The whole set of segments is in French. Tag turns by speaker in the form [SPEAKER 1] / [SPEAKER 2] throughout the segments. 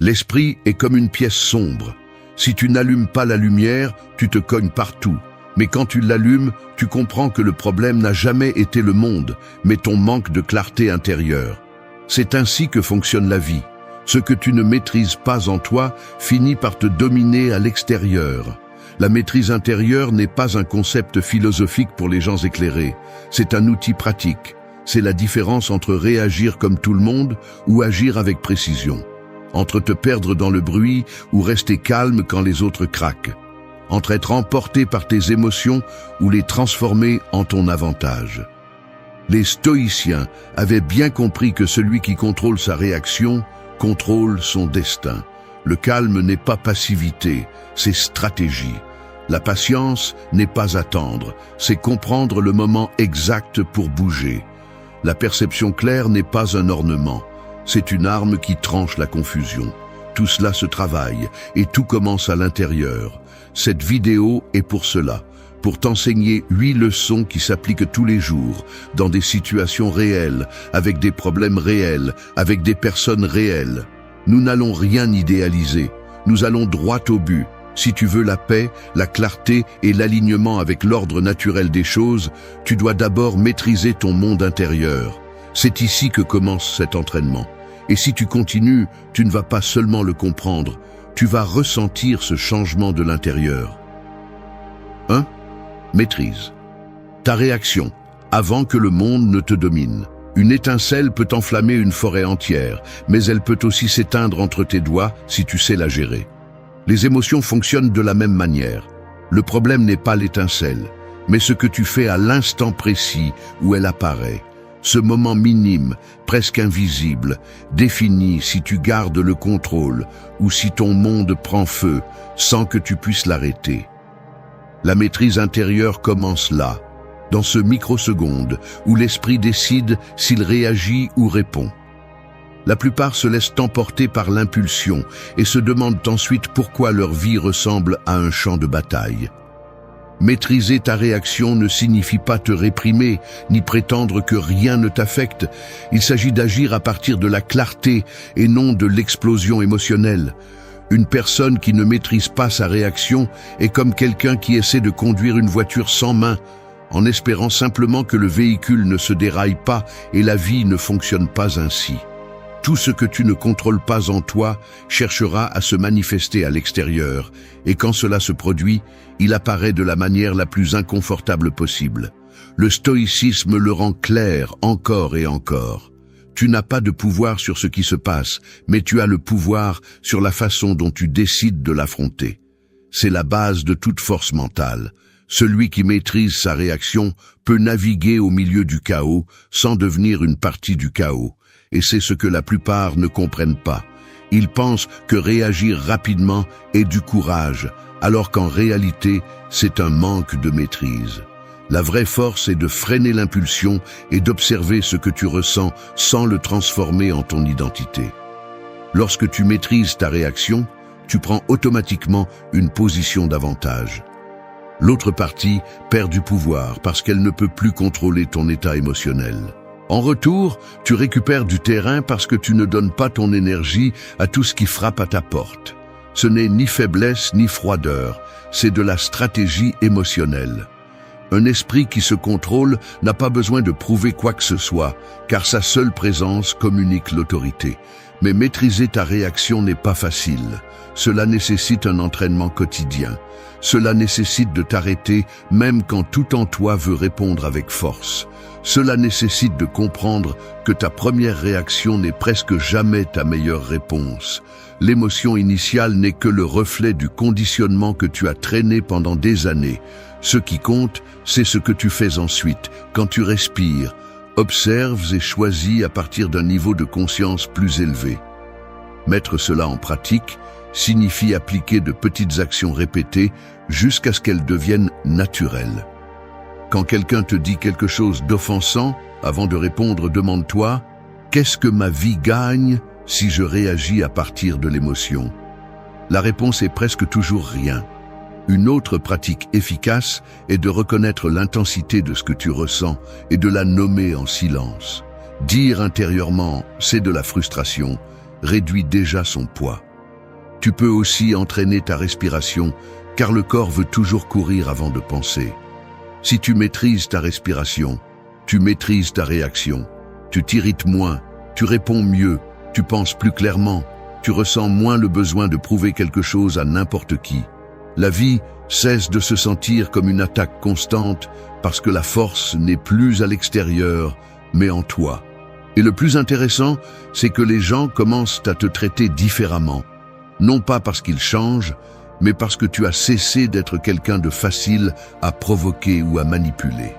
[SPEAKER 1] L'esprit est comme une pièce sombre. Si tu n'allumes pas la lumière, tu te cognes partout. Mais quand tu l'allumes, tu comprends que le problème n'a jamais été le monde, mais ton manque de clarté intérieure. C'est ainsi que fonctionne la vie. Ce que tu ne maîtrises pas en toi finit par te dominer à l'extérieur. La maîtrise intérieure n'est pas un concept philosophique pour les gens éclairés. C'est un outil pratique. C'est la différence entre réagir comme tout le monde ou agir avec précision. Entre te perdre dans le bruit ou rester calme quand les autres craquent. Entre être emporté par tes émotions ou les transformer en ton avantage. Les stoïciens avaient bien compris que celui qui contrôle sa réaction contrôle son destin. Le calme n'est pas passivité, c'est stratégie. La patience n'est pas attendre, c'est comprendre le moment exact pour bouger. La perception claire n'est pas un ornement, c'est une arme qui tranche la confusion. Tout cela se travaille et tout commence à l'intérieur. Cette vidéo est pour cela, pour t'enseigner 8 leçons qui s'appliquent tous les jours, dans des situations réelles, avec des problèmes réels, avec des personnes réelles. Nous n'allons rien idéaliser, nous allons droit au but. Si tu veux la paix, la clarté et l'alignement avec l'ordre naturel des choses, tu dois d'abord maîtriser ton monde intérieur. C'est ici que commence cet entraînement. Et si tu continues, tu ne vas pas seulement le comprendre, tu vas ressentir ce changement de l'intérieur. 1. Maîtrise. Ta réaction, avant que le monde ne te domine. Une étincelle peut enflammer une forêt entière, mais elle peut aussi s'éteindre entre tes doigts si tu sais la gérer. Les émotions fonctionnent de la même manière. Le problème n'est pas l'étincelle, mais ce que tu fais à l'instant précis où elle apparaît. Ce moment minime, presque invisible, définit si tu gardes le contrôle ou si ton monde prend feu sans que tu puisses l'arrêter. La maîtrise intérieure commence là, dans ce microseconde où l'esprit décide s'il réagit ou répond. La plupart se laissent emporter par l'impulsion et se demandent ensuite pourquoi leur vie ressemble à un champ de bataille. Maîtriser ta réaction ne signifie pas te réprimer, ni prétendre que rien ne t'affecte. Il s'agit d'agir à partir de la clarté et non de l'explosion émotionnelle. Une personne qui ne maîtrise pas sa réaction est comme quelqu'un qui essaie de conduire une voiture sans main, en espérant simplement que le véhicule ne se déraille pas et la vie ne fonctionne pas ainsi. Tout ce que tu ne contrôles pas en toi cherchera à se manifester à l'extérieur, et quand cela se produit, il apparaît de la manière la plus inconfortable possible. Le stoïcisme le rend clair encore et encore. Tu n'as pas de pouvoir sur ce qui se passe, mais tu as le pouvoir sur la façon dont tu décides de l'affronter. C'est la base de toute force mentale. Celui qui maîtrise sa réaction peut naviguer au milieu du chaos sans devenir une partie du chaos. Et c'est ce que la plupart ne comprennent pas. Ils pensent que réagir rapidement est du courage, alors qu'en réalité, c'est un manque de maîtrise. La vraie force est de freiner l'impulsion et d'observer ce que tu ressens sans le transformer en ton identité. Lorsque tu maîtrises ta réaction, tu prends automatiquement une position d'avantage. L'autre partie perd du pouvoir parce qu'elle ne peut plus contrôler ton état émotionnel. En retour, tu récupères du terrain parce que tu ne donnes pas ton énergie à tout ce qui frappe à ta porte. Ce n'est ni faiblesse ni froideur, c'est de la stratégie émotionnelle. Un esprit qui se contrôle n'a pas besoin de prouver quoi que ce soit, car sa seule présence communique l'autorité. Mais maîtriser ta réaction n'est pas facile. Cela nécessite un entraînement quotidien. Cela nécessite de t'arrêter même quand tout en toi veut répondre avec force. Cela nécessite de comprendre que ta première réaction n'est presque jamais ta meilleure réponse. L'émotion initiale n'est que le reflet du conditionnement que tu as traîné pendant des années. Ce qui compte, c'est ce que tu fais ensuite, quand tu respires, observes et choisis à partir d'un niveau de conscience plus élevé. Mettre cela en pratique signifie appliquer de petites actions répétées jusqu'à ce qu'elles deviennent naturelles. Quand quelqu'un te dit quelque chose d'offensant, avant de répondre, demande-toi « Qu'est-ce que ma vie gagne si je réagis à partir de l'émotion ?» La réponse est presque toujours rien. Une autre pratique efficace est de reconnaître l'intensité de ce que tu ressens et de la nommer en silence. Dire intérieurement « c'est de la frustration » réduit déjà son poids. Tu peux aussi entraîner ta respiration, car le corps veut toujours courir avant de penser. Si tu maîtrises ta respiration, tu maîtrises ta réaction. Tu t'irrites moins, tu réponds mieux, tu penses plus clairement, tu ressens moins le besoin de prouver quelque chose à n'importe qui. La vie cesse de se sentir comme une attaque constante parce que la force n'est plus à l'extérieur, mais en toi. Et le plus intéressant, c'est que les gens commencent à te traiter différemment. Non pas parce qu'ils changent, mais parce que tu as cessé d'être quelqu'un de facile à provoquer ou à manipuler.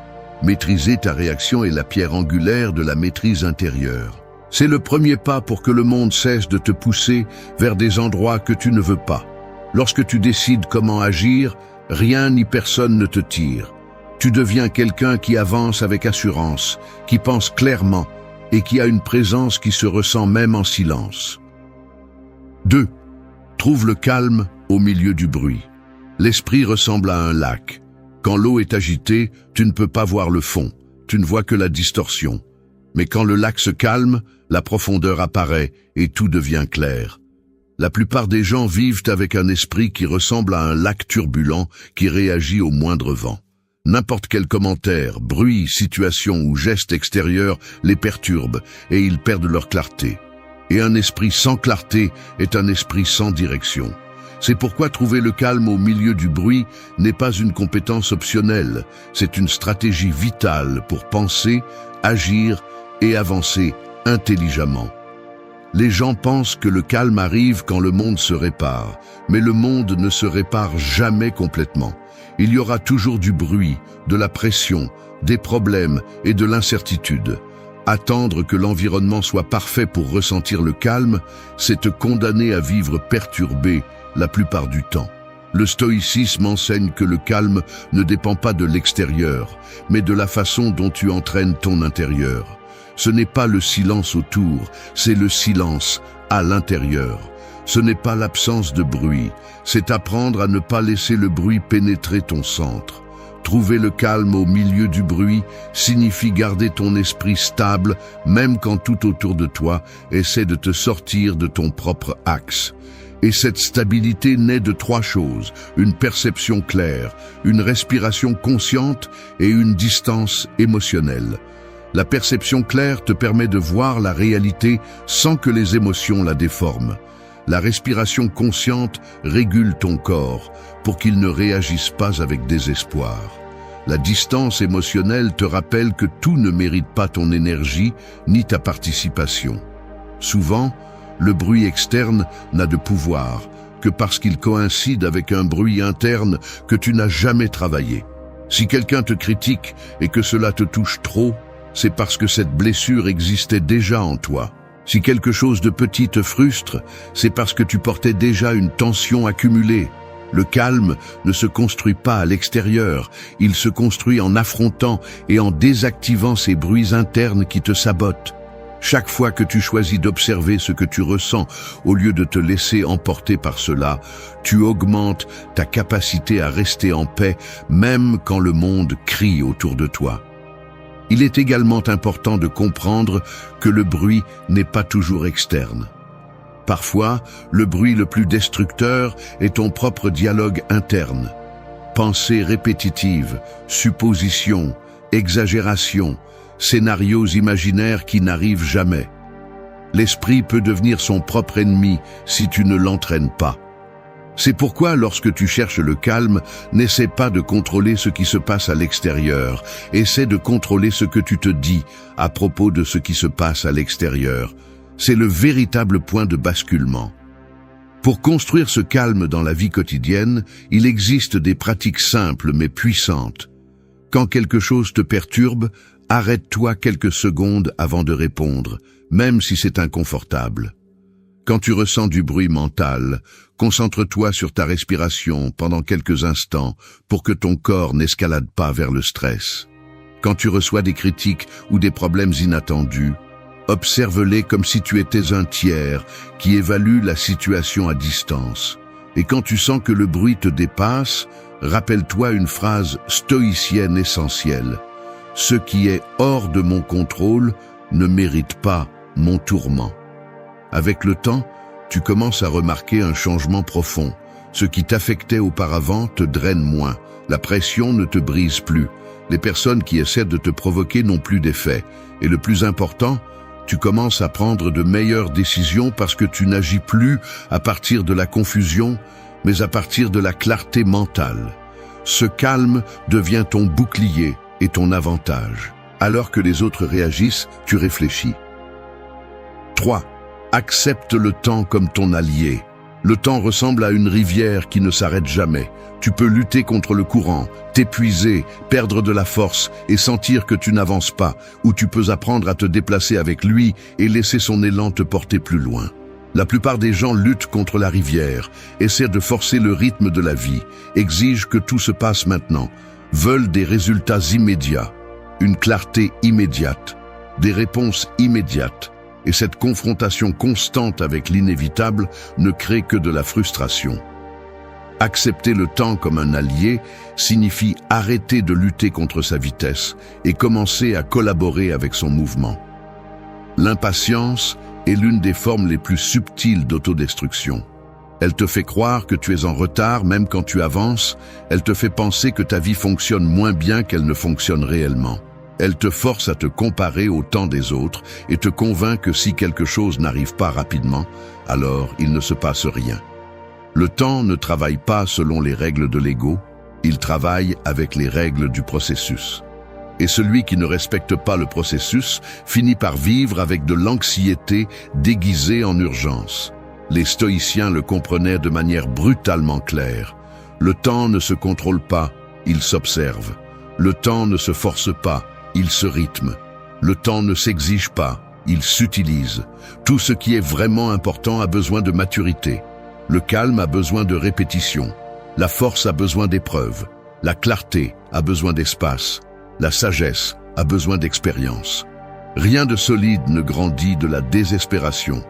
[SPEAKER 1] Maîtriser ta réaction est la pierre angulaire de la maîtrise intérieure. C'est le premier pas pour que le monde cesse de te pousser vers des endroits que tu ne veux pas. Lorsque tu décides comment agir, rien ni personne ne te tire. Tu deviens quelqu'un qui avance avec assurance, qui pense clairement et qui a une présence qui se ressent même en silence. 2. Trouve le calme au milieu du bruit. L'esprit ressemble à un lac. Quand l'eau est agitée, tu ne peux pas voir le fond, tu ne vois que la distorsion. Mais quand le lac se calme, la profondeur apparaît et tout devient clair. La plupart des gens vivent avec un esprit qui ressemble à un lac turbulent qui réagit au moindre vent. N'importe quel commentaire, bruit, situation ou geste extérieur les perturbe et ils perdent leur clarté. Et un esprit sans clarté est un esprit sans direction. C'est pourquoi trouver le calme au milieu du bruit n'est pas une compétence optionnelle, c'est une stratégie vitale pour penser, agir et avancer intelligemment. Les gens pensent que le calme arrive quand le monde se répare, mais le monde ne se répare jamais complètement. Il y aura toujours du bruit, de la pression, des problèmes et de l'incertitude. Attendre que l'environnement soit parfait pour ressentir le calme, c'est te condamner à vivre perturbé la plupart du temps. Le stoïcisme enseigne que le calme ne dépend pas de l'extérieur, mais de la façon dont tu entraînes ton intérieur. Ce n'est pas le silence autour, c'est le silence à l'intérieur. Ce n'est pas l'absence de bruit, c'est apprendre à ne pas laisser le bruit pénétrer ton centre. Trouver le calme au milieu du bruit signifie garder ton esprit stable, même quand tout autour de toi essaie de te sortir de ton propre axe. Et cette stabilité naît de 3 choses, une perception claire, une respiration consciente et une distance émotionnelle. La perception claire te permet de voir la réalité sans que les émotions la déforment. La respiration consciente régule ton corps pour qu'il ne réagisse pas avec désespoir. La distance émotionnelle te rappelle que tout ne mérite pas ton énergie ni ta participation. Souvent, le bruit externe n'a de pouvoir que parce qu'il coïncide avec un bruit interne que tu n'as jamais travaillé. Si quelqu'un te critique et que cela te touche trop, c'est parce que cette blessure existait déjà en toi. Si quelque chose de petit te frustre, c'est parce que tu portais déjà une tension accumulée. Le calme ne se construit pas à l'extérieur, il se construit en affrontant et en désactivant ces bruits internes qui te sabotent. Chaque fois que tu choisis d'observer ce que tu ressens au lieu de te laisser emporter par cela, tu augmentes ta capacité à rester en paix même quand le monde crie autour de toi. Il est également important de comprendre que le bruit n'est pas toujours externe. Parfois, le bruit le plus destructeur est ton propre dialogue interne. Pensées répétitives, suppositions, exagérations, scénarios imaginaires qui n'arrivent jamais. L'esprit peut devenir son propre ennemi si tu ne l'entraînes pas. C'est pourquoi lorsque tu cherches le calme, n'essaie pas de contrôler ce qui se passe à l'extérieur, essaie de contrôler ce que tu te dis à propos de ce qui se passe à l'extérieur. C'est le véritable point de basculement. Pour construire ce calme dans la vie quotidienne, il existe des pratiques simples mais puissantes. Quand quelque chose te perturbe, arrête-toi quelques secondes avant de répondre, même si c'est inconfortable. Quand tu ressens du bruit mental, concentre-toi sur ta respiration pendant quelques instants pour que ton corps n'escalade pas vers le stress. Quand tu reçois des critiques ou des problèmes inattendus, observe-les comme si tu étais un tiers qui évalue la situation à distance. Et quand tu sens que le bruit te dépasse, rappelle-toi une phrase stoïcienne essentielle. « Ce qui est hors de mon contrôle ne mérite pas mon tourment. » Avec le temps, tu commences à remarquer un changement profond. Ce qui t'affectait auparavant te draine moins. La pression ne te brise plus. Les personnes qui essaient de te provoquer n'ont plus d'effet. Et le plus important, tu commences à prendre de meilleures décisions parce que tu n'agis plus à partir de la confusion, mais à partir de la clarté mentale. Ce calme devient ton bouclier et ton avantage. Alors que les autres réagissent, tu réfléchis. 3. Accepte le temps comme ton allié. Le temps ressemble à une rivière qui ne s'arrête jamais. Tu peux lutter contre le courant, t'épuiser, perdre de la force et sentir que tu n'avances pas, ou tu peux apprendre à te déplacer avec lui et laisser son élan te porter plus loin. La plupart des gens luttent contre la rivière, essaient de forcer le rythme de la vie, exigent que tout se passe maintenant, veulent des résultats immédiats, une clarté immédiate, des réponses immédiates. Et cette confrontation constante avec l'inévitable ne crée que de la frustration. Accepter le temps comme un allié signifie arrêter de lutter contre sa vitesse et commencer à collaborer avec son mouvement. L'impatience est l'une des formes les plus subtiles d'autodestruction. Elle te fait croire que tu es en retard même quand tu avances, elle te fait penser que ta vie fonctionne moins bien qu'elle ne fonctionne réellement. Elle te force à te comparer au temps des autres et te convainc que si quelque chose n'arrive pas rapidement, alors il ne se passe rien. Le temps ne travaille pas selon les règles de l'ego, il travaille avec les règles du processus. Et celui qui ne respecte pas le processus finit par vivre avec de l'anxiété déguisée en urgence. Les stoïciens le comprenaient de manière brutalement claire. Le temps ne se contrôle pas, il s'observe. Le temps ne se force pas, il se rythme. Le temps ne s'exige pas, il s'utilise. Tout ce qui est vraiment important a besoin de maturité. Le calme a besoin de répétition. La force a besoin d'épreuves. La clarté a besoin d'espace. La sagesse a besoin d'expérience. Rien de solide ne grandit de la désespération.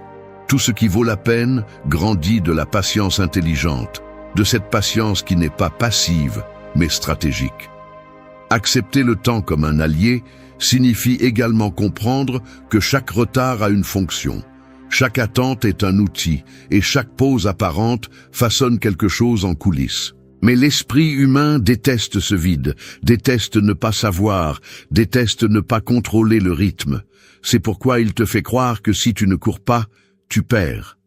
[SPEAKER 1] Tout ce qui vaut la peine grandit de la patience intelligente, de cette patience qui n'est pas passive, mais stratégique. Accepter le temps comme un allié signifie également comprendre que chaque retard a une fonction. Chaque attente est un outil et chaque pause apparente façonne quelque chose en coulisses. Mais l'esprit humain déteste ce vide, déteste ne pas savoir, déteste ne pas contrôler le rythme. C'est pourquoi il te fait croire que si tu ne cours pas, tu perds.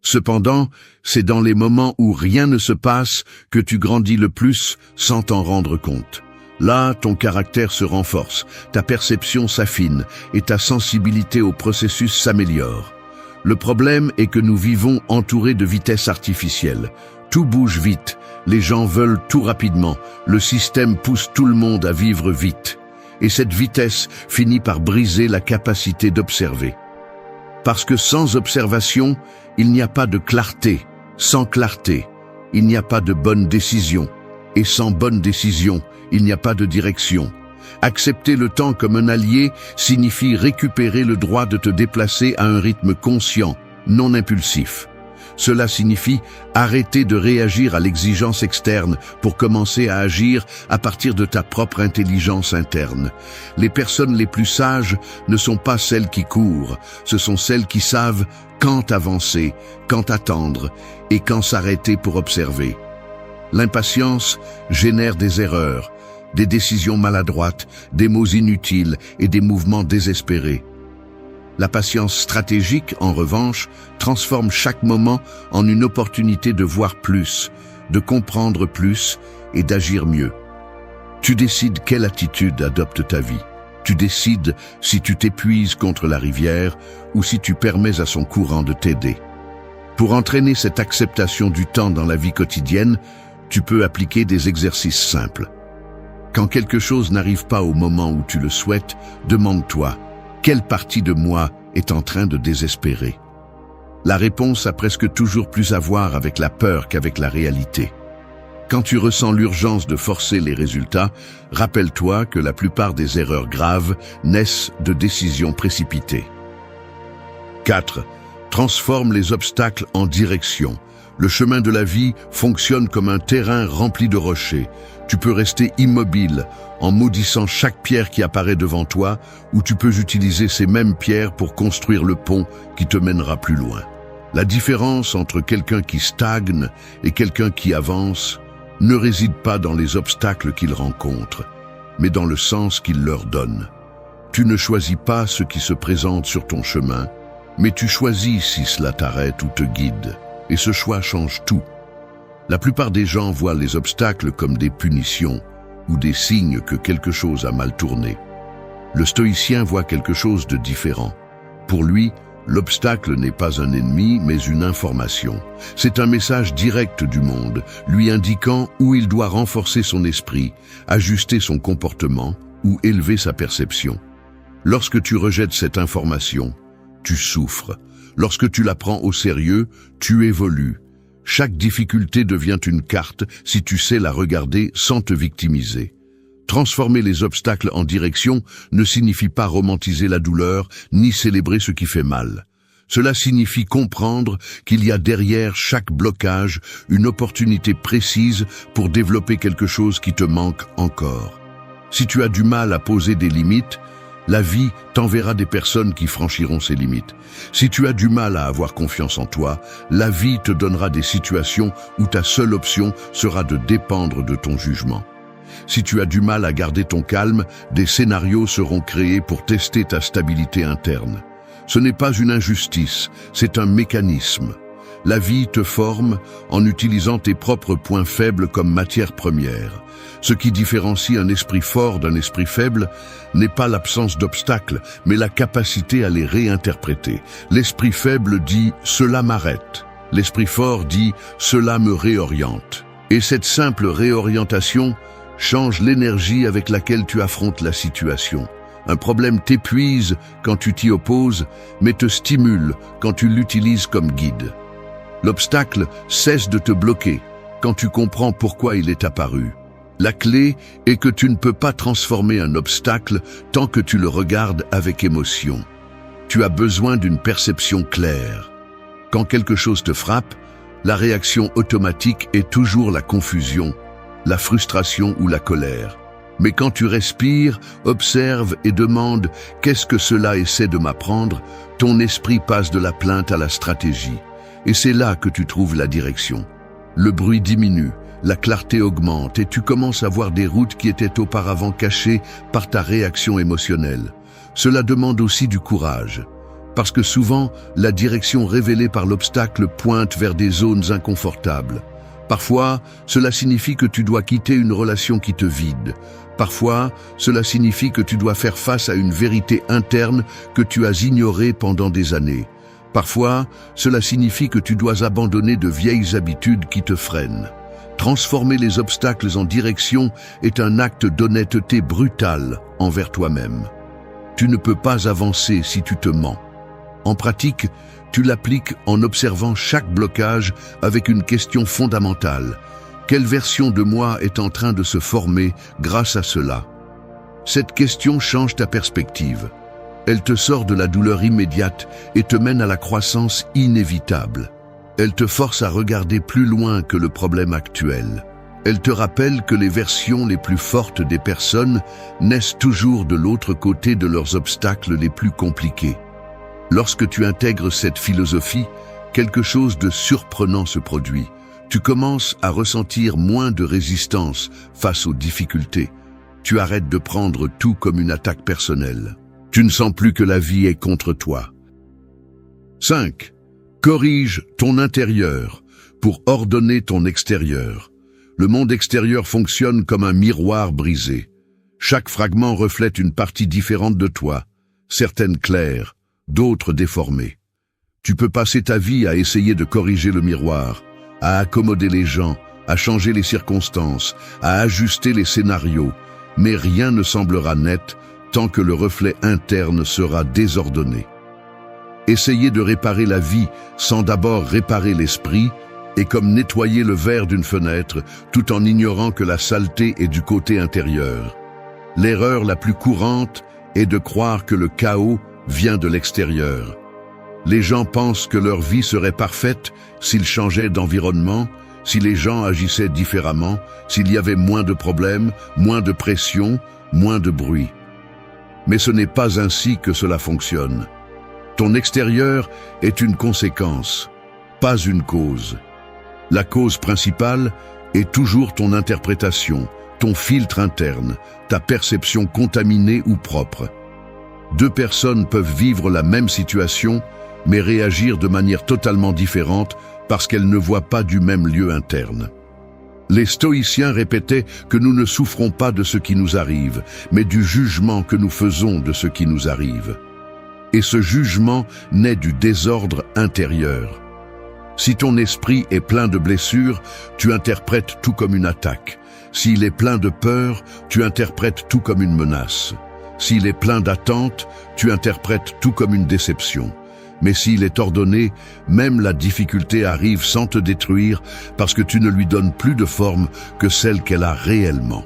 [SPEAKER 1] Cependant, c'est dans les moments où rien ne se passe que tu grandis le plus sans t'en rendre compte. Là, ton caractère se renforce, ta perception s'affine et ta sensibilité au processus s'améliore. Le problème est que nous vivons entourés de vitesse artificielle. Tout bouge vite, les gens veulent tout rapidement, le système pousse tout le monde à vivre vite. Et cette vitesse finit par briser la capacité d'observer. Parce que sans observation, il n'y a pas de clarté. Sans clarté, il n'y a pas de bonne décision. Et sans bonne décision, il n'y a pas de direction. Accepter le temps comme un allié signifie récupérer le droit de te déplacer à un rythme conscient, non impulsif. Cela signifie arrêter de réagir à l'exigence externe pour commencer à agir à partir de ta propre intelligence interne. Les personnes les plus sages ne sont pas celles qui courent, ce sont celles qui savent quand avancer, quand attendre et quand s'arrêter pour observer. L'impatience génère des erreurs, des décisions maladroites, des mots inutiles et des mouvements désespérés. La patience stratégique, en revanche, transforme chaque moment en une opportunité de voir plus, de comprendre plus et d'agir mieux. Tu décides quelle attitude adopte ta vie. Tu décides si tu t'épuises contre la rivière ou si tu permets à son courant de t'aider. Pour entraîner cette acceptation du temps dans la vie quotidienne, tu peux appliquer des exercices simples. Quand quelque chose n'arrive pas au moment où tu le souhaites, demande-toi: quelle partie de moi est en train de désespérer? La réponse a presque toujours plus à voir avec la peur qu'avec la réalité. Quand tu ressens l'urgence de forcer les résultats, rappelle-toi que la plupart des erreurs graves naissent de décisions précipitées. 4. Transforme les obstacles en direction. Le chemin de la vie fonctionne comme un terrain rempli de rochers. Tu peux rester immobile en maudissant chaque pierre qui apparaît devant toi, ou tu peux utiliser ces mêmes pierres pour construire le pont qui te mènera plus loin. La différence entre quelqu'un qui stagne et quelqu'un qui avance ne réside pas dans les obstacles qu'il rencontre, mais dans le sens qu'il leur donne. Tu ne choisis pas ce qui se présente sur ton chemin, mais tu choisis si cela t'arrête ou te guide, et ce choix change tout. La plupart des gens voient les obstacles comme des punitions ou des signes que quelque chose a mal tourné. Le stoïcien voit quelque chose de différent. Pour lui, l'obstacle n'est pas un ennemi, mais une information. C'est un message direct du monde, lui indiquant où il doit renforcer son esprit, ajuster son comportement ou élever sa perception. Lorsque tu rejettes cette information, tu souffres. Lorsque tu la prends au sérieux, tu évolues. Chaque difficulté devient une carte si tu sais la regarder sans te victimiser. Transformer les obstacles en direction ne signifie pas romantiser la douleur ni célébrer ce qui fait mal. Cela signifie comprendre qu'il y a derrière chaque blocage une opportunité précise pour développer quelque chose qui te manque encore. Si tu as du mal à poser des limites, la vie t'enverra des personnes qui franchiront ces limites. Si tu as du mal à avoir confiance en toi, la vie te donnera des situations où ta seule option sera de dépendre de ton jugement. Si tu as du mal à garder ton calme, des scénarios seront créés pour tester ta stabilité interne. Ce n'est pas une injustice, c'est un mécanisme. La vie te forme en utilisant tes propres points faibles comme matière première. Ce qui différencie un esprit fort d'un esprit faible n'est pas l'absence d'obstacles, mais la capacité à les réinterpréter. L'esprit faible dit « cela m'arrête ». L'esprit fort dit « cela me réoriente ». Et cette simple réorientation change l'énergie avec laquelle tu affrontes la situation. Un problème t'épuise quand tu t'y opposes, mais te stimule quand tu l'utilises comme guide. L'obstacle cesse de te bloquer quand tu comprends pourquoi il est apparu. La clé est que tu ne peux pas transformer un obstacle tant que tu le regardes avec émotion. Tu as besoin d'une perception claire. Quand quelque chose te frappe, la réaction automatique est toujours la confusion, la frustration ou la colère. Mais quand tu respires, observes et demandes « qu'est-ce que cela essaie de m'apprendre ?», ton esprit passe de la plainte à la stratégie. Et c'est là que tu trouves la direction. Le bruit diminue, la clarté augmente et tu commences à voir des routes qui étaient auparavant cachées par ta réaction émotionnelle. Cela demande aussi du courage, parce que souvent, la direction révélée par l'obstacle pointe vers des zones inconfortables. Parfois, cela signifie que tu dois quitter une relation qui te vide. Parfois, cela signifie que tu dois faire face à une vérité interne que tu as ignorée pendant des années. Parfois, cela signifie que tu dois abandonner de vieilles habitudes qui te freinent. Transformer les obstacles en direction est un acte d'honnêteté brutale envers toi-même. Tu ne peux pas avancer si tu te mens. En pratique, tu l'appliques en observant chaque blocage avec une question fondamentale. Quelle version de moi est en train de se former grâce à cela? Cette question change ta perspective. Elle te sort de la douleur immédiate et te mène à la croissance inévitable. Elle te force à regarder plus loin que le problème actuel. Elle te rappelle que les versions les plus fortes des personnes naissent toujours de l'autre côté de leurs obstacles les plus compliqués. Lorsque tu intègres cette philosophie, quelque chose de surprenant se produit. Tu commences à ressentir moins de résistance face aux difficultés. Tu arrêtes de prendre tout comme une attaque personnelle. Tu ne sens plus que la vie est contre toi. 5. Corrige ton intérieur pour ordonner ton extérieur. Le monde extérieur fonctionne comme un miroir brisé. Chaque fragment reflète une partie différente de toi, certaines claires, d'autres déformées. Tu peux passer ta vie à essayer de corriger le miroir, à accommoder les gens, à changer les circonstances, à ajuster les scénarios, mais rien ne semblera net tant que le reflet interne sera désordonné. Essayer de réparer la vie sans d'abord réparer l'esprit est comme nettoyer le verre d'une fenêtre tout en ignorant que la saleté est du côté intérieur. L'erreur la plus courante est de croire que le chaos vient de l'extérieur. Les gens pensent que leur vie serait parfaite s'ils changeaient d'environnement, si les gens agissaient différemment, s'il y avait moins de problèmes, moins de pression, moins de bruit. Mais ce n'est pas ainsi que cela fonctionne. Ton extérieur est une conséquence. pas une cause. La cause principale est toujours ton interprétation, ton filtre interne, ta perception contaminée ou propre. Deux personnes peuvent vivre la même situation, mais réagir de manière totalement différente parce qu'elles ne voient pas du même lieu interne. Les stoïciens répétaient que nous ne souffrons pas de ce qui nous arrive, mais du jugement que nous faisons de ce qui nous arrive. Et ce jugement naît du désordre intérieur. Si ton esprit est plein de blessures, tu interprètes tout comme une attaque. S'il est plein de peur, tu interprètes tout comme une menace. S'il est plein d'attentes, tu interprètes tout comme une déception. Mais s'il est ordonné, même la difficulté arrive sans te détruire parce que tu ne lui donnes plus de forme que celle qu'elle a réellement.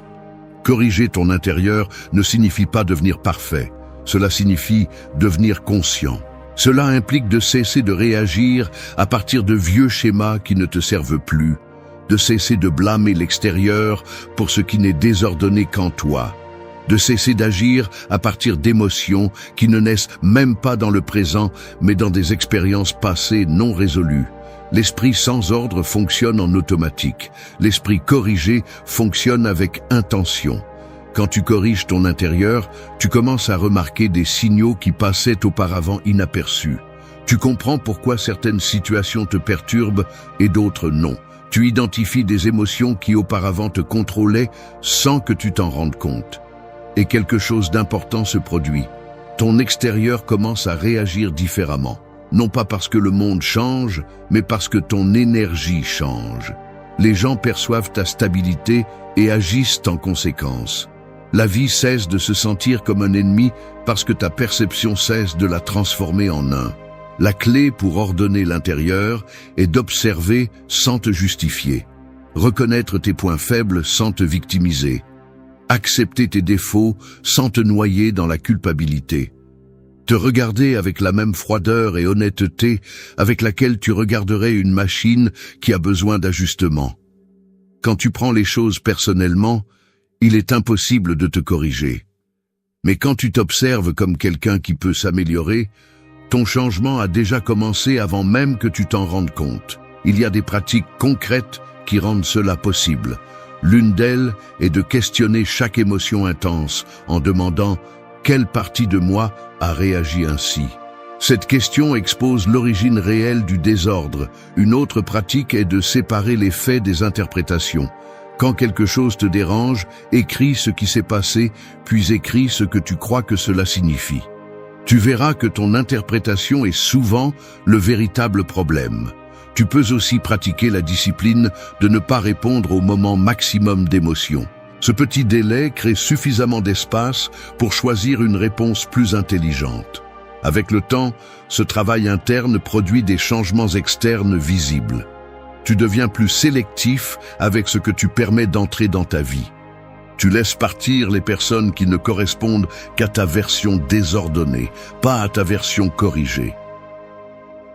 [SPEAKER 1] Corriger ton intérieur ne signifie pas devenir parfait. Cela signifie devenir conscient. Cela implique de cesser de réagir à partir de vieux schémas qui ne te servent plus, de cesser de blâmer l'extérieur pour ce qui n'est désordonné qu'en toi, de cesser d'agir à partir d'émotions qui ne naissent même pas dans le présent, mais dans des expériences passées non résolues. L'esprit sans ordre fonctionne en automatique. L'esprit corrigé fonctionne avec intention. Quand tu corriges ton intérieur, tu commences à remarquer des signaux qui passaient auparavant inaperçus. Tu comprends pourquoi certaines situations te perturbent et d'autres non. Tu identifies des émotions qui auparavant te contrôlaient sans que tu t'en rendes compte. Et quelque chose d'important se produit. Ton extérieur commence à réagir différemment. Non pas parce que le monde change, mais parce que ton énergie change. Les gens perçoivent ta stabilité et agissent en conséquence. La vie cesse de se sentir comme un ennemi parce que ta perception cesse de la transformer en un. La clé pour ordonner l'intérieur est d'observer sans te justifier. Reconnaître tes points faibles sans te victimiser. Accepter tes défauts sans te noyer dans la culpabilité. Te regarder avec la même froideur et honnêteté avec laquelle tu regarderais une machine qui a besoin d'ajustement. Quand tu prends les choses personnellement, il est impossible de te corriger. Mais quand tu t'observes comme quelqu'un qui peut s'améliorer, ton changement a déjà commencé avant même que tu t'en rendes compte. Il y a des pratiques concrètes qui rendent cela possible. L'une d'elles est de questionner chaque émotion intense en demandant « Quelle partie de moi a réagi ainsi ?» Cette question expose l'origine réelle du désordre. Une autre pratique est de séparer les faits des interprétations. Quand quelque chose te dérange, écris ce qui s'est passé, puis écris ce que tu crois que cela signifie. Tu verras que ton interprétation est souvent le véritable problème. Tu peux aussi pratiquer la discipline de ne pas répondre au moment maximum d'émotion. Ce petit délai crée suffisamment d'espace pour choisir une réponse plus intelligente. Avec le temps, ce travail interne produit des changements externes visibles. Tu deviens plus sélectif avec ce que tu permets d'entrer dans ta vie. Tu laisses partir les personnes qui ne correspondent qu'à ta version désordonnée, pas à ta version corrigée.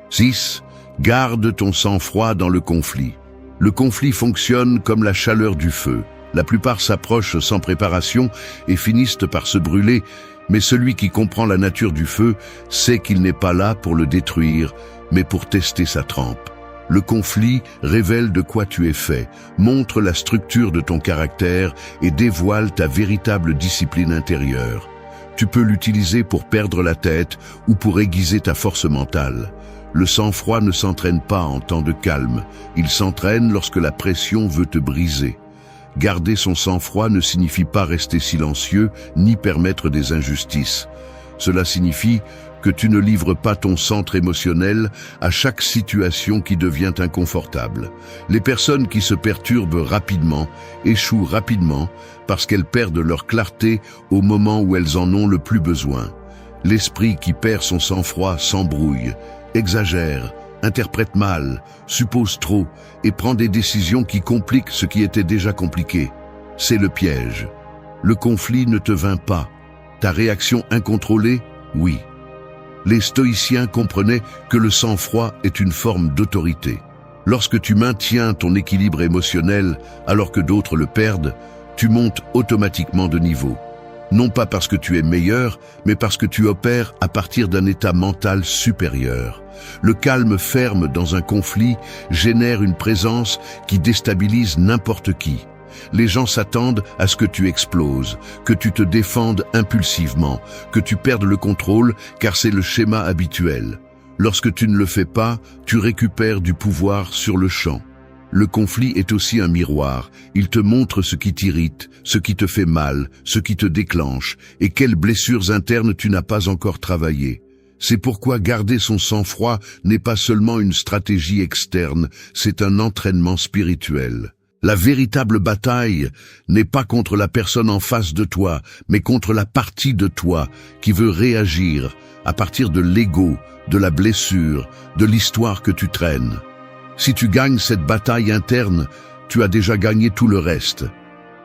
[SPEAKER 1] 6. Garde ton sang-froid dans le conflit. Le conflit fonctionne comme la chaleur du feu. La plupart s'approchent sans préparation et finissent par se brûler, mais celui qui comprend la nature du feu sait qu'il n'est pas là pour le détruire, mais pour tester sa trempe. Le conflit révèle de quoi tu es fait, montre la structure de ton caractère et dévoile ta véritable discipline intérieure. Tu peux l'utiliser pour perdre la tête ou pour aiguiser ta force mentale. Le sang-froid ne s'entraîne pas en temps de calme, il s'entraîne lorsque la pression veut te briser. Garder son sang-froid ne signifie pas rester silencieux ni permettre des injustices. Cela signifie que tu ne livres pas ton centre émotionnel à chaque situation qui devient inconfortable. Les personnes qui se perturbent rapidement échouent rapidement parce qu'elles perdent leur clarté au moment où elles en ont le plus besoin. L'esprit qui perd son sang-froid s'embrouille, exagère, interprète mal, suppose trop et prend des décisions qui compliquent ce qui était déjà compliqué. C'est le piège. Le conflit ne te vint pas. Ta réaction incontrôlée, oui. Les stoïciens comprenaient que le sang-froid est une forme d'autorité. Lorsque tu maintiens ton équilibre émotionnel alors que d'autres le perdent, tu montes automatiquement de niveau. non pas parce que tu es meilleur, mais parce que tu opères à partir d'un état mental supérieur. Le calme ferme dans un conflit génère une présence qui déstabilise n'importe qui. Les gens s'attendent à ce que tu exploses, que tu te défendes impulsivement, que tu perdes le contrôle, car c'est le schéma habituel. Lorsque tu ne le fais pas, tu récupères du pouvoir sur le champ. Le conflit est aussi un miroir. Il te montre ce qui t'irrite, ce qui te fait mal, ce qui te déclenche, et quelles blessures internes tu n'as pas encore travaillées. C'est pourquoi garder son sang-froid n'est pas seulement une stratégie externe, c'est un entraînement spirituel. La véritable bataille n'est pas contre la personne en face de toi, mais contre la partie de toi qui veut réagir à partir de l'ego, de la blessure, de l'histoire que tu traînes. Si tu gagnes cette bataille interne, tu as déjà gagné tout le reste.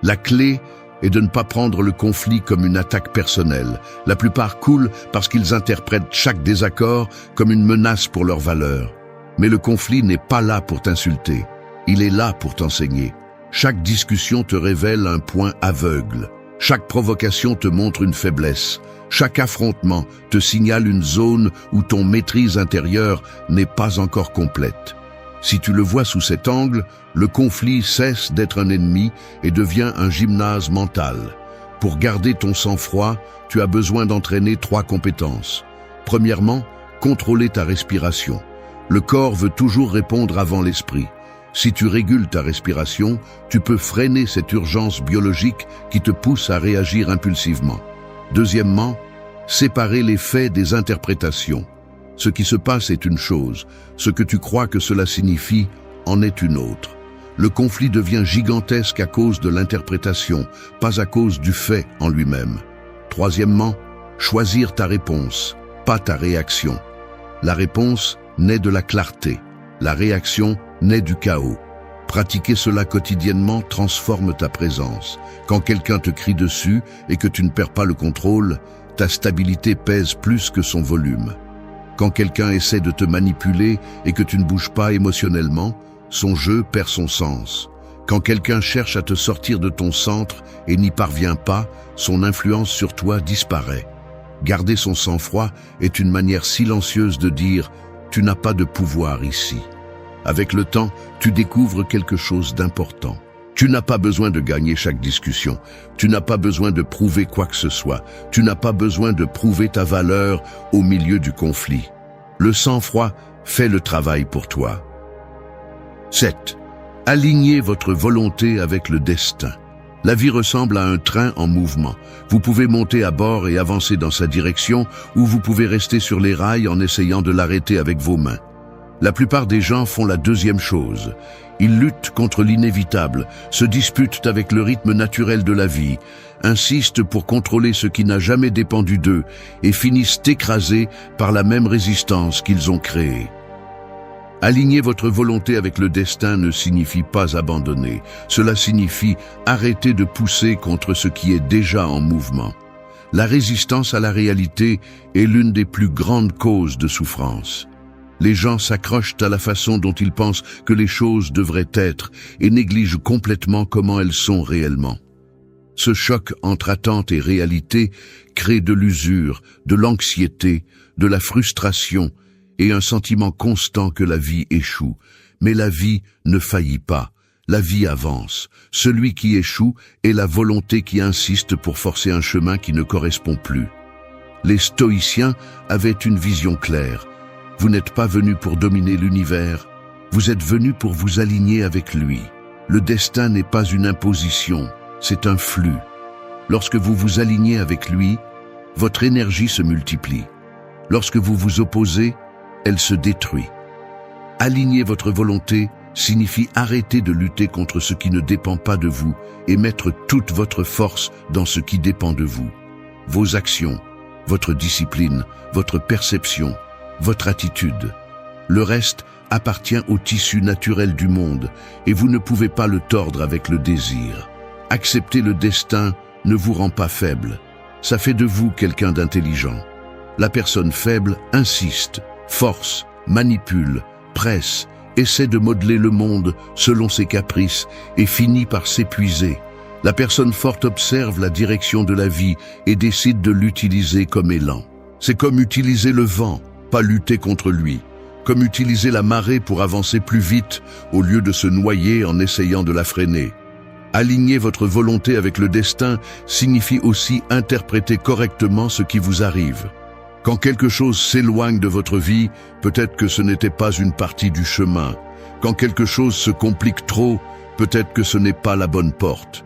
[SPEAKER 1] La clé est de ne pas prendre le conflit comme une attaque personnelle. La plupart coulent parce qu'ils interprètent chaque désaccord comme une menace pour leur valeur. Mais le conflit n'est pas là pour t'insulter. Il est là pour t'enseigner. Chaque discussion te révèle un point aveugle. Chaque provocation te montre une faiblesse. Chaque affrontement te signale une zone où ton maîtrise intérieure n'est pas encore complète. Si tu le vois sous cet angle, le conflit cesse d'être un ennemi et devient un gymnase mental. Pour garder ton sang-froid, tu as besoin d'entraîner 3 compétences. Premièrement, contrôler ta respiration. Le corps veut toujours répondre avant l'esprit. Si tu régules ta respiration, tu peux freiner cette urgence biologique qui te pousse à réagir impulsivement. Deuxièmement, séparer les faits des interprétations. Ce qui se passe est une chose, ce que tu crois que cela signifie en est une autre. Le conflit devient gigantesque à cause de l'interprétation, pas à cause du fait en lui-même. Troisièmement, choisir ta réponse, pas ta réaction. La réponse naît de la clarté, la réaction naît du chaos. Pratiquer cela quotidiennement transforme ta présence. Quand quelqu'un te crie dessus et que tu ne perds pas le contrôle, ta stabilité pèse plus que son volume. Quand quelqu'un essaie de te manipuler et que tu ne bouges pas émotionnellement, son jeu perd son sens. Quand quelqu'un cherche à te sortir de ton centre et n'y parvient pas, son influence sur toi disparaît. Garder son sang-froid est une manière silencieuse de dire « tu n'as pas de pouvoir ici ». Avec le temps, tu découvres quelque chose d'important. Tu n'as pas besoin de gagner chaque discussion. Tu n'as pas besoin de prouver quoi que ce soit. Tu n'as pas besoin de prouver ta valeur au milieu du conflit. Le sang-froid fait le travail pour toi. 7. Alignez votre volonté avec le destin. La vie ressemble à un train en mouvement. Vous pouvez monter à bord et avancer dans sa direction, ou vous pouvez rester sur les rails en essayant de l'arrêter avec vos mains. La plupart des gens font la deuxième chose. Ils luttent contre l'inévitable, se disputent avec le rythme naturel de la vie, insistent pour contrôler ce qui n'a jamais dépendu d'eux et finissent écrasés par la même résistance qu'ils ont créée. Aligner votre volonté avec le destin ne signifie pas abandonner. Cela signifie arrêter de pousser contre ce qui est déjà en mouvement. La résistance à la réalité est l'une des plus grandes causes de souffrance. Les gens s'accrochent à la façon dont ils pensent que les choses devraient être et négligent complètement comment elles sont réellement. Ce choc entre attente et réalité crée de l'usure, de l'anxiété, de la frustration et un sentiment constant que la vie échoue. Mais la vie ne faillit pas, la vie avance. Celui qui échoue est la volonté qui insiste pour forcer un chemin qui ne correspond plus. Les stoïciens avaient une vision claire. Vous n'êtes pas venu pour dominer l'univers, vous êtes venu pour vous aligner avec lui. Le destin n'est pas une imposition, c'est un flux. Lorsque vous vous alignez avec lui, votre énergie se multiplie. Lorsque vous vous opposez, elle se détruit. Aligner votre volonté signifie arrêter de lutter contre ce qui ne dépend pas de vous et mettre toute votre force dans ce qui dépend de vous. Vos actions, votre discipline, votre perception, votre attitude. Le reste appartient au tissu naturel du monde et vous ne pouvez pas le tordre avec le désir. Accepter le destin ne vous rend pas faible. Ça fait de vous quelqu'un d'intelligent. La personne faible insiste, force, manipule, presse, essaie de modeler le monde selon ses caprices et finit par s'épuiser. La personne forte observe la direction de la vie et décide de l'utiliser comme élan. C'est comme utiliser le vent, pas lutter contre lui. Comme utiliser la marée pour avancer plus vite au lieu de se noyer en essayant de la freiner. Aligner votre volonté avec le destin signifie aussi interpréter correctement ce qui vous arrive. Quand quelque chose s'éloigne de votre vie, peut-être que ce n'était pas une partie du chemin. Quand quelque chose se complique trop, peut-être que ce n'est pas la bonne porte.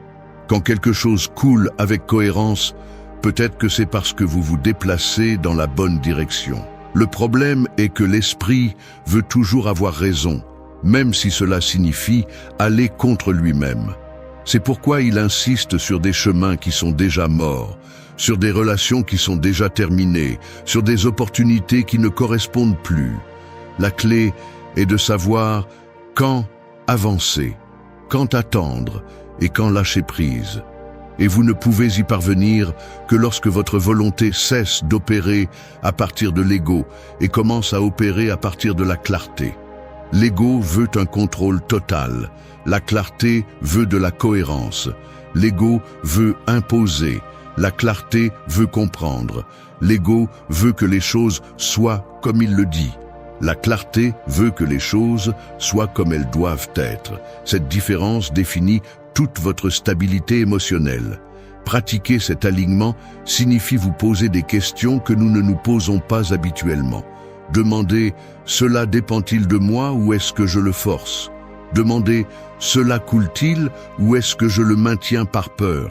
[SPEAKER 1] Quand quelque chose coule avec cohérence, peut-être que c'est parce que vous vous déplacez dans la bonne direction. Le problème est que l'esprit veut toujours avoir raison, même si cela signifie aller contre lui-même. C'est pourquoi il insiste sur des chemins qui sont déjà morts, sur des relations qui sont déjà terminées, sur des opportunités qui ne correspondent plus. La clé est de savoir quand avancer, quand attendre et quand lâcher prise. Et vous ne pouvez y parvenir que lorsque votre volonté cesse d'opérer à partir de l'ego et commence à opérer à partir de la clarté. L'ego veut un contrôle total, la clarté veut de la cohérence. L'ego veut imposer, la clarté veut comprendre. L'ego veut que les choses soient comme il le dit. La clarté veut que les choses soient comme elles doivent être. Cette différence définit toute votre stabilité émotionnelle. Pratiquer cet alignement signifie vous poser des questions que nous ne nous posons pas habituellement. Demandez « Cela dépend-il de moi ou est-ce que je le force ?» Demandez « Cela coule-t-il ou est-ce que je le maintiens par peur ?»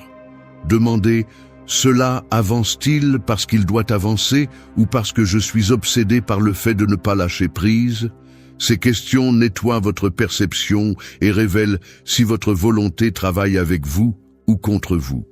[SPEAKER 1] Demandez « Cela avance-t-il parce qu'il doit avancer ou parce que je suis obsédé par le fait de ne pas lâcher prise ?» Ces questions nettoient votre perception et révèlent si votre volonté travaille avec vous ou contre vous.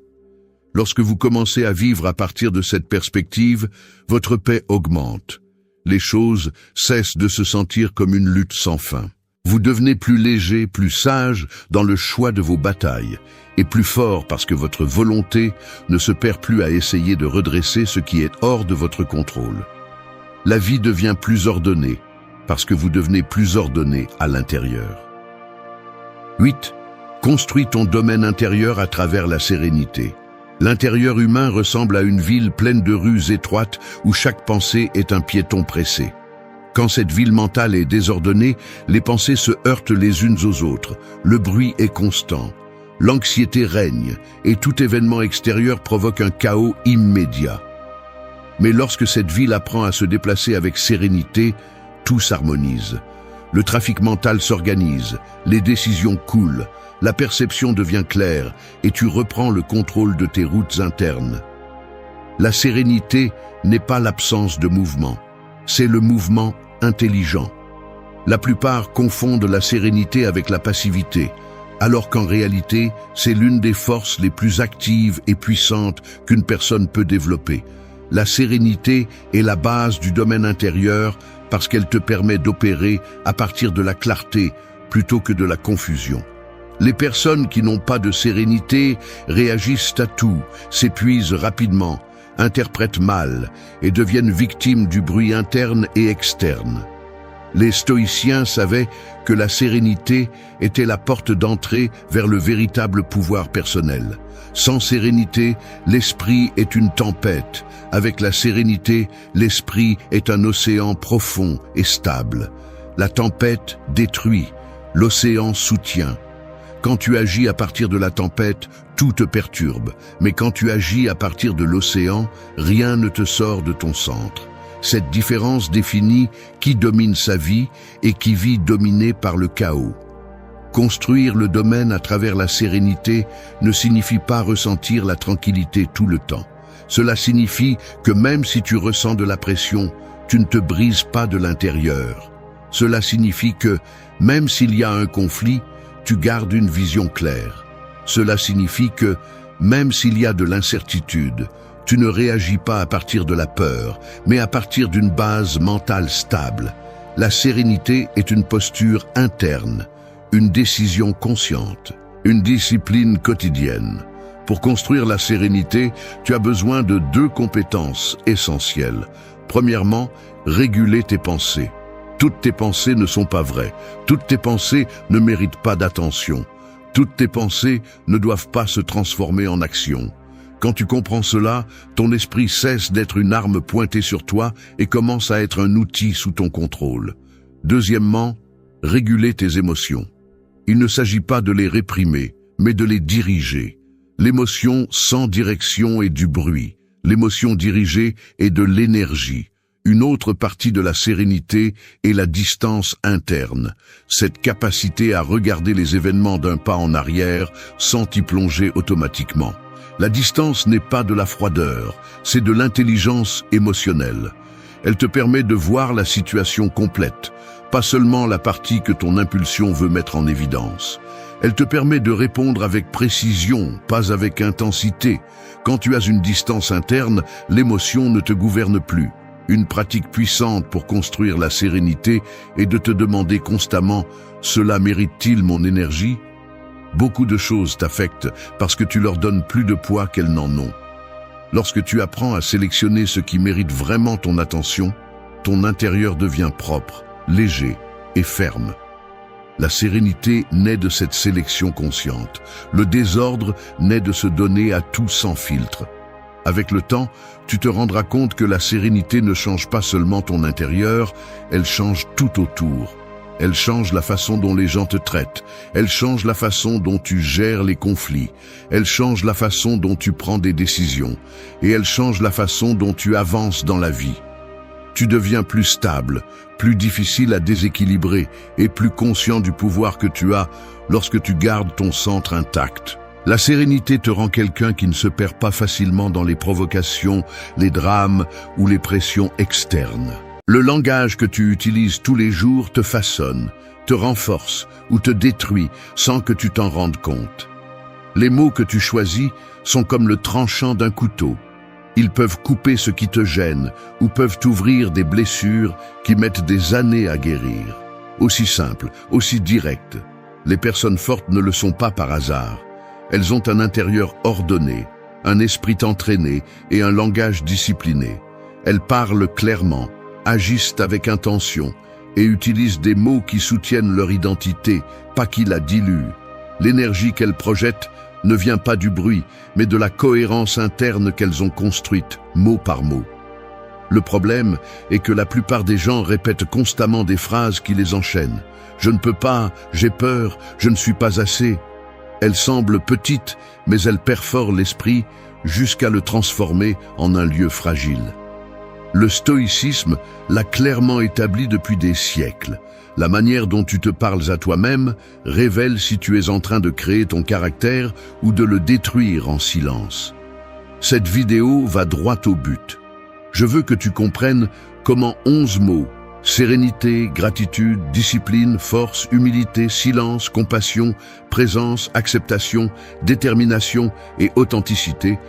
[SPEAKER 1] Lorsque vous commencez à vivre à partir de cette perspective, votre paix augmente. Les choses cessent de se sentir comme une lutte sans fin. Vous devenez plus léger, plus sage dans le choix de vos batailles, et plus fort parce que votre volonté ne se perd plus à essayer de redresser ce qui est hors de votre contrôle. La vie devient plus ordonnée, parce que vous devenez plus ordonné à l'intérieur. 8. Construis ton domaine intérieur à travers la sérénité. L'intérieur humain ressemble à une ville pleine de rues étroites où chaque pensée est un piéton pressé. Quand cette ville mentale est désordonnée, les pensées se heurtent les unes aux autres, le bruit est constant, l'anxiété règne et tout événement extérieur provoque un chaos immédiat. Mais lorsque cette ville apprend à se déplacer avec sérénité, tout s'harmonise. Le trafic mental s'organise, les décisions coulent, la perception devient claire et tu reprends le contrôle de tes routes internes. La sérénité n'est pas l'absence de mouvement, c'est le mouvement intelligent. La plupart confondent la sérénité avec la passivité, alors qu'en réalité, c'est l'une des forces les plus actives et puissantes qu'une personne peut développer. La sérénité est la base du domaine intérieur parce qu'elle te permet d'opérer à partir de la clarté plutôt que de la confusion. Les personnes qui n'ont pas de sérénité réagissent à tout, s'épuisent rapidement, interprètent mal et deviennent victimes du bruit interne et externe. Les stoïciens savaient que la sérénité était la porte d'entrée vers le véritable pouvoir personnel. Sans sérénité, l'esprit est une tempête. Avec la sérénité, l'esprit est un océan profond et stable. La tempête détruit, l'océan soutient. Quand tu agis à partir de la tempête, tout te perturbe. Mais quand tu agis à partir de l'océan, rien ne te sort de ton centre. Cette différence définit qui domine sa vie et qui vit dominé par le chaos. Construire le domaine à travers la sérénité ne signifie pas ressentir la tranquillité tout le temps. Cela signifie que même si tu ressens de la pression, tu ne te brises pas de l'intérieur. Cela signifie que, même s'il y a un conflit, tu gardes une vision claire. Cela signifie que, même s'il y a de l'incertitude, tu ne réagis pas à partir de la peur, mais à partir d'une base mentale stable. La sérénité est une posture interne, une décision consciente, une discipline quotidienne. Pour construire la sérénité, tu as besoin de 2 compétences essentielles. Premièrement, réguler tes pensées. Toutes tes pensées ne sont pas vraies. Toutes tes pensées ne méritent pas d'attention. Toutes tes pensées ne doivent pas se transformer en action. Quand tu comprends cela, ton esprit cesse d'être une arme pointée sur toi et commence à être un outil sous ton contrôle. Deuxièmement, réguler tes émotions. Il ne s'agit pas de les réprimer, mais de les diriger. L'émotion sans direction est du bruit. L'émotion dirigée est de l'énergie. Une autre partie de la sérénité est la distance interne, cette capacité à regarder les événements d'un pas en arrière sans y plonger automatiquement. La distance n'est pas de la froideur, c'est de l'intelligence émotionnelle. Elle te permet de voir la situation complète, pas seulement la partie que ton impulsion veut mettre en évidence. Elle te permet de répondre avec précision, pas avec intensité. Quand tu as une distance interne, l'émotion ne te gouverne plus. Une pratique puissante pour construire la sérénité est de te demander constamment « Cela mérite-t-il mon énergie ?» Beaucoup de choses t'affectent parce que tu leur donnes plus de poids qu'elles n'en ont. Lorsque tu apprends à sélectionner ce qui mérite vraiment ton attention, ton intérieur devient propre, léger et ferme. La sérénité naît de cette sélection consciente. Le désordre naît de se donner à tout sans filtre. Avec le temps, tu te rendras compte que la sérénité ne change pas seulement ton intérieur, elle change tout autour. Elle change la façon dont les gens te traitent, elle change la façon dont tu gères les conflits, elle change la façon dont tu prends des décisions, et elle change la façon dont tu avances dans la vie. Tu deviens plus stable, plus difficile à déséquilibrer et plus conscient du pouvoir que tu as lorsque tu gardes ton centre intact. La sérénité te rend quelqu'un qui ne se perd pas facilement dans les provocations, les drames ou les pressions externes. Le langage que tu utilises tous les jours te façonne, te renforce ou te détruit sans que tu t'en rendes compte. Les mots que tu choisis sont comme le tranchant d'un couteau. Ils peuvent couper ce qui te gêne ou peuvent t'ouvrir des blessures qui mettent des années à guérir. Aussi simple, aussi direct. Les personnes fortes ne le sont pas par hasard. Elles ont un intérieur ordonné, un esprit entraîné et un langage discipliné. Elles parlent clairement, agissent avec intention et utilisent des mots qui soutiennent leur identité, pas qui la diluent. L'énergie qu'elles projettent ne vient pas du bruit, mais de la cohérence interne qu'elles ont construite, mot par mot. Le problème est que la plupart des gens répètent constamment des phrases qui les enchaînent. « Je ne peux pas, j'ai peur, je ne suis pas assez ». Elles semblent petites, mais elles perforent l'esprit jusqu'à le transformer en un lieu fragile. Le stoïcisme l'a clairement établi depuis des siècles. La manière dont tu te parles à toi-même révèle si tu es en train de créer ton caractère ou de le détruire en silence. Cette vidéo va droit au but. Je veux que tu comprennes comment 11 mots, sérénité, gratitude, discipline, force, humilité, silence, compassion, présence, acceptation, détermination et authenticité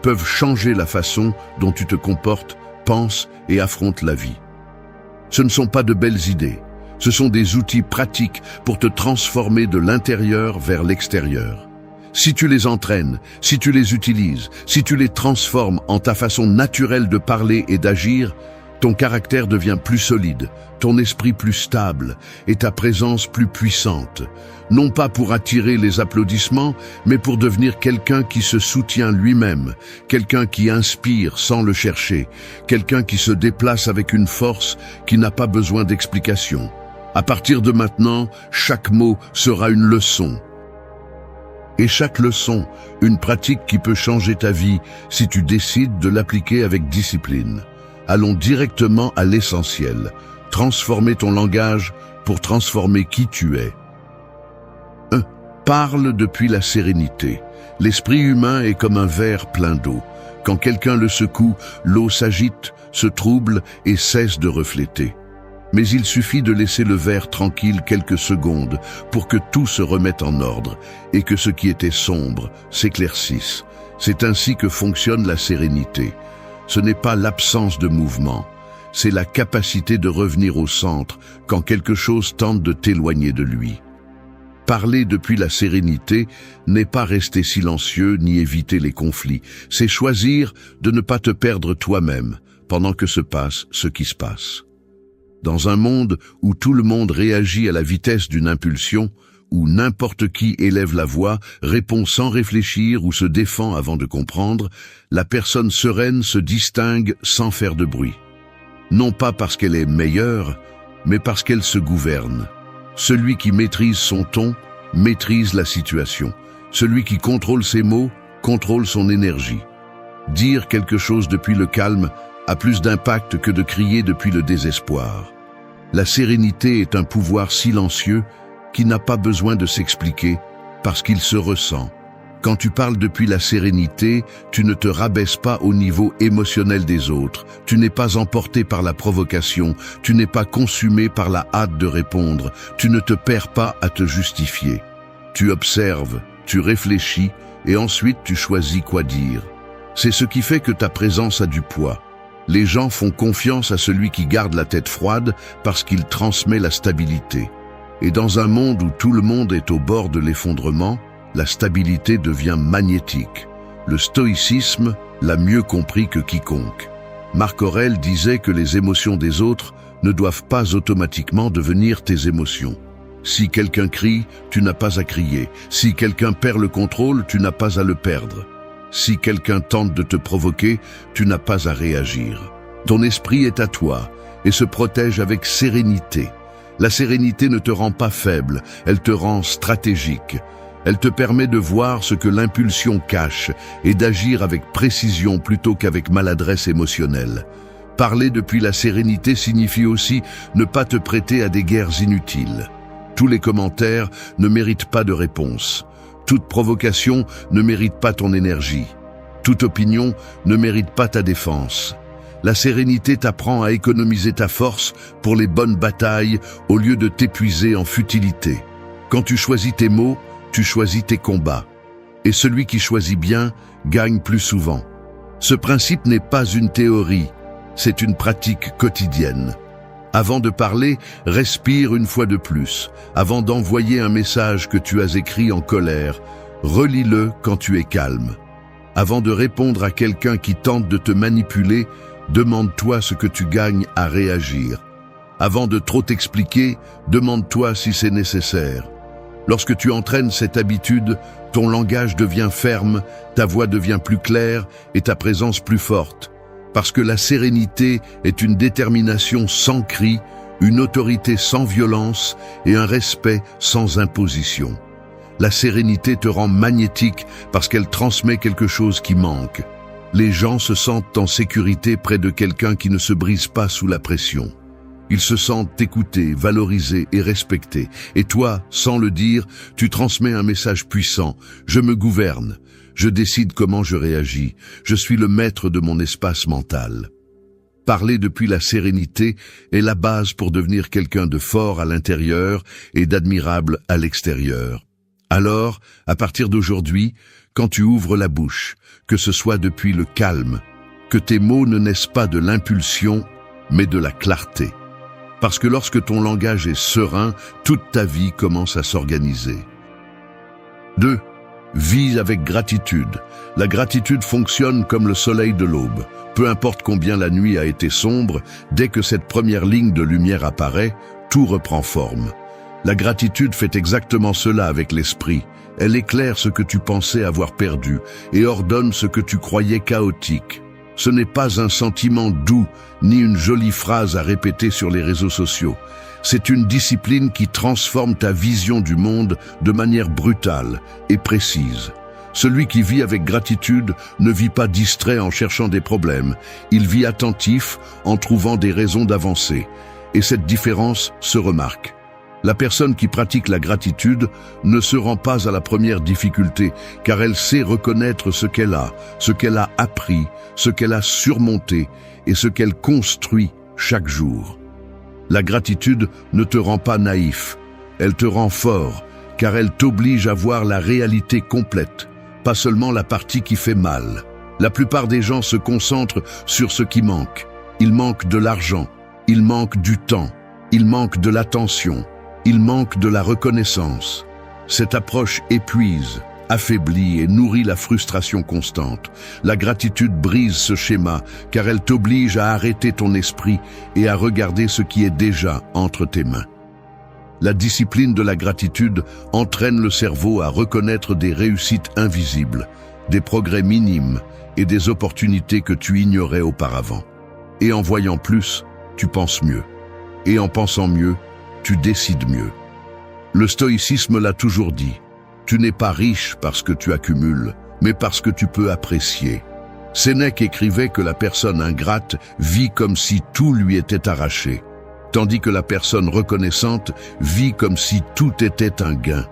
[SPEAKER 1] peuvent changer la façon dont tu te comportes, penses et affrontes la vie. Ce ne sont pas de belles idées. Ce sont des outils pratiques pour te transformer de l'intérieur vers l'extérieur. Si tu les entraînes, si tu les utilises, si tu les transformes en ta façon naturelle de parler et d'agir, ton caractère devient plus solide, ton esprit plus stable et ta présence plus puissante. Non pas pour attirer les applaudissements, mais pour devenir quelqu'un qui se soutient lui-même, quelqu'un qui inspire sans le chercher, quelqu'un qui se déplace avec une force qui n'a pas besoin d'explication. À partir de maintenant, chaque mot sera une leçon. Et chaque leçon, une pratique qui peut changer ta vie si tu décides de l'appliquer avec discipline. Allons directement à l'essentiel. Transformer ton langage pour transformer qui tu es. 1. Parle depuis la sérénité. L'esprit humain est comme un verre plein d'eau. Quand quelqu'un le secoue, l'eau s'agite, se trouble et cesse de refléter. Mais il suffit de laisser le verre tranquille quelques secondes pour que tout se remette en ordre et que ce qui était sombre s'éclaircisse. C'est ainsi que fonctionne la sérénité. Ce n'est pas l'absence de mouvement, c'est la capacité de revenir au centre quand quelque chose tente de t'éloigner de lui. Parler depuis la sérénité n'est pas rester silencieux ni éviter les conflits, c'est choisir de ne pas te perdre toi-même pendant que se passe ce qui se passe. Dans un monde où tout le monde réagit à la vitesse d'une impulsion, où n'importe qui élève la voix, répond sans réfléchir ou se défend avant de comprendre, la personne sereine se distingue sans faire de bruit. Non pas parce qu'elle est meilleure, mais parce qu'elle se gouverne. Celui qui maîtrise son ton, maîtrise la situation. Celui qui contrôle ses mots, contrôle son énergie. Dire quelque chose depuis le calme a plus d'impact que de crier depuis le désespoir. La sérénité est un pouvoir silencieux qui n'a pas besoin de s'expliquer parce qu'il se ressent. Quand tu parles depuis la sérénité, tu ne te rabaisses pas au niveau émotionnel des autres, tu n'es pas emporté par la provocation, tu n'es pas consumé par la hâte de répondre, tu ne te perds pas à te justifier. Tu observes, tu réfléchis et ensuite tu choisis quoi dire. C'est ce qui fait que ta présence a du poids. Les gens font confiance à celui qui garde la tête froide parce qu'il transmet la stabilité. Et dans un monde où tout le monde est au bord de l'effondrement, la stabilité devient magnétique. Le stoïcisme l'a mieux compris que quiconque. Marc Aurèle disait que les émotions des autres ne doivent pas automatiquement devenir tes émotions. Si quelqu'un crie, tu n'as pas à crier. Si quelqu'un perd le contrôle, tu n'as pas à le perdre. Si quelqu'un tente de te provoquer, tu n'as pas à réagir. Ton esprit est à toi et se protège avec sérénité. La sérénité ne te rend pas faible, elle te rend stratégique. Elle te permet de voir ce que l'impulsion cache et d'agir avec précision plutôt qu'avec maladresse émotionnelle. Parler depuis la sérénité signifie aussi ne pas te prêter à des guerres inutiles. Tous les commentaires ne méritent pas de réponse. Toute provocation ne mérite pas ton énergie. Toute opinion ne mérite pas ta défense. La sérénité t'apprend à économiser ta force pour les bonnes batailles au lieu de t'épuiser en futilité. Quand tu choisis tes mots, tu choisis tes combats. Et celui qui choisit bien gagne plus souvent. Ce principe n'est pas une théorie, c'est une pratique quotidienne. Avant de parler, respire une fois de plus. Avant d'envoyer un message que tu as écrit en colère, relis-le quand tu es calme. Avant de répondre à quelqu'un qui tente de te manipuler, demande-toi ce que tu gagnes à réagir. Avant de trop t'expliquer, demande-toi si c'est nécessaire. Lorsque tu entraînes cette habitude, ton langage devient ferme, ta voix devient plus claire et ta présence plus forte. Parce que la sérénité est une détermination sans cri, une autorité sans violence et un respect sans imposition. La sérénité te rend magnétique parce qu'elle transmet quelque chose qui manque. Les gens se sentent en sécurité près de quelqu'un qui ne se brise pas sous la pression. Ils se sentent écoutés, valorisés et respectés. Et toi, sans le dire, tu transmets un message puissant. Je me gouverne. Je décide comment je réagis. Je suis le maître de mon espace mental. Parler depuis la sérénité est la base pour devenir quelqu'un de fort à l'intérieur et d'admirable à l'extérieur. Alors, à partir d'aujourd'hui, quand tu ouvres la bouche, que ce soit depuis le calme, que tes mots ne naissent pas de l'impulsion, mais de la clarté. Parce que lorsque ton langage est serein, toute ta vie commence à s'organiser. 2. Vis avec gratitude. La gratitude fonctionne comme le soleil de l'aube. Peu importe combien la nuit a été sombre, dès que cette première ligne de lumière apparaît, tout reprend forme. La gratitude fait exactement cela avec l'esprit. Elle éclaire ce que tu pensais avoir perdu et ordonne ce que tu croyais chaotique. Ce n'est pas un sentiment doux, ni une jolie phrase à répéter sur les réseaux sociaux. C'est une discipline qui transforme ta vision du monde de manière brutale et précise. Celui qui vit avec gratitude ne vit pas distrait en cherchant des problèmes. Il vit attentif en trouvant des raisons d'avancer. Et cette différence se remarque. La personne qui pratique la gratitude ne se rend pas à la première difficulté, car elle sait reconnaître ce qu'elle a appris, ce qu'elle a surmonté et ce qu'elle construit chaque jour. La gratitude ne te rend pas naïf, elle te rend fort, car elle t'oblige à voir la réalité complète, pas seulement la partie qui fait mal. La plupart des gens se concentrent sur ce qui manque. Il manque de l'argent, il manque du temps, il manque de l'attention. Il manque de la reconnaissance. Cette approche épuise, affaiblit et nourrit la frustration constante. La gratitude brise ce schéma car elle t'oblige à arrêter ton esprit et à regarder ce qui est déjà entre tes mains. La discipline de la gratitude entraîne le cerveau à reconnaître des réussites invisibles, des progrès minimes et des opportunités que tu ignorais auparavant. Et en voyant plus, tu penses mieux. Et en pensant mieux, tu décides mieux. Le stoïcisme l'a toujours dit. Tu n'es pas riche parce que tu accumules, mais parce que tu peux apprécier. Sénèque écrivait que la personne ingrate vit comme si tout lui était arraché, tandis que la personne reconnaissante vit comme si tout était un gain.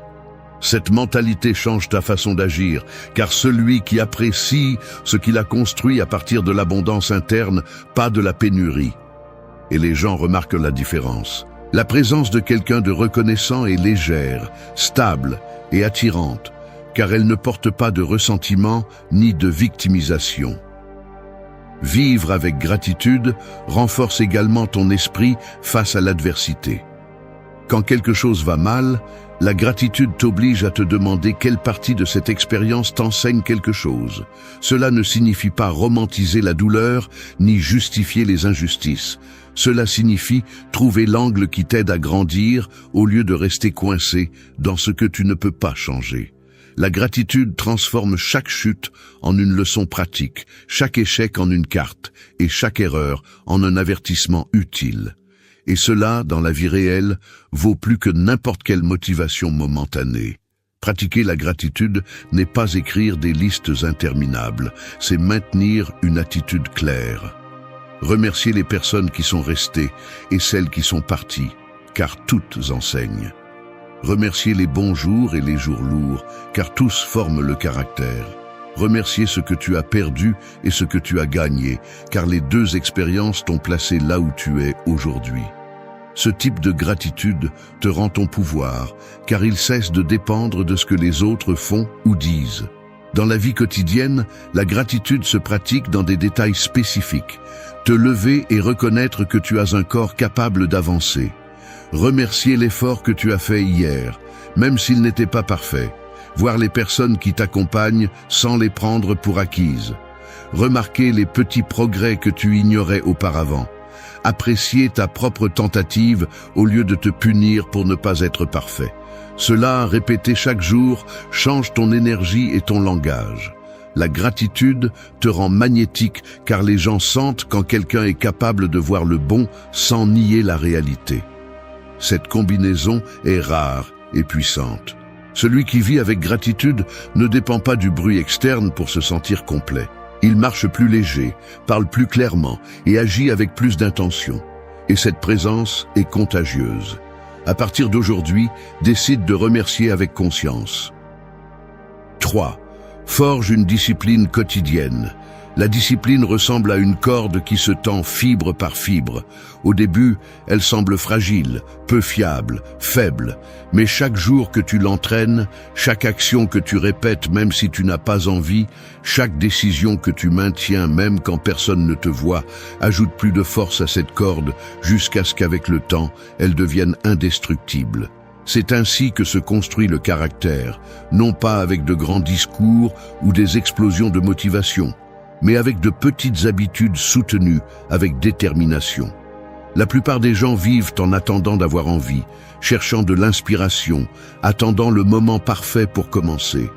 [SPEAKER 1] Cette mentalité change ta façon d'agir, car celui qui apprécie ce qu'il a construit à partir de l'abondance interne, pas de la pénurie. Et les gens remarquent la différence. La présence de quelqu'un de reconnaissant est légère, stable et attirante, car elle ne porte pas de ressentiment ni de victimisation. Vivre avec gratitude renforce également ton esprit face à l'adversité. Quand quelque chose va mal, la gratitude t'oblige à te demander quelle partie de cette expérience t'enseigne quelque chose. Cela ne signifie pas romantiser la douleur, ni justifier les injustices. Cela signifie trouver l'angle qui t'aide à grandir au lieu de rester coincé dans ce que tu ne peux pas changer. La gratitude transforme chaque chute en une leçon pratique, chaque échec en une carte et chaque erreur en un avertissement utile. Et cela, dans la vie réelle, vaut plus que n'importe quelle motivation momentanée. Pratiquer la gratitude n'est pas écrire des listes interminables, c'est maintenir une attitude claire. Remercier les personnes qui sont restées et celles qui sont parties, car toutes enseignent. Remercier les bons jours et les jours lourds, car tous forment le caractère. Remercier ce que tu as perdu et ce que tu as gagné, car les deux expériences t'ont placé là où tu es aujourd'hui. Ce type de gratitude te rend ton pouvoir, car il cesse de dépendre de ce que les autres font ou disent. Dans la vie quotidienne, la gratitude se pratique dans des détails spécifiques. Te lever et reconnaître que tu as un corps capable d'avancer. Remercier l'effort que tu as fait hier, même s'il n'était pas parfait. Voir les personnes qui t'accompagnent sans les prendre pour acquises. Remarquer les petits progrès que tu ignorais auparavant. Apprécier ta propre tentative au lieu de te punir pour ne pas être parfait. Cela, répété chaque jour, change ton énergie et ton langage. La gratitude te rend magnétique car les gens sentent quand quelqu'un est capable de voir le bon sans nier la réalité. Cette combinaison est rare et puissante. Celui qui vit avec gratitude ne dépend pas du bruit externe pour se sentir complet. Il marche plus léger, parle plus clairement et agit avec plus d'intention. Et cette présence est contagieuse. À partir d'aujourd'hui, décide de remercier avec conscience. 3. Forge une discipline quotidienne. La discipline ressemble à une corde qui se tend fibre par fibre. Au début, elle semble fragile, peu fiable, faible. Mais chaque jour que tu l'entraînes, chaque action que tu répètes même si tu n'as pas envie, chaque décision que tu maintiens même quand personne ne te voit, ajoute plus de force à cette corde jusqu'à ce qu'avec le temps, elle devienne indestructible. C'est ainsi que se construit le caractère, non pas avec de grands discours ou des explosions de motivation, mais avec de petites habitudes soutenues avec détermination. La plupart des gens vivent en attendant d'avoir envie, cherchant de l'inspiration, attendant le moment parfait pour commencer.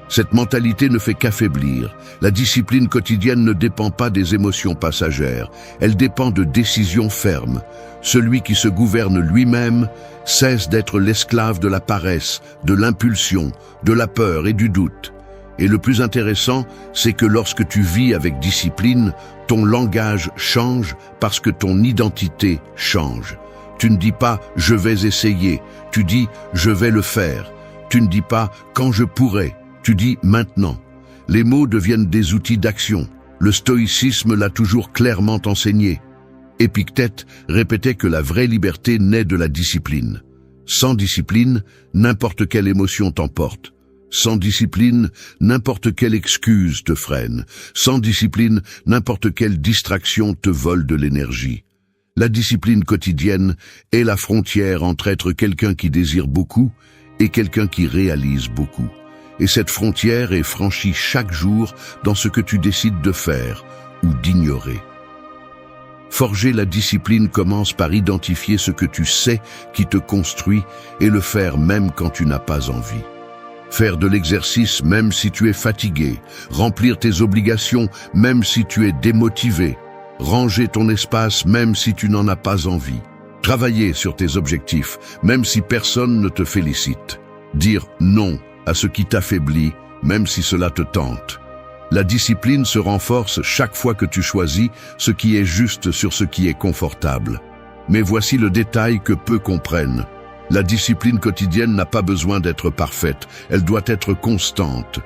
[SPEAKER 1] Cette mentalité ne fait qu'affaiblir. La discipline quotidienne ne dépend pas des émotions passagères, elle dépend de décisions fermes. Celui qui se gouverne lui-même cesse d'être l'esclave de la paresse, de l'impulsion, de la peur et du doute. Et le plus intéressant, c'est que lorsque tu vis avec discipline, ton langage change parce que ton identité change. Tu ne dis pas « je vais essayer », tu dis « je vais le faire ». Tu ne dis pas « quand je pourrai », tu dis « maintenant ». Les mots deviennent des outils d'action. Le stoïcisme l'a toujours clairement enseigné. Épictète répétait que la vraie liberté naît de la discipline. Sans discipline, n'importe quelle émotion t'emporte. Sans discipline, n'importe quelle excuse te freine. Sans discipline, n'importe quelle distraction te vole de l'énergie. La discipline quotidienne est la frontière entre être quelqu'un qui désire beaucoup et quelqu'un qui réalise beaucoup. Et cette frontière est franchie chaque jour dans ce que tu décides de faire ou d'ignorer. Forger la discipline commence par identifier ce que tu sais qui te construit et le faire même quand tu n'as pas envie. Faire de l'exercice même si tu es fatigué, remplir tes obligations même si tu es démotivé, ranger ton espace même si tu n'en as pas envie, travailler sur tes objectifs même si personne ne te félicite, dire non à ce qui t'affaiblit même si cela te tente. La discipline se renforce chaque fois que tu choisis ce qui est juste sur ce qui est confortable. Mais voici le détail que peu comprennent. La discipline quotidienne n'a pas besoin d'être parfaite, elle doit être constante.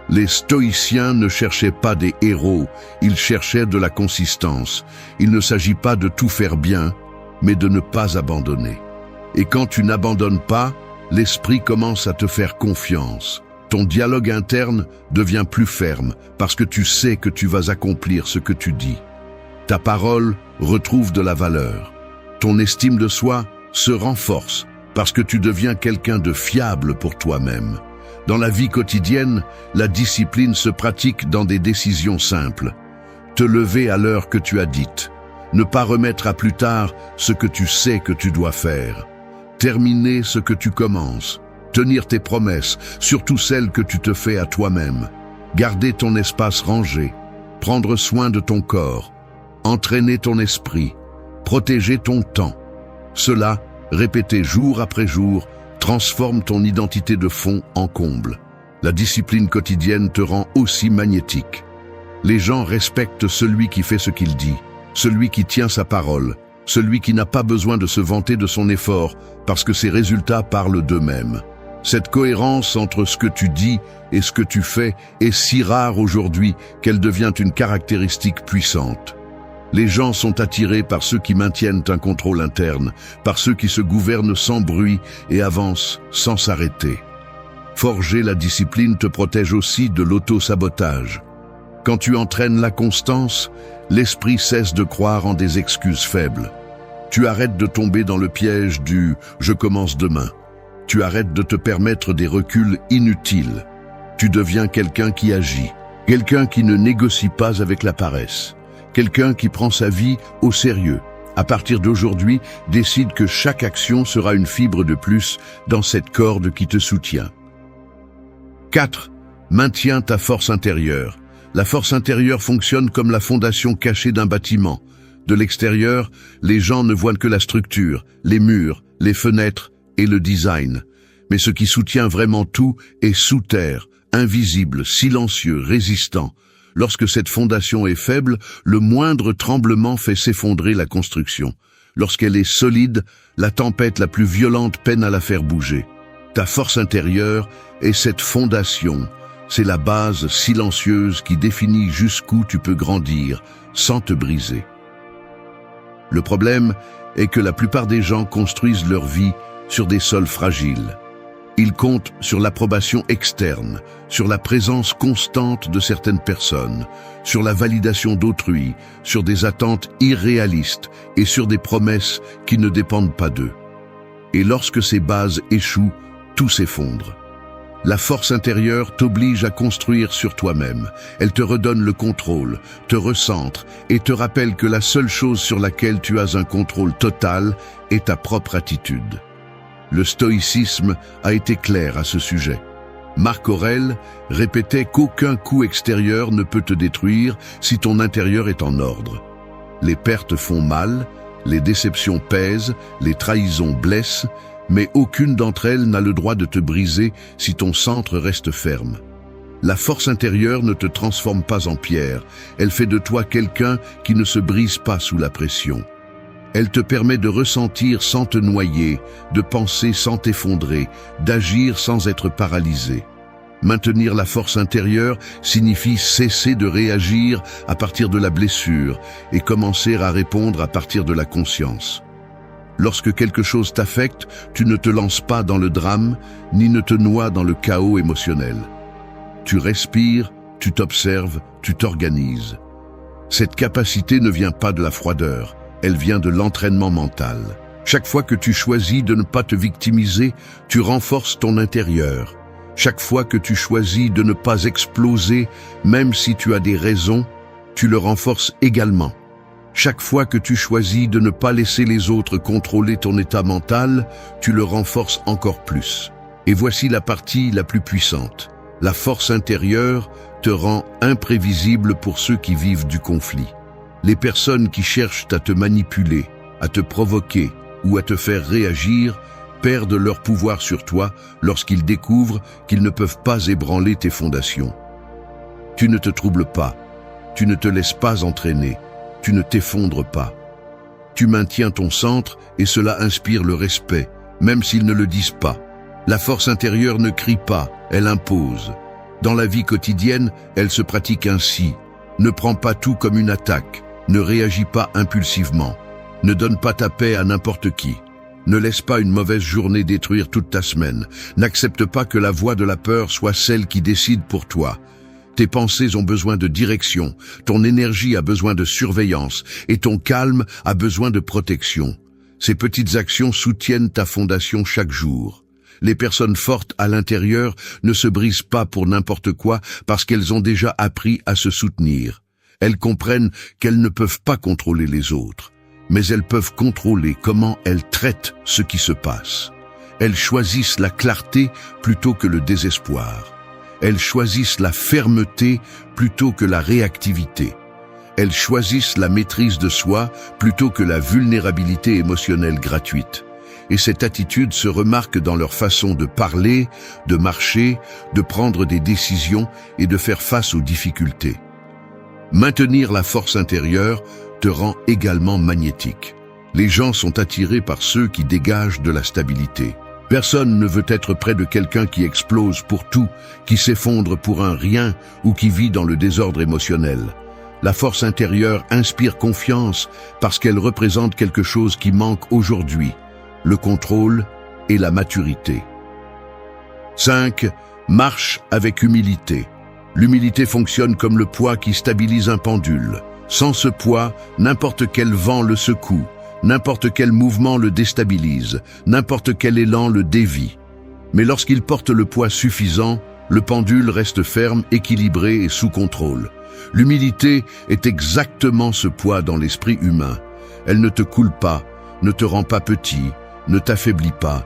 [SPEAKER 1] Les stoïciens ne cherchaient pas des héros, ils cherchaient de la consistance. Il ne s'agit pas de tout faire bien, mais de ne pas abandonner. Et quand tu n'abandonnes pas, l'esprit commence à te faire confiance. Ton dialogue interne devient plus ferme parce que tu sais que tu vas accomplir ce que tu dis. Ta parole retrouve de la valeur. Ton estime de soi se renforce parce que tu deviens quelqu'un de fiable pour toi-même. Dans la vie quotidienne, la discipline se pratique dans des décisions simples. Te lever à l'heure que tu as dite. Ne pas remettre à plus tard ce que tu sais que tu dois faire. Terminer ce que tu commences. Tenir tes promesses, surtout celles que tu te fais à toi-même. Garder ton espace rangé. Prendre soin de ton corps. Entraîner ton esprit. Protéger ton temps. Cela, répété jour après jour, transforme ton identité de fond en comble. La discipline quotidienne te rend aussi magnétique. Les gens respectent celui qui fait ce qu'il dit, celui qui tient sa parole, celui qui n'a pas besoin de se vanter de son effort parce que ses résultats parlent d'eux-mêmes. Cette cohérence entre ce que tu dis et ce que tu fais est si rare aujourd'hui qu'elle devient une caractéristique puissante. Les gens sont attirés par ceux qui maintiennent un contrôle interne, par ceux qui se gouvernent sans bruit et avancent sans s'arrêter. Forger la discipline te protège aussi de l'auto-sabotage. Quand tu entraînes la constance, l'esprit cesse de croire en des excuses faibles. Tu arrêtes de tomber dans le piège du « je commence demain ». Tu arrêtes de te permettre des reculs inutiles. Tu deviens quelqu'un qui agit, quelqu'un qui ne négocie pas avec la paresse, quelqu'un qui prend sa vie au sérieux. À partir d'aujourd'hui, décide que chaque action sera une fibre de plus dans cette corde qui te soutient. 4. Maintiens ta force intérieure. La force intérieure fonctionne comme la fondation cachée d'un bâtiment. De l'extérieur, les gens ne voient que la structure, les murs, les fenêtres, et le design. Mais ce qui soutient vraiment tout est sous terre, invisible, silencieux, résistant. Lorsque cette fondation est faible, le moindre tremblement fait s'effondrer la construction. Lorsqu'elle est solide, la tempête la plus violente peine à la faire bouger. Ta force intérieure est cette fondation. C'est la base silencieuse qui définit jusqu'où tu peux grandir sans te briser. Le problème est que la plupart des gens construisent leur vie sur des sols fragiles. Ils comptent sur l'approbation externe, sur la présence constante de certaines personnes, sur la validation d'autrui, sur des attentes irréalistes et sur des promesses qui ne dépendent pas d'eux. Et lorsque ces bases échouent, tout s'effondre. La force intérieure t'oblige à construire sur toi-même. Elle te redonne le contrôle, te recentre et te rappelle que la seule chose sur laquelle tu as un contrôle total est ta propre attitude. Le stoïcisme a été clair à ce sujet. Marc Aurèle répétait qu'aucun coup extérieur ne peut te détruire si ton intérieur est en ordre. Les pertes font mal, les déceptions pèsent, les trahisons blessent, mais aucune d'entre elles n'a le droit de te briser si ton centre reste ferme. La force intérieure ne te transforme pas en pierre, elle fait de toi quelqu'un qui ne se brise pas sous la pression. Elle te permet de ressentir sans te noyer, de penser sans t'effondrer, d'agir sans être paralysé. Maintenir la force intérieure signifie cesser de réagir à partir de la blessure et commencer à répondre à partir de la conscience. Lorsque quelque chose t'affecte, tu ne te lances pas dans le drame, ni ne te noies dans le chaos émotionnel. Tu respires, tu t'observes, tu t'organises. Cette capacité ne vient pas de la froideur. Elle vient de l'entraînement mental. Chaque fois que tu choisis de ne pas te victimiser, tu renforces ton intérieur. Chaque fois que tu choisis de ne pas exploser, même si tu as des raisons, tu le renforces également. Chaque fois que tu choisis de ne pas laisser les autres contrôler ton état mental, tu le renforces encore plus. Et voici la partie la plus puissante. La force intérieure te rend imprévisible pour ceux qui vivent du conflit. Les personnes qui cherchent à te manipuler, à te provoquer ou à te faire réagir perdent leur pouvoir sur toi lorsqu'ils découvrent qu'ils ne peuvent pas ébranler tes fondations. Tu ne te troubles pas, tu ne te laisses pas entraîner, tu ne t'effondres pas. Tu maintiens ton centre et cela inspire le respect, même s'ils ne le disent pas. La force intérieure ne crie pas, elle impose. Dans la vie quotidienne, elle se pratique ainsi. Ne prends pas tout comme une attaque, ne réagis pas impulsivement, ne donne pas ta paix à n'importe qui. Ne laisse pas une mauvaise journée détruire toute ta semaine. N'accepte pas que la voix de la peur soit celle qui décide pour toi. Tes pensées ont besoin de direction, ton énergie a besoin de surveillance et ton calme a besoin de protection. Ces petites actions soutiennent ta fondation chaque jour. Les personnes fortes à l'intérieur ne se brisent pas pour n'importe quoi parce qu'elles ont déjà appris à se soutenir. Elles comprennent qu'elles ne peuvent pas contrôler les autres, mais elles peuvent contrôler comment elles traitent ce qui se passe. Elles choisissent la clarté plutôt que le désespoir. Elles choisissent la fermeté plutôt que la réactivité. Elles choisissent la maîtrise de soi plutôt que la vulnérabilité émotionnelle gratuite. Et cette attitude se remarque dans leur façon de parler, de marcher, de prendre des décisions et de faire face aux difficultés. Maintenir la force intérieure te rend également magnétique. Les gens sont attirés par ceux qui dégagent de la stabilité. Personne ne veut être près de quelqu'un qui explose pour tout, qui s'effondre pour un rien ou qui vit dans le désordre émotionnel. La force intérieure inspire confiance parce qu'elle représente quelque chose qui manque aujourd'hui, le contrôle et la maturité. 5. Marche avec humilité. L'humilité fonctionne comme le poids qui stabilise un pendule. Sans ce poids, n'importe quel vent le secoue, n'importe quel mouvement le déstabilise, n'importe quel élan le dévie. Mais lorsqu'il porte le poids suffisant, le pendule reste ferme, équilibré et sous contrôle. L'humilité est exactement ce poids dans l'esprit humain. Elle ne te coule pas, ne te rend pas petit, ne t'affaiblit pas.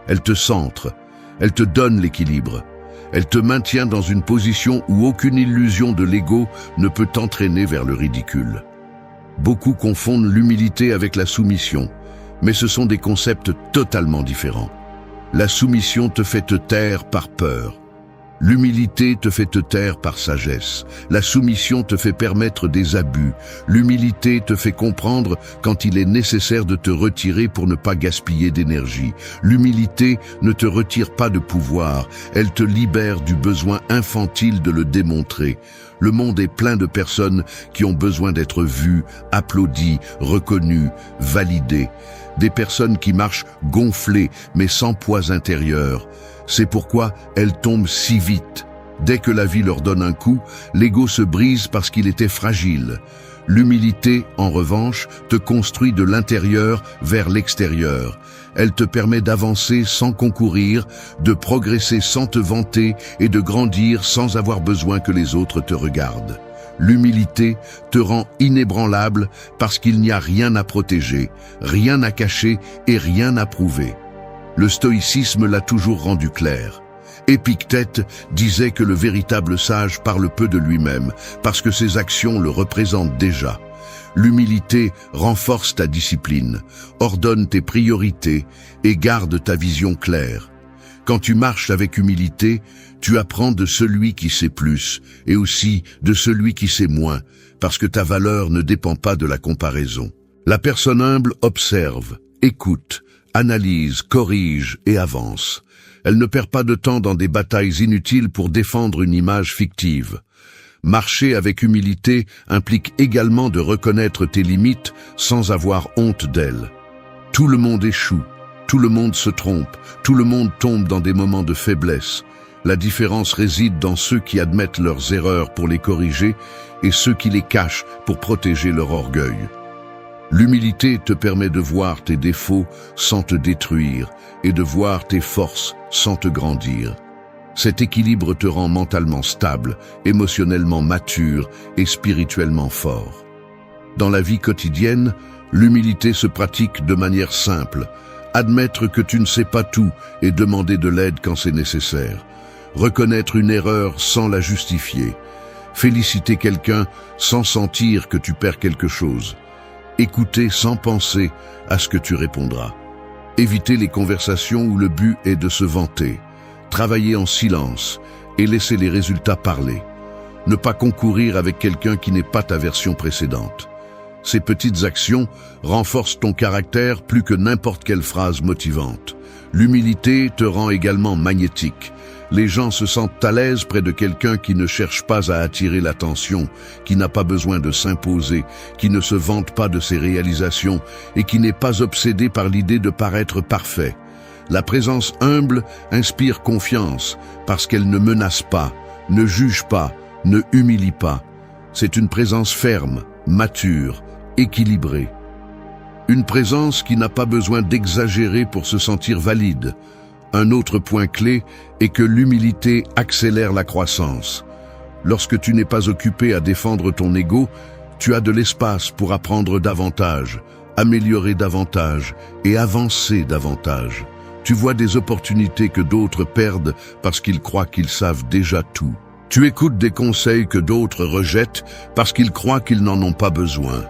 [SPEAKER 1] Elle te centre, elle te donne l'équilibre. Elle te maintient dans une position où aucune illusion de l'ego ne peut t'entraîner vers le ridicule. Beaucoup confondent l'humilité avec la soumission, mais ce sont des concepts totalement différents. La soumission te fait te taire par peur. L'humilité te fait te taire par sagesse. La soumission te fait permettre des abus. L'humilité te fait comprendre quand il est nécessaire de te retirer pour ne pas gaspiller d'énergie. L'humilité ne te retire pas de pouvoir, elle te libère du besoin infantile de le démontrer. Le monde est plein de personnes qui ont besoin d'être vues, applaudies, reconnues, validées. Des personnes qui marchent gonflées mais sans poids intérieur. C'est pourquoi elles tombent si vite. Dès que la vie leur donne un coup, l'ego se brise parce qu'il était fragile. L'humilité, en revanche, te construit de l'intérieur vers l'extérieur. Elle te permet d'avancer sans concourir, de progresser sans te vanter et de grandir sans avoir besoin que les autres te regardent. L'humilité te rend inébranlable parce qu'il n'y a rien à protéger, rien à cacher et rien à prouver. Le stoïcisme l'a toujours rendu clair. Épictète disait que le véritable sage parle peu de lui-même, parce que ses actions le représentent déjà. L'humilité renforce ta discipline, ordonne tes priorités et garde ta vision claire. Quand tu marches avec humilité, tu apprends de celui qui sait plus et aussi de celui qui sait moins, parce que ta valeur ne dépend pas de la comparaison. La personne humble observe, écoute, analyse, corrige et avance. Elle ne perd pas de temps dans des batailles inutiles pour défendre une image fictive. Marcher avec humilité implique également de reconnaître tes limites sans avoir honte d'elles. Tout le monde échoue, tout le monde se trompe, tout le monde tombe dans des moments de faiblesse. La différence réside dans ceux qui admettent leurs erreurs pour les corriger et ceux qui les cachent pour protéger leur orgueil. L'humilité te permet de voir tes défauts sans te détruire et de voir tes forces sans te grandir. Cet équilibre te rend mentalement stable, émotionnellement mature et spirituellement fort. Dans la vie quotidienne, l'humilité se pratique de manière simple. Admettre que tu ne sais pas tout et demander de l'aide quand c'est nécessaire. Reconnaître une erreur sans la justifier. Féliciter quelqu'un sans sentir que tu perds quelque chose. Écouter sans penser à ce que tu répondras. Éviter les conversations où le but est de se vanter. Travailler en silence et laisser les résultats parler. Ne pas concourir avec quelqu'un qui n'est pas ta version précédente. Ces petites actions renforcent ton caractère plus que n'importe quelle phrase motivante. L'humilité te rend également magnétique. Les gens se sentent à l'aise près de quelqu'un qui ne cherche pas à attirer l'attention, qui n'a pas besoin de s'imposer, qui ne se vante pas de ses réalisations et qui n'est pas obsédé par l'idée de paraître parfait. La présence humble inspire confiance parce qu'elle ne menace pas, ne juge pas, ne humilie pas. C'est une présence ferme, mature, équilibrée. Une présence qui n'a pas besoin d'exagérer pour se sentir valide. Un autre point clé est que l'humilité accélère la croissance. Lorsque tu n'es pas occupé à défendre ton ego, tu as de l'espace pour apprendre davantage, améliorer davantage et avancer davantage. Tu vois des opportunités que d'autres perdent parce qu'ils croient qu'ils savent déjà tout. Tu écoutes des conseils que d'autres rejettent parce qu'ils croient qu'ils n'en ont pas besoin.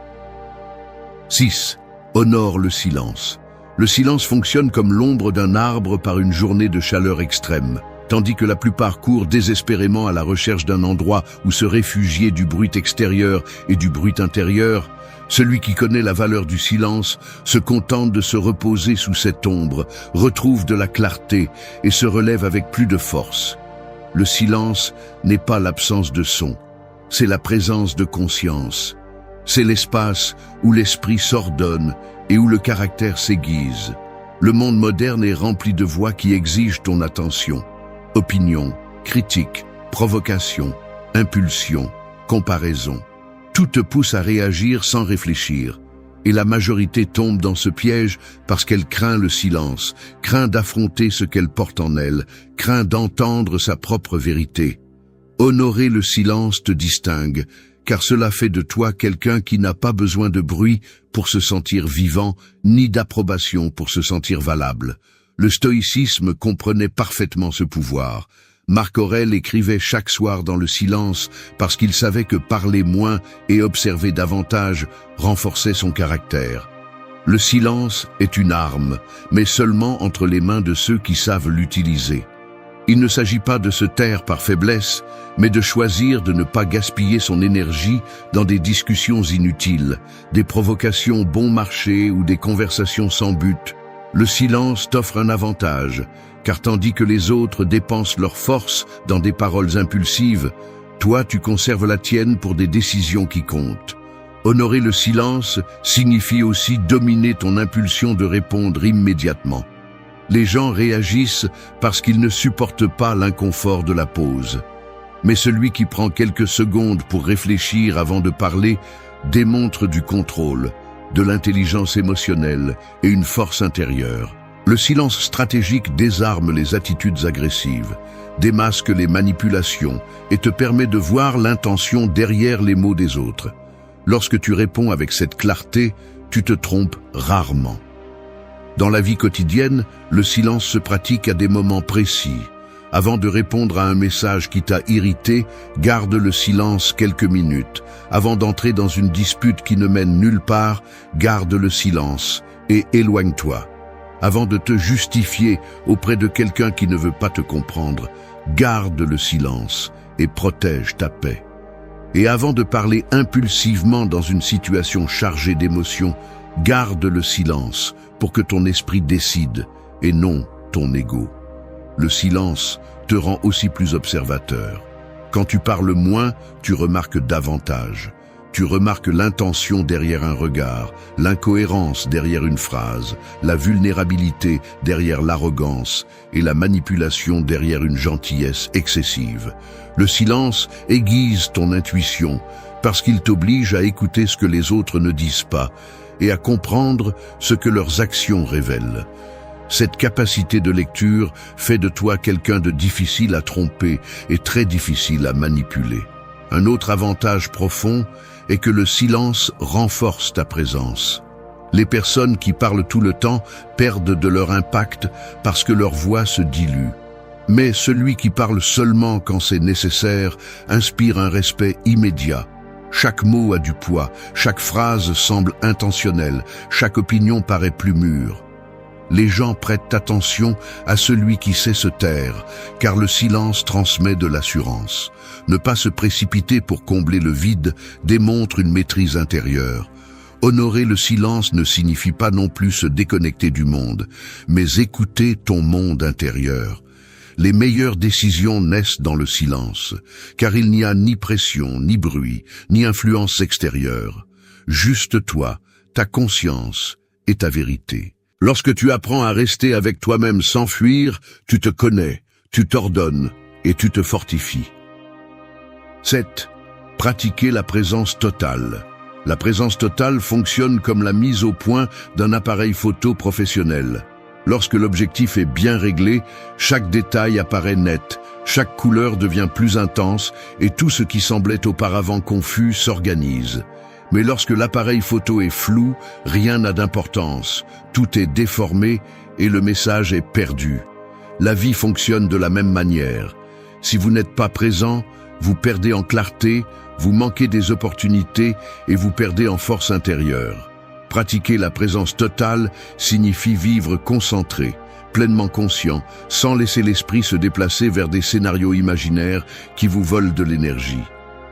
[SPEAKER 1] 6. Honore le silence. Le silence fonctionne comme l'ombre d'un arbre par une journée de chaleur extrême, tandis que la plupart courent désespérément à la recherche d'un endroit où se réfugier du bruit extérieur et du bruit intérieur. Celui qui connaît la valeur du silence se contente de se reposer sous cette ombre, retrouve de la clarté et se relève avec plus de force. Le silence n'est pas l'absence de son, c'est la présence de conscience. C'est l'espace où l'esprit s'ordonne et où le caractère s'aiguise. Le monde moderne est rempli de voix qui exigent ton attention. Opinion, critique, provocation, impulsion, comparaison. Tout te pousse à réagir sans réfléchir. Et la majorité tombe dans ce piège parce qu'elle craint le silence, craint d'affronter ce qu'elle porte en elle, craint d'entendre sa propre vérité. Honorer le silence te distingue, car cela fait de toi quelqu'un qui n'a pas besoin de bruit pour se sentir vivant, ni d'approbation pour se sentir valable. Le stoïcisme comprenait parfaitement ce pouvoir. Marc Aurèle écrivait chaque soir dans le silence parce qu'il savait que parler moins et observer davantage renforçait son caractère. Le silence est une arme, mais seulement entre les mains de ceux qui savent l'utiliser. Il ne s'agit pas de se taire par faiblesse, mais de choisir de ne pas gaspiller son énergie dans des discussions inutiles, des provocations bon marché ou des conversations sans but. Le silence t'offre un avantage, car tandis que les autres dépensent leur force dans des paroles impulsives, toi tu conserves la tienne pour des décisions qui comptent. Honorer le silence signifie aussi dominer ton impulsion de répondre immédiatement. Les gens réagissent parce qu'ils ne supportent pas l'inconfort de la pause. Mais celui qui prend quelques secondes pour réfléchir avant de parler démontre du contrôle, de l'intelligence émotionnelle et une force intérieure. Le silence stratégique désarme les attitudes agressives, démasque les manipulations et te permet de voir l'intention derrière les mots des autres. Lorsque tu réponds avec cette clarté, tu te trompes rarement. Dans la vie quotidienne, le silence se pratique à des moments précis. Avant de répondre à un message qui t'a irrité, garde le silence quelques minutes. Avant d'entrer dans une dispute qui ne mène nulle part, garde le silence et éloigne-toi. Avant de te justifier auprès de quelqu'un qui ne veut pas te comprendre, garde le silence et protège ta paix. Et avant de parler impulsivement dans une situation chargée d'émotions, garde le silence pour que ton esprit décide et non ton ego. Le silence te rend aussi plus observateur. Quand tu parles moins, tu remarques davantage. Tu remarques l'intention derrière un regard, l'incohérence derrière une phrase, la vulnérabilité derrière l'arrogance et la manipulation derrière une gentillesse excessive. Le silence aiguise ton intuition parce qu'il t'oblige à écouter ce que les autres ne disent pas et à comprendre ce que leurs actions révèlent. Cette capacité de lecture fait de toi quelqu'un de difficile à tromper et très difficile à manipuler. Un autre avantage profond est que le silence renforce ta présence. Les personnes qui parlent tout le temps perdent de leur impact parce que leur voix se dilue. Mais celui qui parle seulement quand c'est nécessaire inspire un respect immédiat. Chaque mot a du poids, chaque phrase semble intentionnelle, chaque opinion paraît plus mûre. Les gens prêtent attention à celui qui sait se taire, car le silence transmet de l'assurance. Ne pas se précipiter pour combler le vide démontre une maîtrise intérieure. Honorer le silence ne signifie pas non plus se déconnecter du monde, mais écouter ton monde intérieur. Les meilleures décisions naissent dans le silence, car il n'y a ni pression, ni bruit, ni influence extérieure. Juste toi, ta conscience et ta vérité. Lorsque tu apprends à rester avec toi-même sans fuir, tu te connais, tu t'ordonnes et tu te fortifies. 7. Pratiquer la présence totale. La présence totale fonctionne comme la mise au point d'un appareil photo professionnel. Lorsque l'objectif est bien réglé, chaque détail apparaît net, chaque couleur devient plus intense et tout ce qui semblait auparavant confus s'organise. Mais lorsque l'appareil photo est flou, rien n'a d'importance, tout est déformé et le message est perdu. La vie fonctionne de la même manière. Si vous n'êtes pas présent, vous perdez en clarté, vous manquez des opportunités et vous perdez en force intérieure. Pratiquer la présence totale signifie vivre concentré, pleinement conscient, sans laisser l'esprit se déplacer vers des scénarios imaginaires qui vous volent de l'énergie.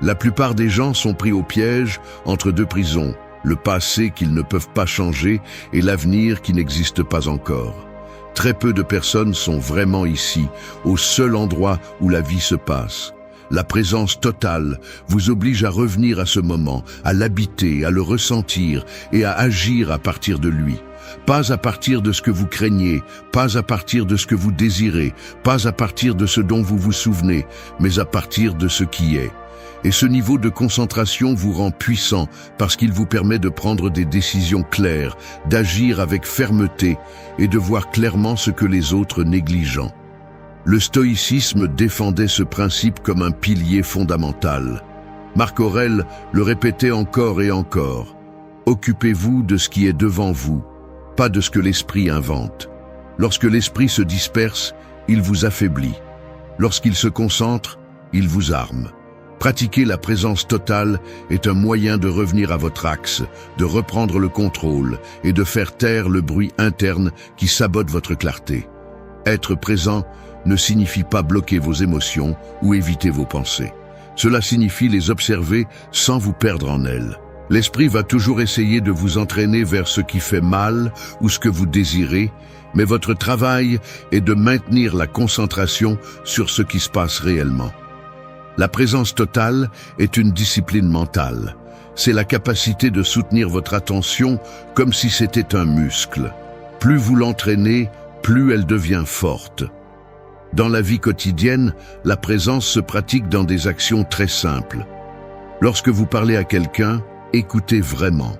[SPEAKER 1] La plupart des gens sont pris au piège entre deux prisons, le passé qu'ils ne peuvent pas changer et l'avenir qui n'existe pas encore. Très peu de personnes sont vraiment ici, au seul endroit où la vie se passe. La présence totale vous oblige à revenir à ce moment, à l'habiter, à le ressentir et à agir à partir de lui. Pas à partir de ce que vous craignez, pas à partir de ce que vous désirez, pas à partir de ce dont vous vous souvenez, mais à partir de ce qui est. Et ce niveau de concentration vous rend puissant parce qu'il vous permet de prendre des décisions claires, d'agir avec fermeté et de voir clairement ce que les autres négligent. Le stoïcisme défendait ce principe comme un pilier fondamental. Marc Aurèle le répétait encore et encore. Occupez-vous de ce qui est devant vous, pas de ce que l'esprit invente. Lorsque l'esprit se disperse, il vous affaiblit. Lorsqu'il se concentre, il vous arme. Pratiquer la présence totale est un moyen de revenir à votre axe, de reprendre le contrôle et de faire taire le bruit interne qui sabote votre clarté. Être présent ne signifie pas bloquer vos émotions ou éviter vos pensées. Cela signifie les observer sans vous perdre en elles. L'esprit va toujours essayer de vous entraîner vers ce qui fait mal ou ce que vous désirez, mais votre travail est de maintenir la concentration sur ce qui se passe réellement. La présence totale est une discipline mentale. C'est la capacité de soutenir votre attention comme si c'était un muscle. Plus vous l'entraînez, plus elle devient forte. Dans la vie quotidienne, la présence se pratique dans des actions très simples. Lorsque vous parlez à quelqu'un, écoutez vraiment.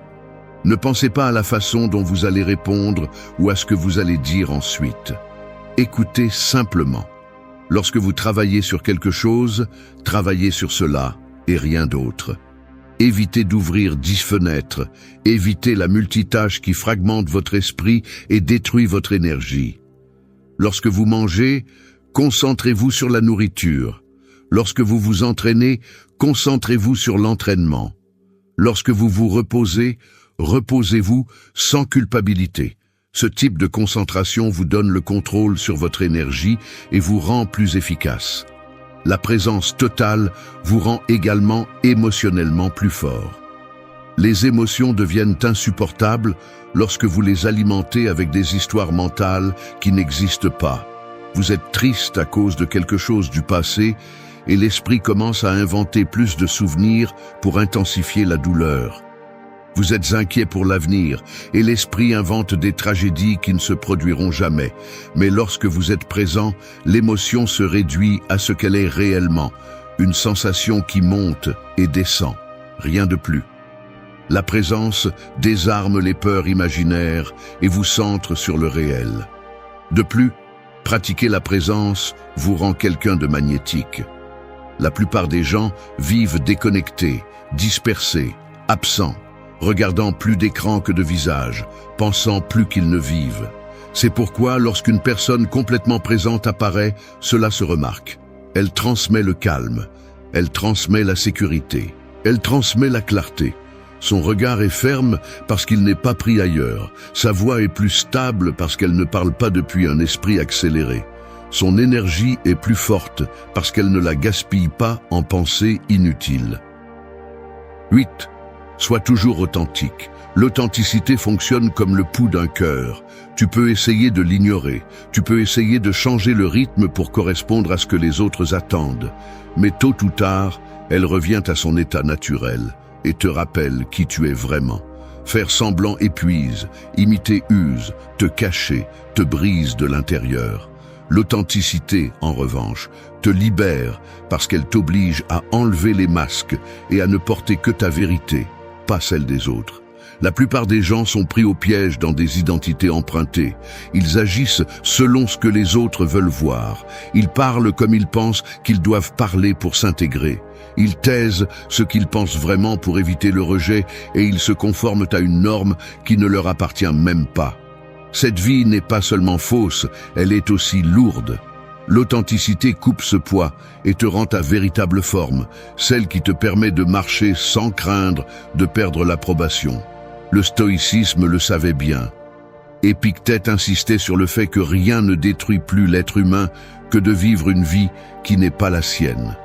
[SPEAKER 1] Ne pensez pas à la façon dont vous allez répondre ou à ce que vous allez dire ensuite. Écoutez simplement. Lorsque vous travaillez sur quelque chose, travaillez sur cela et rien d'autre. Évitez d'ouvrir 10 fenêtres, évitez la multitâche qui fragmente votre esprit et détruit votre énergie. Lorsque vous mangez, concentrez-vous sur la nourriture. Lorsque vous vous entraînez, concentrez-vous sur l'entraînement. Lorsque vous vous reposez, reposez-vous sans culpabilité. Ce type de concentration vous donne le contrôle sur votre énergie et vous rend plus efficace. La présence totale vous rend également émotionnellement plus fort. Les émotions deviennent insupportables lorsque vous les alimentez avec des histoires mentales qui n'existent pas. Vous êtes triste à cause de quelque chose du passé et l'esprit commence à inventer plus de souvenirs pour intensifier la douleur. Vous êtes inquiet pour l'avenir et l'esprit invente des tragédies qui ne se produiront jamais. Mais lorsque vous êtes présent, l'émotion se réduit à ce qu'elle est réellement, une sensation qui monte et descend, rien de plus. La présence désarme les peurs imaginaires et vous centre sur le réel. De plus, pratiquer la présence vous rend quelqu'un de magnétique. La plupart des gens vivent déconnectés, dispersés, absents, regardant plus d'écran que de visage, pensant plus qu'ils ne vivent. C'est pourquoi, lorsqu'une personne complètement présente apparaît, cela se remarque. Elle transmet le calme, elle transmet la sécurité, elle transmet la clarté. Son regard est ferme parce qu'il n'est pas pris ailleurs. Sa voix est plus stable parce qu'elle ne parle pas depuis un esprit accéléré. Son énergie est plus forte parce qu'elle ne la gaspille pas en pensées inutiles. 8. Sois toujours authentique. L'authenticité fonctionne comme le pouls d'un cœur. Tu peux essayer de l'ignorer, tu peux essayer de changer le rythme pour correspondre à ce que les autres attendent. Mais tôt ou tard, elle revient à son état naturel et te rappelle qui tu es vraiment. Faire semblant épuise, imiter use, te cacher, te brise de l'intérieur. L'authenticité, en revanche, te libère parce qu'elle t'oblige à enlever les masques et à ne porter que ta vérité, pas celle des autres. La plupart des gens sont pris au piège dans des identités empruntées. Ils agissent selon ce que les autres veulent voir. Ils parlent comme ils pensent qu'ils doivent parler pour s'intégrer. Ils taisent ce qu'ils pensent vraiment pour éviter le rejet et ils se conforment à une norme qui ne leur appartient même pas. Cette vie n'est pas seulement fausse, elle est aussi lourde. L'authenticité coupe ce poids et te rend ta véritable forme, celle qui te permet de marcher sans craindre de perdre l'approbation. Le stoïcisme le savait bien. Épictète insistait sur le fait que rien ne détruit plus l'être humain que de vivre une vie qui n'est pas la sienne.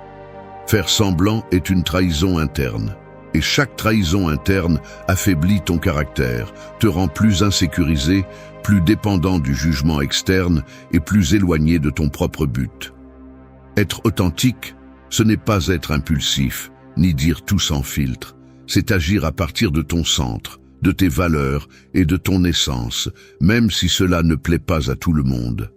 [SPEAKER 1] Faire semblant est une trahison interne. Et chaque trahison interne affaiblit ton caractère, te rend plus insécurisé, plus dépendant du jugement externe et plus éloigné de ton propre but. Être authentique, ce n'est pas être impulsif, ni dire tout sans filtre. C'est agir à partir de ton centre, de tes valeurs et de ton essence, même si cela ne plaît pas à tout le monde.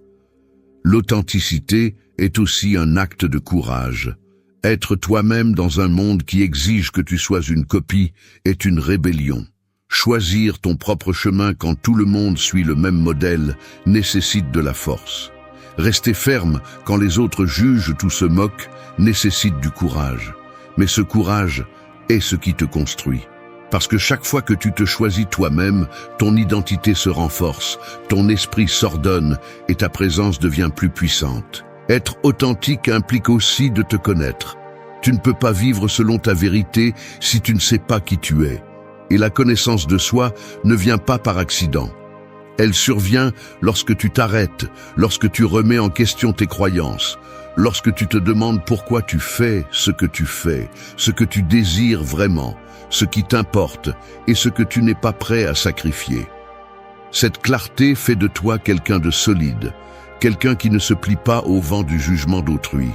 [SPEAKER 1] L'authenticité est aussi un acte de courage. Être toi-même dans un monde qui exige que tu sois une copie est une rébellion. Choisir ton propre chemin quand tout le monde suit le même modèle nécessite de la force. Rester ferme quand les autres jugent ou se moquent nécessite du courage. Mais ce courage est ce qui te construit. Parce que chaque fois que tu te choisis toi-même, ton identité se renforce, ton esprit s'ordonne et ta présence devient plus puissante. Être authentique implique aussi de te connaître. Tu ne peux pas vivre selon ta vérité si tu ne sais pas qui tu es. Et la connaissance de soi ne vient pas par accident. Elle survient lorsque tu t'arrêtes, lorsque tu remets en question tes croyances, lorsque tu te demandes pourquoi tu fais ce que tu fais, ce que tu désires vraiment, ce qui t'importe et ce que tu n'es pas prêt à sacrifier. Cette clarté fait de toi quelqu'un de solide, quelqu'un qui ne se plie pas au vent du jugement d'autrui.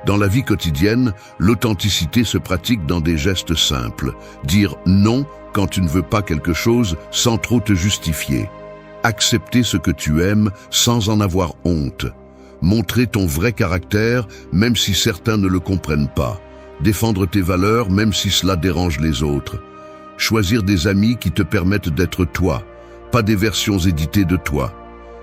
[SPEAKER 1] Dans la vie quotidienne, l'authenticité se pratique dans des gestes simples. Dire non quand tu ne veux pas quelque chose sans trop te justifier. Accepter ce que tu aimes sans en avoir honte. Montrer ton vrai caractère même si certains ne le comprennent pas. Défendre tes valeurs même si cela dérange les autres. Choisir des amis qui te permettent d'être toi, pas des versions éditées de toi.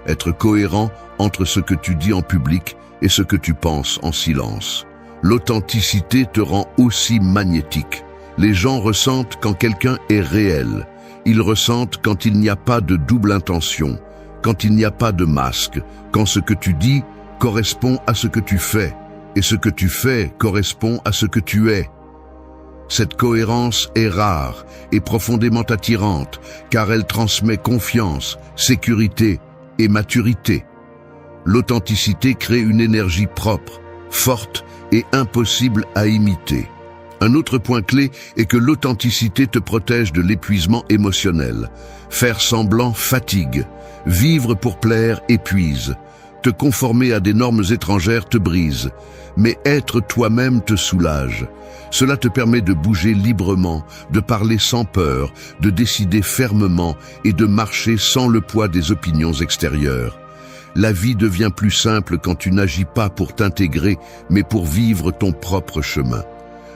[SPEAKER 1] Être cohérent entre ce que tu dis en public et ce que tu penses en silence. L'authenticité te rend aussi magnétique. Les gens ressentent quand quelqu'un est réel. Ils ressentent quand il n'y a pas de double intention, quand il n'y a pas de masque, quand ce que tu dis correspond à ce que tu fais, et ce que tu fais correspond à ce que tu es. Cette cohérence est rare et profondément attirante, car elle transmet confiance, sécurité et maturité. L'authenticité crée une énergie propre, forte et impossible à imiter. Un autre point clé est que l'authenticité te protège de l'épuisement émotionnel. Faire semblant fatigue, vivre pour plaire épuise, te conformer à des normes étrangères te brise, mais être toi-même te soulage. Cela te permet de bouger librement, de parler sans peur, de décider fermement et de marcher sans le poids des opinions extérieures. La vie devient plus simple quand tu n'agis pas pour t'intégrer, mais pour vivre ton propre chemin.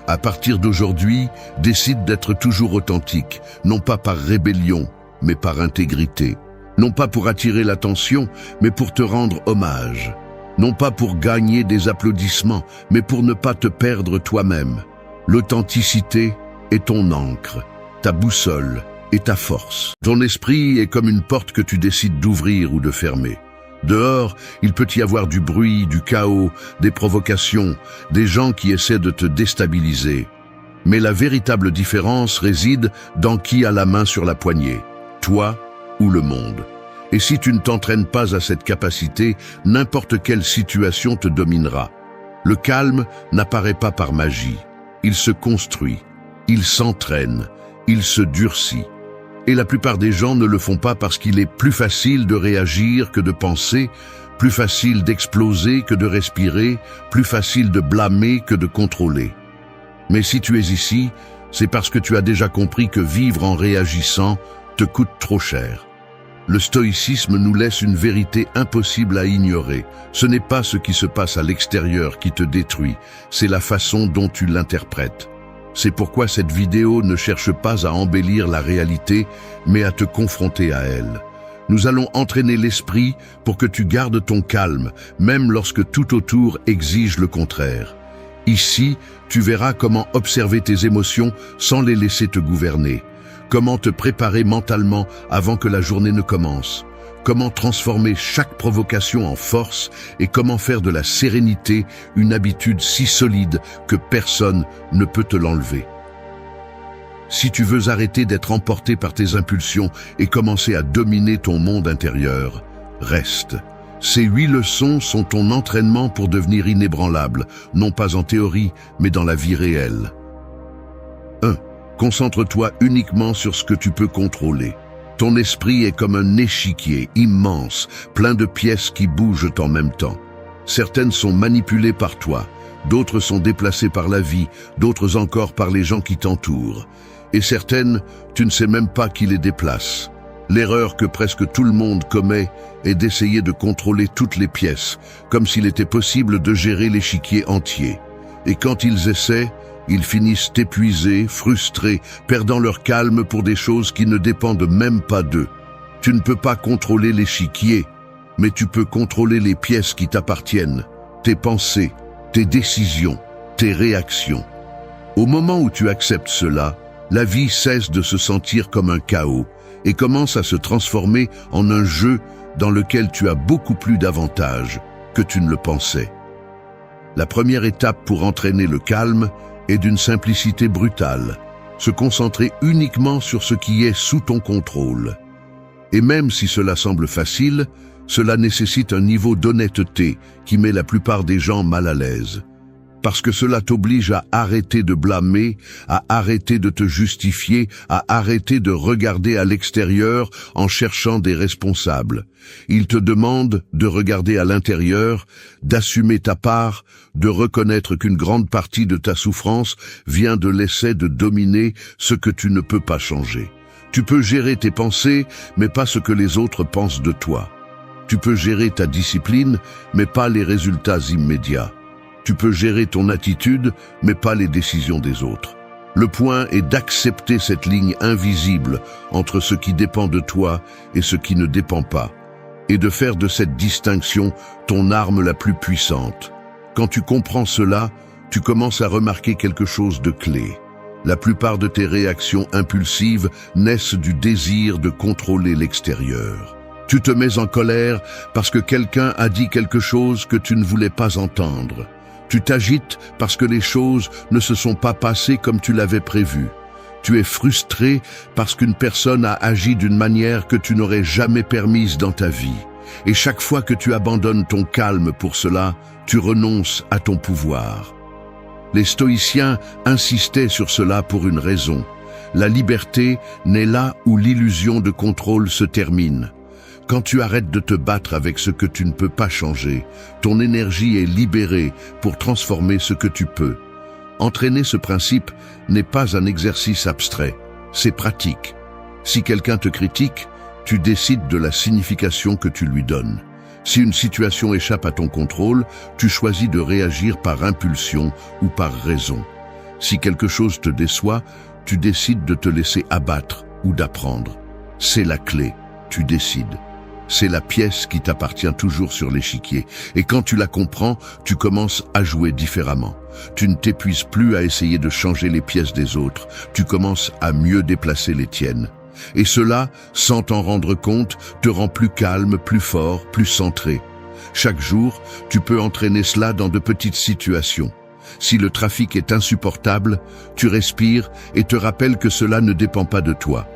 [SPEAKER 1] À partir d'aujourd'hui, décide d'être toujours authentique, non pas par rébellion, mais par intégrité. Non pas pour attirer l'attention, mais pour te rendre hommage. Non pas pour gagner des applaudissements, mais pour ne pas te perdre toi-même. L'authenticité est ton ancre, ta boussole et ta force. Ton esprit est comme une porte que tu décides d'ouvrir ou de fermer. Dehors, il peut y avoir du bruit, du chaos, des provocations, des gens qui essaient de te déstabiliser. Mais la véritable différence réside dans qui a la main sur la poignée, toi ou le monde. Et si tu ne t'entraînes pas à cette capacité, n'importe quelle situation te dominera. Le calme n'apparaît pas par magie. Il se construit, il s'entraîne, il se durcit. Et la plupart des gens ne le font pas parce qu'il est plus facile de réagir que de penser, plus facile d'exploser que de respirer, plus facile de blâmer que de contrôler. Mais si tu es ici, c'est parce que tu as déjà compris que vivre en réagissant te coûte trop cher. Le stoïcisme nous laisse une vérité impossible à ignorer. Ce n'est pas ce qui se passe à l'extérieur qui te détruit, c'est la façon dont tu l'interprètes. C'est pourquoi cette vidéo ne cherche pas à embellir la réalité, mais à te confronter à elle. Nous allons entraîner l'esprit pour que tu gardes ton calme, même lorsque tout autour exige le contraire. Ici, tu verras comment observer tes émotions sans les laisser te gouverner. Comment te préparer mentalement avant que la journée ne commence. Comment transformer chaque provocation en force et comment faire de la sérénité une habitude si solide que personne ne peut te l'enlever. Si tu veux arrêter d'être emporté par tes impulsions et commencer à dominer ton monde intérieur, reste. Ces 8 leçons sont ton entraînement pour devenir inébranlable, non pas en théorie, mais dans la vie réelle. 1. Concentre-toi uniquement sur ce que tu peux contrôler. Ton esprit est comme un échiquier immense, plein de pièces qui bougent en même temps. Certaines sont manipulées par toi, d'autres sont déplacées par la vie, d'autres encore par les gens qui t'entourent. Et certaines, tu ne sais même pas qui les déplace. L'erreur que presque tout le monde commet est d'essayer de contrôler toutes les pièces, comme s'il était possible de gérer l'échiquier entier. Et quand ils essaient, ils finissent épuisés, frustrés, perdant leur calme pour des choses qui ne dépendent même pas d'eux. Tu ne peux pas contrôler l'échiquier, mais tu peux contrôler les pièces qui t'appartiennent, tes pensées, tes décisions, tes réactions. Au moment où tu acceptes cela, la vie cesse de se sentir comme un chaos et commence à se transformer en un jeu dans lequel tu as beaucoup plus d'avantages que tu ne le pensais. La première étape pour entraîner le calme est d'une simplicité brutale, se concentrer uniquement sur ce qui est sous ton contrôle. Et même si cela semble facile, cela nécessite un niveau d'honnêteté qui met la plupart des gens mal à l'aise. Parce que cela t'oblige à arrêter de blâmer, à arrêter de te justifier, à arrêter de regarder à l'extérieur en cherchant des responsables. Il te demande de regarder à l'intérieur, d'assumer ta part, de reconnaître qu'une grande partie de ta souffrance vient de l'essai de dominer ce que tu ne peux pas changer. Tu peux gérer tes pensées, mais pas ce que les autres pensent de toi. Tu peux gérer ta discipline, mais pas les résultats immédiats. Tu peux gérer ton attitude, mais pas les décisions des autres. Le point est d'accepter cette ligne invisible entre ce qui dépend de toi et ce qui ne dépend pas, et de faire de cette distinction ton arme la plus puissante. Quand tu comprends cela, tu commences à remarquer quelque chose de clé. La plupart de tes réactions impulsives naissent du désir de contrôler l'extérieur. Tu te mets en colère parce que quelqu'un a dit quelque chose que tu ne voulais pas entendre. Tu t'agites parce que les choses ne se sont pas passées comme tu l'avais prévu. Tu es frustré parce qu'une personne a agi d'une manière que tu n'aurais jamais permise dans ta vie. Et chaque fois que tu abandonnes ton calme pour cela, tu renonces à ton pouvoir. Les stoïciens insistaient sur cela pour une raison. La liberté naît là où l'illusion de contrôle se termine. Quand tu arrêtes de te battre avec ce que tu ne peux pas changer, ton énergie est libérée pour transformer ce que tu peux. Entraîner ce principe n'est pas un exercice abstrait, c'est pratique. Si quelqu'un te critique, tu décides de la signification que tu lui donnes. Si une situation échappe à ton contrôle, tu choisis de réagir par impulsion ou par raison. Si quelque chose te déçoit, tu décides de te laisser abattre ou d'apprendre. C'est la clé, tu décides. c'est la pièce qui t'appartient toujours sur l'échiquier. Et quand tu la comprends, tu commences à jouer différemment. Tu ne t'épuises plus à essayer de changer les pièces des autres, tu commences à mieux déplacer les tiennes. Et cela, sans t'en rendre compte, te rend plus calme, plus fort, plus centré. Chaque jour, tu peux entraîner cela dans de petites situations. Si le trafic est insupportable, tu respires et te rappelles que cela ne dépend pas de toi.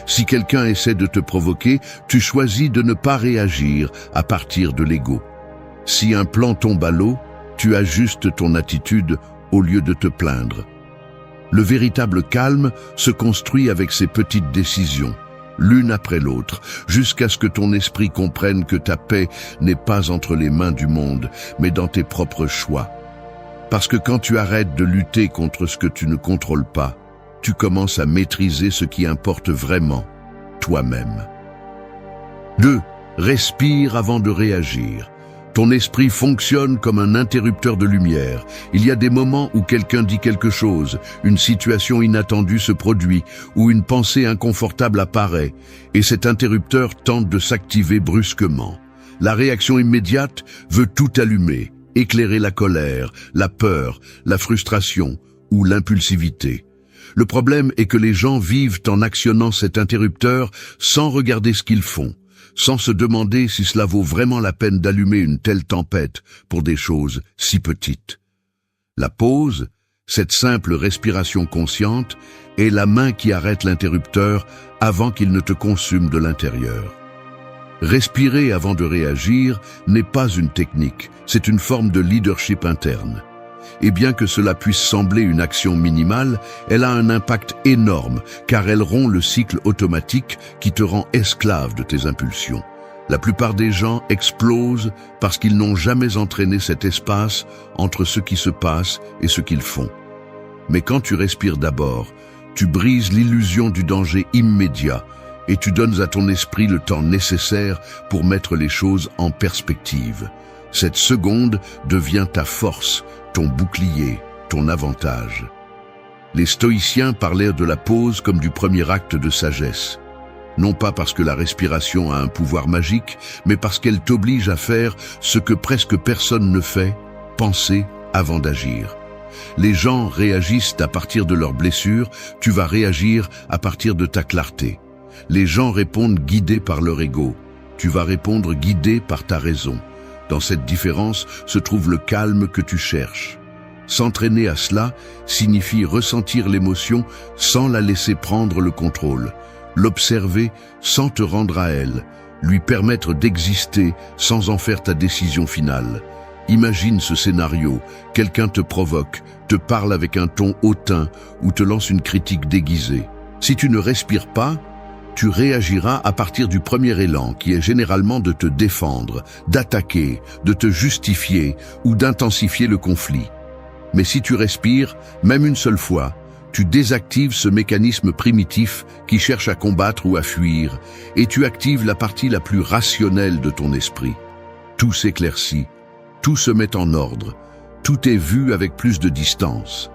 [SPEAKER 1] Si quelqu'un essaie de te provoquer, tu choisis de ne pas réagir à partir de l'ego. Si un plan tombe à l'eau, tu ajustes ton attitude au lieu de te plaindre. Le véritable calme se construit avec ces petites décisions, l'une après l'autre, jusqu'à ce que ton esprit comprenne que ta paix n'est pas entre les mains du monde, mais dans tes propres choix. Parce que quand tu arrêtes de lutter contre ce que tu ne contrôles pas, tu commences à maîtriser ce qui importe vraiment, toi-même. 2. Respire avant de réagir. Ton esprit fonctionne comme un interrupteur de lumière. Il y a des moments où quelqu'un dit quelque chose, une situation inattendue se produit, ou une pensée inconfortable apparaît, et cet interrupteur tente de s'activer brusquement. La réaction immédiate veut tout allumer, éclairer la colère, la peur, la frustration ou l'impulsivité. Le problème est que les gens vivent en actionnant cet interrupteur sans regarder ce qu'ils font, sans se demander si cela vaut vraiment la peine d'allumer une telle tempête pour des choses si petites. La pause, cette simple respiration consciente, est la main qui arrête l'interrupteur avant qu'il ne te consume de l'intérieur. Respirer avant de réagir n'est pas une technique, c'est une forme de leadership interne. Et bien que cela puisse sembler une action minimale, elle a un impact énorme, car elle rompt le cycle automatique qui te rend esclave de tes impulsions. La plupart des gens explosent parce qu'ils n'ont jamais entraîné cet espace entre ce qui se passe et ce qu'ils font. Mais quand tu respires d'abord, tu brises l'illusion du danger immédiat et tu donnes à ton esprit le temps nécessaire pour mettre les choses en perspective. Cette seconde devient ta force, ton bouclier, ton avantage. Les stoïciens parlaient de la pause comme du premier acte de sagesse. Non pas parce que la respiration a un pouvoir magique, mais parce qu'elle t'oblige à faire ce que presque personne ne fait, penser avant d'agir. Les gens réagissent à partir de leurs blessures, tu vas réagir à partir de ta clarté. Les gens répondent guidés par leur ego, tu vas répondre guidé par ta raison. Dans cette différence se trouve le calme que tu cherches. S'entraîner à cela signifie ressentir l'émotion sans la laisser prendre le contrôle, l'observer sans te rendre à elle, lui permettre d'exister sans en faire ta décision finale. Imagine ce scénario, quelqu'un te provoque, te parle avec un ton hautain ou te lance une critique déguisée. Si tu ne respires pas, tu réagiras à partir du premier élan qui est généralement de te défendre, d'attaquer, de te justifier ou d'intensifier le conflit. Mais si tu respires, même une seule fois, tu désactives ce mécanisme primitif qui cherche à combattre ou à fuir et tu actives la partie la plus rationnelle de ton esprit. Tout s'éclaircit, tout se met en ordre, tout est vu avec plus de distance.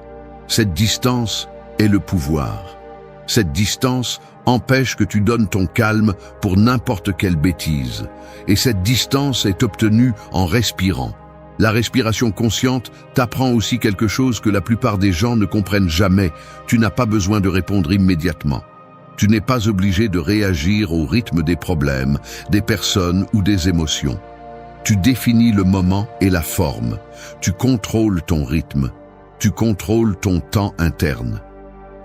[SPEAKER 1] Cette distance est le pouvoir. Cette distance empêche que tu donnes ton calme pour n'importe quelle bêtise. Et cette distance est obtenue en respirant. La respiration consciente t'apprend aussi quelque chose que la plupart des gens ne comprennent jamais. Tu n'as pas besoin de répondre immédiatement. Tu n'es pas obligé de réagir au rythme des problèmes, des personnes ou des émotions. Tu définis le moment et la forme. Tu contrôles ton rythme. Tu contrôles ton temps interne.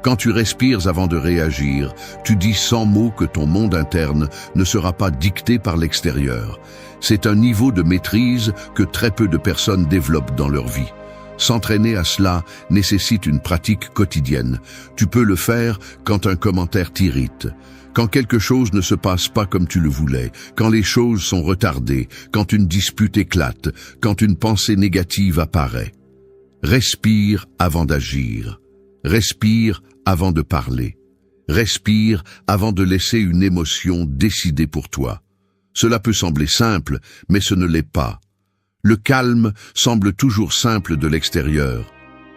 [SPEAKER 1] Quand tu respires avant de réagir, tu dis sans mots que ton monde interne ne sera pas dicté par l'extérieur. C'est un niveau de maîtrise que très peu de personnes développent dans leur vie. S'entraîner à cela nécessite une pratique quotidienne. Tu peux le faire quand un commentaire t'irrite, quand quelque chose ne se passe pas comme tu le voulais, quand les choses sont retardées, quand une dispute éclate, quand une pensée négative apparaît. Respire avant d'agir. Respire avant de parler. Respire avant de laisser une émotion décider pour toi. Cela peut sembler simple, mais ce ne l'est pas. Le calme semble toujours simple de l'extérieur,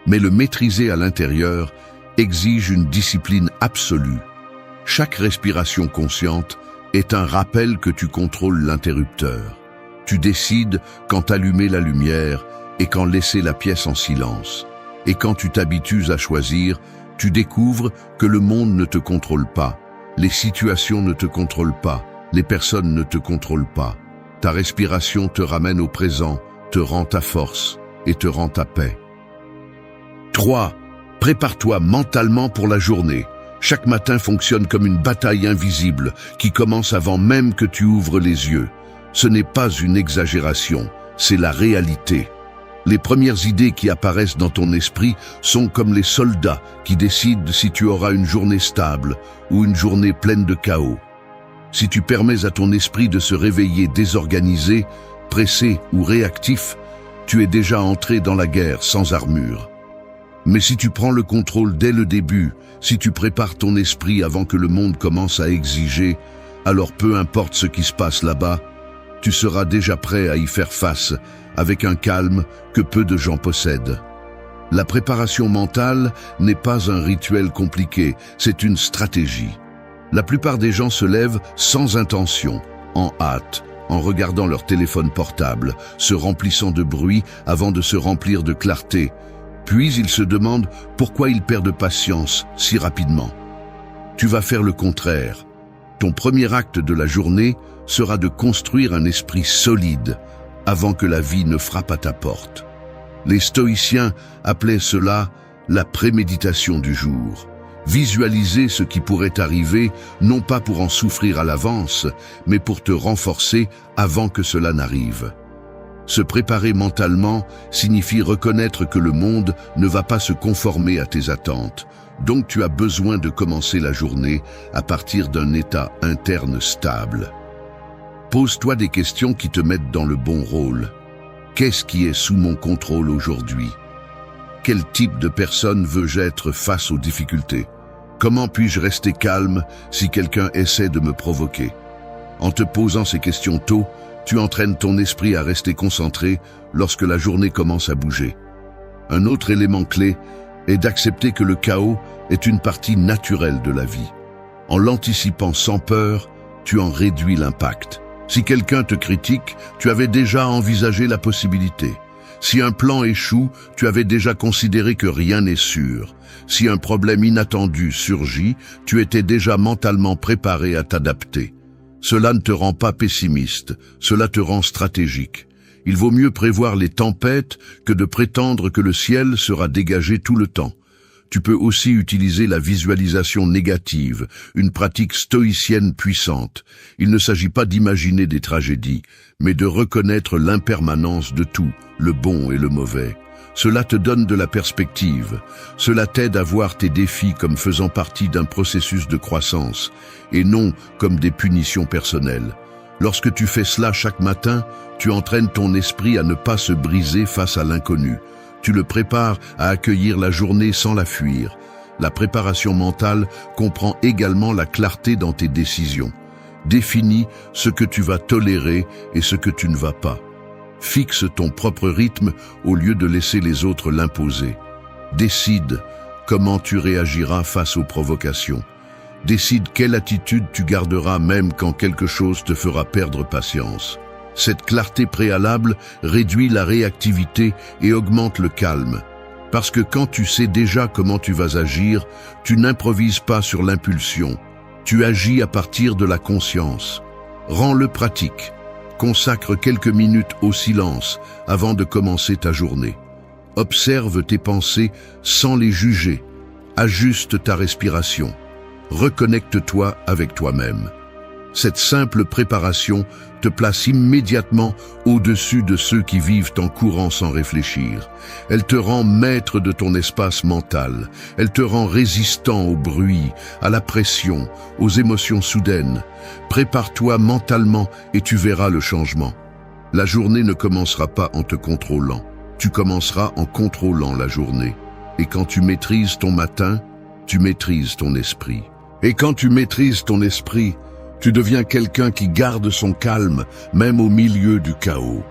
[SPEAKER 1] mais le maîtriser à l'intérieur exige une discipline absolue. Chaque respiration consciente est un rappel que tu contrôles l'interrupteur. Tu décides quand allumer la lumière et quand laisser la pièce en silence. Et quand tu t'habitues à choisir, tu découvres que le monde ne te contrôle pas, les situations ne te contrôlent pas, les personnes ne te contrôlent pas. Ta respiration te ramène au présent, te rend ta force et te rend ta paix. 3. Prépare-toi mentalement pour la journée. Chaque matin fonctionne comme une bataille invisible qui commence avant même que tu ouvres les yeux. Ce n'est pas une exagération, c'est la réalité. Les premières idées qui apparaissent dans ton esprit sont comme les soldats qui décident si tu auras une journée stable ou une journée pleine de chaos. Si tu permets à ton esprit de se réveiller désorganisé, pressé ou réactif, tu es déjà entré dans la guerre sans armure. Mais si tu prends le contrôle dès le début, si tu prépares ton esprit avant que le monde commence à exiger, alors peu importe ce qui se passe là-bas, tu seras déjà prêt à y faire face avec un calme que peu de gens possèdent. La préparation mentale n'est pas un rituel compliqué, c'est une stratégie. La plupart des gens se lèvent sans intention, en hâte, en regardant leur téléphone portable, se remplissant de bruit avant de se remplir de clarté. Puis ils se demandent pourquoi ils perdent patience si rapidement. Tu vas faire le contraire. Ton premier acte de la journée sera de construire un esprit solide avant que la vie ne frappe à ta porte. Les stoïciens appelaient cela la préméditation du jour. Visualiser ce qui pourrait arriver, non pas pour en souffrir à l'avance, mais pour te renforcer avant que cela n'arrive. Se préparer mentalement signifie reconnaître que le monde ne va pas se conformer à tes attentes. Donc tu as besoin de commencer la journée à partir d'un état interne stable. Pose-toi des questions qui te mettent dans le bon rôle. Qu'est-ce qui est sous mon contrôle aujourd'hui? Quel type de personne veux-je être face aux difficultés? Comment puis-je rester calme si quelqu'un essaie de me provoquer? En te posant ces questions tôt, tu entraînes ton esprit à rester concentré lorsque la journée commence à bouger. Un autre élément clé est d'accepter que le chaos est une partie naturelle de la vie. En l'anticipant sans peur, tu en réduis l'impact. Si quelqu'un te critique, tu avais déjà envisagé la possibilité. Si un plan échoue, tu avais déjà considéré que rien n'est sûr. Si un problème inattendu surgit, tu étais déjà mentalement préparé à t'adapter. Cela ne te rend pas pessimiste, cela te rend stratégique. Il vaut mieux prévoir les tempêtes que de prétendre que le ciel sera dégagé tout le temps. Tu peux aussi utiliser la visualisation négative, une pratique stoïcienne puissante. Il ne s'agit pas d'imaginer des tragédies, mais de reconnaître l'impermanence de tout, le bon et le mauvais. Cela te donne de la perspective. Cela t'aide à voir tes défis comme faisant partie d'un processus de croissance, et non comme des punitions personnelles. Lorsque tu fais cela chaque matin, tu entraînes ton esprit à ne pas se briser face à l'inconnu. Tu le prépares à accueillir la journée sans la fuir. La préparation mentale comprend également la clarté dans tes décisions. Définis ce que tu vas tolérer et ce que tu ne vas pas. Fixe ton propre rythme au lieu de laisser les autres l'imposer. Décide comment tu réagiras face aux provocations. Décide quelle attitude tu garderas même quand quelque chose te fera perdre patience. Cette clarté préalable réduit la réactivité et augmente le calme. Parce que quand tu sais déjà comment tu vas agir, tu n'improvises pas sur l'impulsion. Tu agis à partir de la conscience. Rends-le pratique. Consacre quelques minutes au silence avant de commencer ta journée. Observe tes pensées sans les juger. Ajuste ta respiration. Reconnecte-toi avec toi-même. Cette simple préparation te place immédiatement au-dessus de ceux qui vivent en courant sans réfléchir. Elle te rend maître de ton espace mental. Elle te rend résistant au bruit, à la pression, aux émotions soudaines. Prépare-toi mentalement et tu verras le changement. La journée ne commencera pas en te contrôlant. Tu commenceras en contrôlant la journée. Et quand tu maîtrises ton matin, tu maîtrises ton esprit. Et quand tu maîtrises ton esprit, tu deviens quelqu'un qui garde son calme, même au milieu du chaos.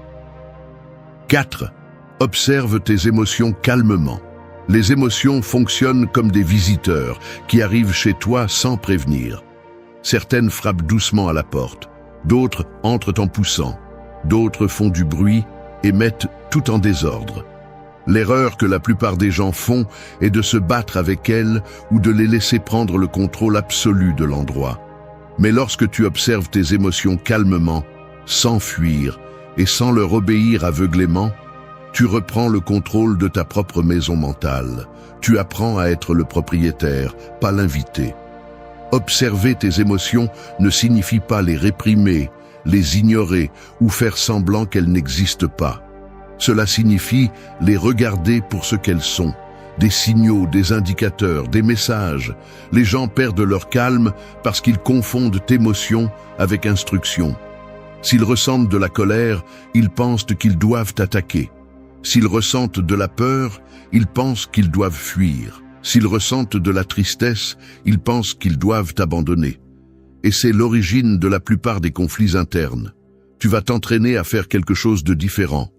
[SPEAKER 1] 4. Observe tes émotions calmement. Les émotions fonctionnent comme des visiteurs qui arrivent chez toi sans prévenir. Certaines frappent doucement à la porte, d'autres entrent en poussant, d'autres font du bruit et mettent tout en désordre. L'erreur que la plupart des gens font est de se battre avec elles ou de les laisser prendre le contrôle absolu de l'endroit. Mais lorsque tu observes tes émotions calmement, sans fuir et sans leur obéir aveuglément, tu reprends le contrôle de ta propre maison mentale. Tu apprends à être le propriétaire, pas l'invité. Observer tes émotions ne signifie pas les réprimer, les ignorer ou faire semblant qu'elles n'existent pas. Cela signifie les regarder pour ce qu'elles sont. Des signaux, des indicateurs, des messages. Les gens perdent leur calme parce qu'ils confondent émotion avec instruction. S'ils ressentent de la colère, ils pensent qu'ils doivent attaquer. S'ils ressentent de la peur, ils pensent qu'ils doivent fuir. S'ils ressentent de la tristesse, ils pensent qu'ils doivent abandonner. Et c'est l'origine de la plupart des conflits internes. Tu vas t'entraîner à faire quelque chose de différent.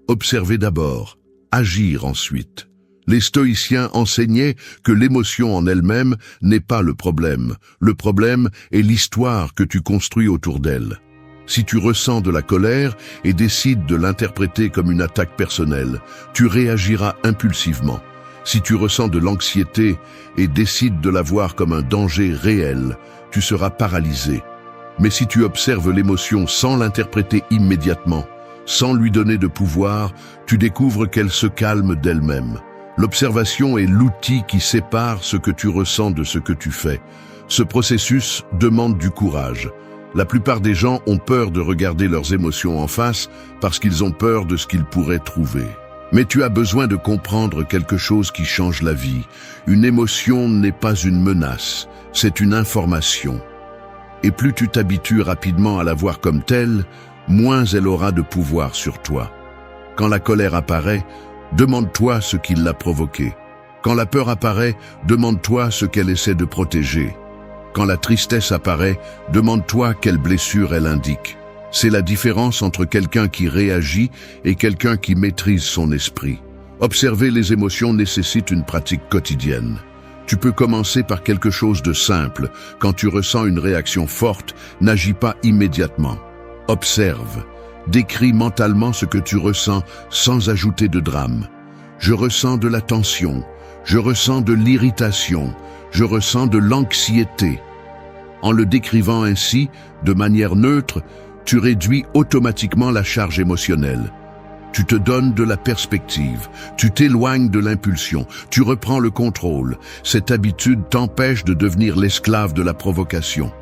[SPEAKER 1] Observer d'abord, agir ensuite. Les stoïciens enseignaient que l'émotion en elle-même n'est pas le problème. Le problème est l'histoire que tu construis autour d'elle. Si tu ressens de la colère et décides de l'interpréter comme une attaque personnelle, tu réagiras impulsivement. Si tu ressens de l'anxiété et décides de la voir comme un danger réel, tu seras paralysé. Mais si tu observes l'émotion sans l'interpréter immédiatement, sans lui donner de pouvoir, tu découvres qu'elle se calme d'elle-même. L'observation est l'outil qui sépare ce que tu ressens de ce que tu fais. Ce processus demande du courage. La plupart des gens ont peur de regarder leurs émotions en face parce qu'ils ont peur de ce qu'ils pourraient trouver. Mais tu as besoin de comprendre quelque chose qui change la vie. Une émotion n'est pas une menace, c'est une information. Et plus tu t'habitues rapidement à la voir comme telle, moins elle aura de pouvoir sur toi. Quand la colère apparaît, demande-toi ce qui l'a provoquée. Quand la peur apparaît, demande-toi ce qu'elle essaie de protéger. Quand la tristesse apparaît, demande-toi quelle blessure elle indique. C'est la différence entre quelqu'un qui réagit et quelqu'un qui maîtrise son esprit. Observer les émotions nécessite une pratique quotidienne. Tu peux commencer par quelque chose de simple. Quand tu ressens une réaction forte, n'agis pas immédiatement. Observe. Décris mentalement ce que tu ressens sans ajouter de drame. Je ressens de la tension. Je ressens de l'irritation. Je ressens de l'anxiété. En le décrivant ainsi, de manière neutre, tu réduis automatiquement la charge émotionnelle. Tu te donnes de la perspective, tu t'éloignes de l'impulsion, tu reprends le contrôle. Cette habitude t'empêche de devenir l'esclave de la provocation.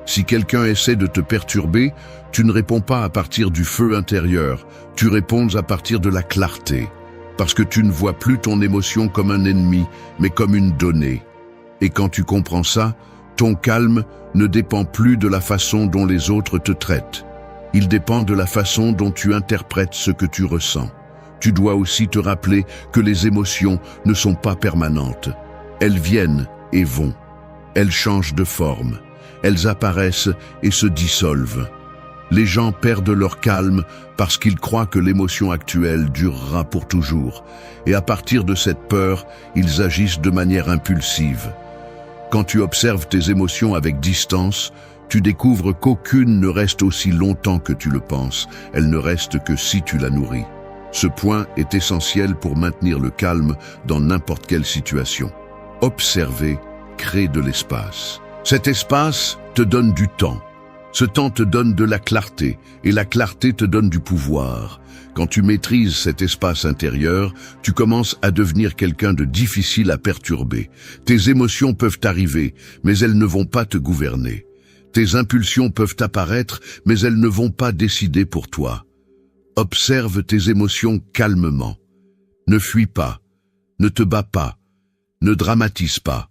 [SPEAKER 1] Si quelqu'un essaie de te perturber, tu ne réponds pas à partir du feu intérieur, tu réponds à partir de la clarté, parce que tu ne vois plus ton émotion comme un ennemi, mais comme une donnée. Et quand tu comprends ça, ton calme ne dépend plus de la façon dont les autres te traitent. Il dépend de la façon dont tu interprètes ce que tu ressens. Tu dois aussi te rappeler que les émotions ne sont pas permanentes. Elles viennent et vont. Elles changent de forme. Elles apparaissent et se dissolvent. Les gens perdent leur calme parce qu'ils croient que l'émotion actuelle durera pour toujours. Et à partir de cette peur, ils agissent de manière impulsive. Quand tu observes tes émotions avec distance, tu découvres qu'aucune ne reste aussi longtemps que tu le penses. Elle ne reste que si tu la nourris. Ce point est essentiel pour maintenir le calme dans n'importe quelle situation. Observer crée de l'espace. Cet espace te donne du temps. Ce temps te donne de la clarté, et la clarté te donne du pouvoir. Quand tu maîtrises cet espace intérieur, tu commences à devenir quelqu'un de difficile à perturber. Tes émotions peuvent arriver, mais elles ne vont pas te gouverner. Tes impulsions peuvent apparaître, mais elles ne vont pas décider pour toi. Observe tes émotions calmement. Ne fuis pas. Ne te bats pas. Ne dramatise pas.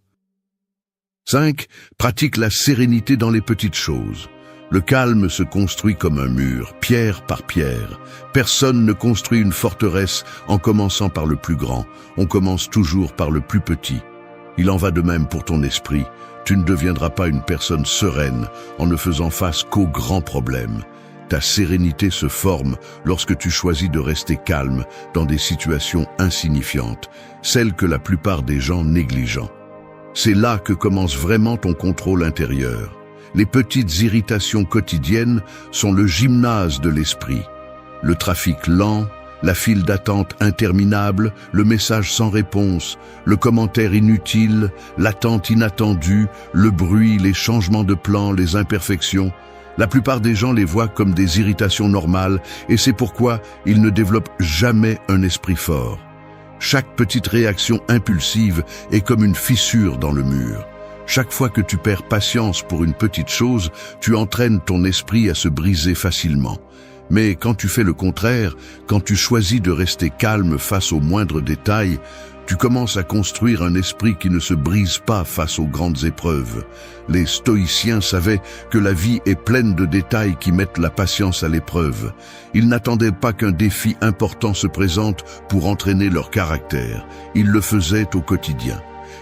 [SPEAKER 1] 5. Pratique la sérénité dans les petites choses. Le calme se construit comme un mur, pierre par pierre. Personne ne construit une forteresse en commençant par le plus grand. On commence toujours par le plus petit. Il en va de même pour ton esprit. Tu ne deviendras pas une personne sereine en ne faisant face qu'aux grands problèmes. Ta sérénité se forme lorsque tu choisis de rester calme dans des situations insignifiantes, celles que la plupart des gens négligent. C'est là que commence vraiment ton contrôle intérieur. Les petites irritations quotidiennes sont le gymnase de l'esprit. Le trafic lent, la file d'attente interminable, le message sans réponse, le commentaire inutile, l'attente inattendue, le bruit, les changements de plan, les imperfections. La plupart des gens les voient comme des irritations normales et c'est pourquoi ils ne développent jamais un esprit fort. Chaque petite réaction impulsive est comme une fissure dans le mur. Chaque fois que tu perds patience pour une petite chose, tu entraînes ton esprit à se briser facilement. Mais quand tu fais le contraire, quand tu choisis de rester calme face aux moindres détails, tu commences à construire un esprit qui ne se brise pas face aux grandes épreuves. Les stoïciens savaient que la vie est pleine de détails qui mettent la patience à l'épreuve. Ils n'attendaient pas qu'un défi important se présente pour entraîner leur caractère. Ils le faisaient au quotidien.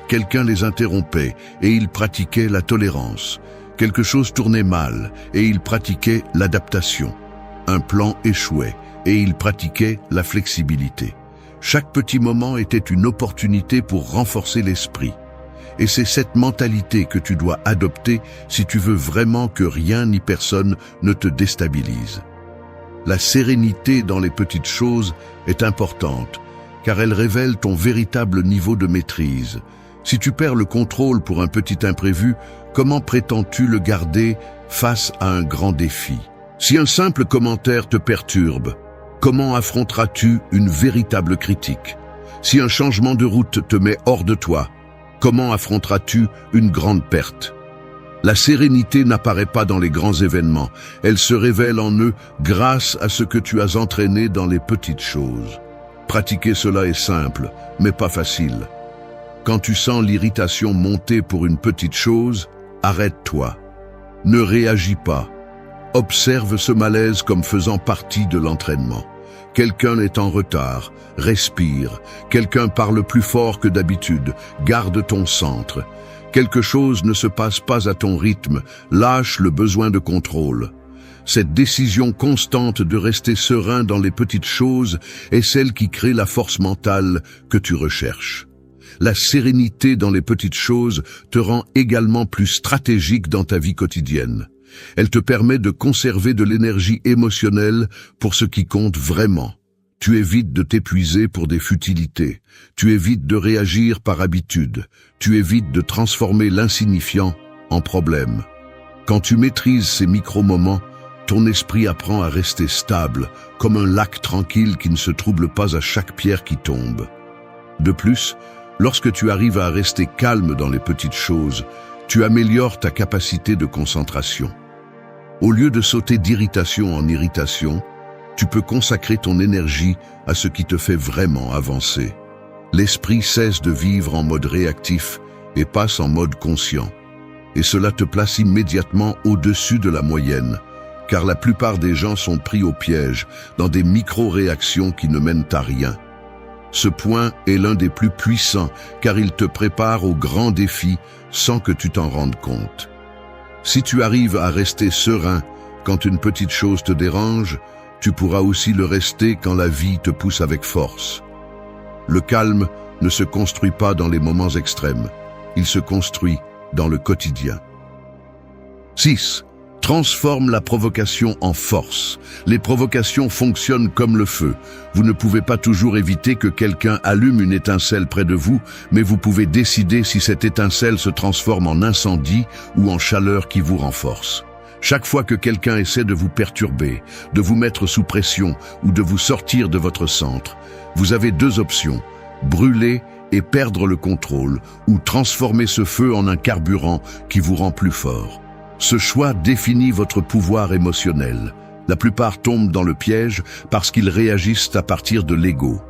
[SPEAKER 1] Quelqu'un les interrompait et ils pratiquaient la tolérance. Quelque chose tournait mal et ils pratiquaient l'adaptation. Un plan échouait et ils pratiquaient la flexibilité. Chaque petit moment était une opportunité pour renforcer l'esprit. Et c'est cette mentalité que tu dois adopter si tu veux vraiment que rien ni personne ne te déstabilise. La sérénité dans les petites choses est importante, car elle révèle ton véritable niveau de maîtrise. Si tu perds le contrôle pour un petit imprévu, comment prétends-tu le garder face à un grand défi? Si un simple commentaire te perturbe, comment affronteras-tu une véritable critique? Si un changement de route te met hors de toi, comment affronteras-tu une grande perte? La sérénité n'apparaît pas dans les grands événements, elle se révèle en eux grâce à ce que tu as entraîné dans les petites choses. Pratiquer cela est simple, mais pas facile. Quand tu sens l'irritation monter pour une petite chose, arrête-toi. Ne réagis pas. Observe ce malaise comme faisant partie de l'entraînement. Quelqu'un est en retard, respire. Quelqu'un parle plus fort que d'habitude, garde ton centre. Quelque chose ne se passe pas à ton rythme, lâche le besoin de contrôle. Cette décision constante de rester serein dans les petites choses est celle qui crée la force mentale que tu recherches. La sérénité dans les petites choses te rend également plus stratégique dans ta vie quotidienne. Elle te permet de conserver de l'énergie émotionnelle pour ce qui compte vraiment. Tu évites de t'épuiser pour des futilités. Tu évites de réagir par habitude. Tu évites de transformer l'insignifiant en problème. Quand tu maîtrises ces micro-moments, ton esprit apprend à rester stable, comme un lac tranquille qui ne se trouble pas à chaque pierre qui tombe. De plus, lorsque tu arrives à rester calme dans les petites choses, tu améliores ta capacité de concentration. Au lieu de sauter d'irritation en irritation, tu peux consacrer ton énergie à ce qui te fait vraiment avancer. L'esprit cesse de vivre en mode réactif et passe en mode conscient. Et cela te place immédiatement au-dessus de la moyenne, car la plupart des gens sont pris au piège dans des micro-réactions qui ne mènent à rien. Ce point est l'un des plus puissants, car il te prépare aux grands défis sans que tu t'en rendes compte. Si tu arrives à rester serein quand une petite chose te dérange, tu pourras aussi le rester quand la vie te pousse avec force. Le calme ne se construit pas dans les moments extrêmes, il se construit dans le quotidien. 6. Transforme la provocation en force. Les provocations fonctionnent comme le feu. Vous ne pouvez pas toujours éviter que quelqu'un allume une étincelle près de vous, mais vous pouvez décider si cette étincelle se transforme en incendie ou en chaleur qui vous renforce. Chaque fois que quelqu'un essaie de vous perturber, de vous mettre sous pression ou de vous sortir de votre centre, vous avez deux options: brûler et perdre le contrôle, ou transformer ce feu en un carburant qui vous rend plus fort. Ce choix définit votre pouvoir émotionnel. La plupart tombent dans le piège parce qu'ils réagissent à partir de l'ego.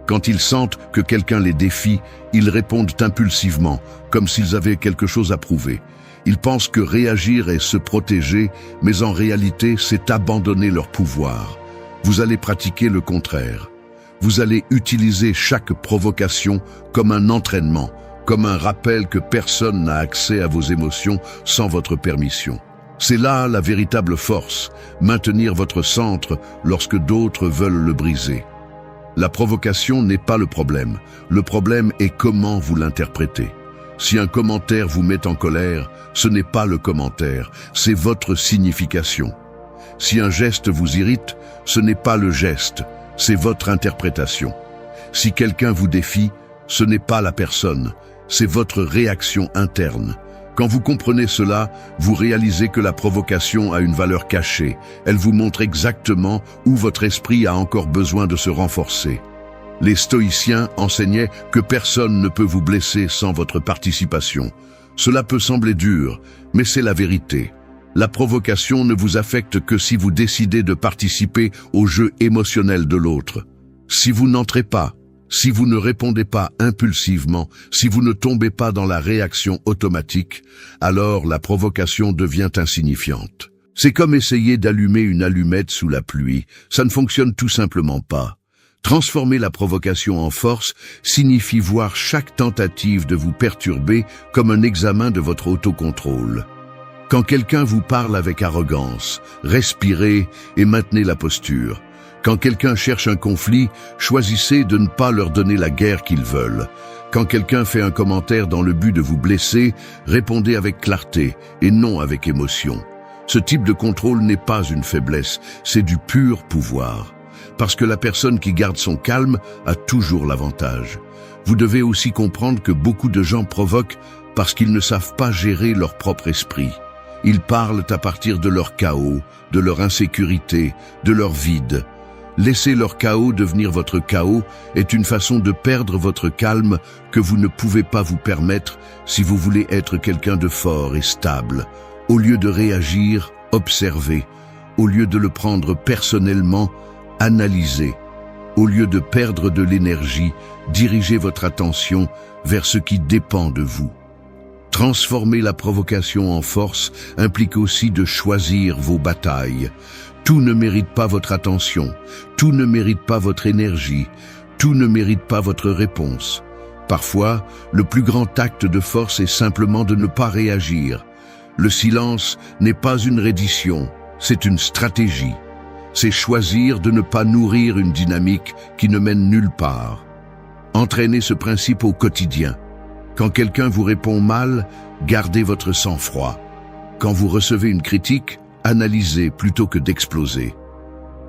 [SPEAKER 1] Quand ils sentent que quelqu'un les défie, ils répondent impulsivement, comme s'ils avaient quelque chose à prouver. Ils pensent que réagir est se protéger, mais en réalité, c'est abandonner leur pouvoir. Vous allez pratiquer le contraire. Vous allez utiliser chaque provocation comme un entraînement, comme un rappel que personne n'a accès à vos émotions sans votre permission. C'est là la véritable force, maintenir votre centre lorsque d'autres veulent le briser. La provocation n'est pas le problème est comment vous l'interprétez. Si un commentaire vous met en colère, ce n'est pas le commentaire, c'est votre signification. Si un geste vous irrite, ce n'est pas le geste, c'est votre interprétation. Si quelqu'un vous défie, ce n'est pas la personne, c'est votre réaction interne. Quand vous comprenez cela, vous réalisez que la provocation a une valeur cachée. Elle vous montre exactement où votre esprit a encore besoin de se renforcer. Les stoïciens enseignaient que personne ne peut vous blesser sans votre participation. Cela peut sembler dur, mais c'est la vérité. La provocation ne vous affecte que si vous décidez de participer au jeu émotionnel de l'autre. Si vous n'entrez pas, si vous ne répondez pas impulsivement, si vous ne tombez pas dans la réaction automatique, alors la provocation devient insignifiante. C'est comme essayer d'allumer une allumette sous la pluie, ça ne fonctionne tout simplement pas. Transformer la provocation en force signifie voir chaque tentative de vous perturber comme un examen de votre autocontrôle. Quand quelqu'un vous parle avec arrogance, respirez et maintenez la posture. Quand quelqu'un cherche un conflit, choisissez de ne pas leur donner la guerre qu'ils veulent. Quand quelqu'un fait un commentaire dans le but de vous blesser, répondez avec clarté et non avec émotion. Ce type de contrôle n'est pas une faiblesse, c'est du pur pouvoir. Parce que la personne qui garde son calme a toujours l'avantage. Vous devez aussi comprendre que beaucoup de gens provoquent parce qu'ils ne savent pas gérer leur propre esprit. Ils parlent à partir de leur chaos, de leur insécurité, de leur vide. Laisser leur chaos devenir votre chaos est une façon de perdre votre calme que vous ne pouvez pas vous permettre si vous voulez être quelqu'un de fort et stable. Au lieu de réagir, observez. Au lieu de le prendre personnellement, analysez. Au lieu de perdre de l'énergie, dirigez votre attention vers ce qui dépend de vous. Transformer la provocation en force implique aussi de choisir vos batailles. Tout ne mérite pas votre attention, tout ne mérite pas votre énergie, tout ne mérite pas votre réponse. Parfois, le plus grand acte de force est simplement de ne pas réagir. Le silence n'est pas une reddition, c'est une stratégie. C'est choisir de ne pas nourrir une dynamique qui ne mène nulle part. Entraînez ce principe au quotidien. Quand quelqu'un vous répond mal, gardez votre sang-froid. Quand vous recevez une critique, analysez plutôt que d'exploser.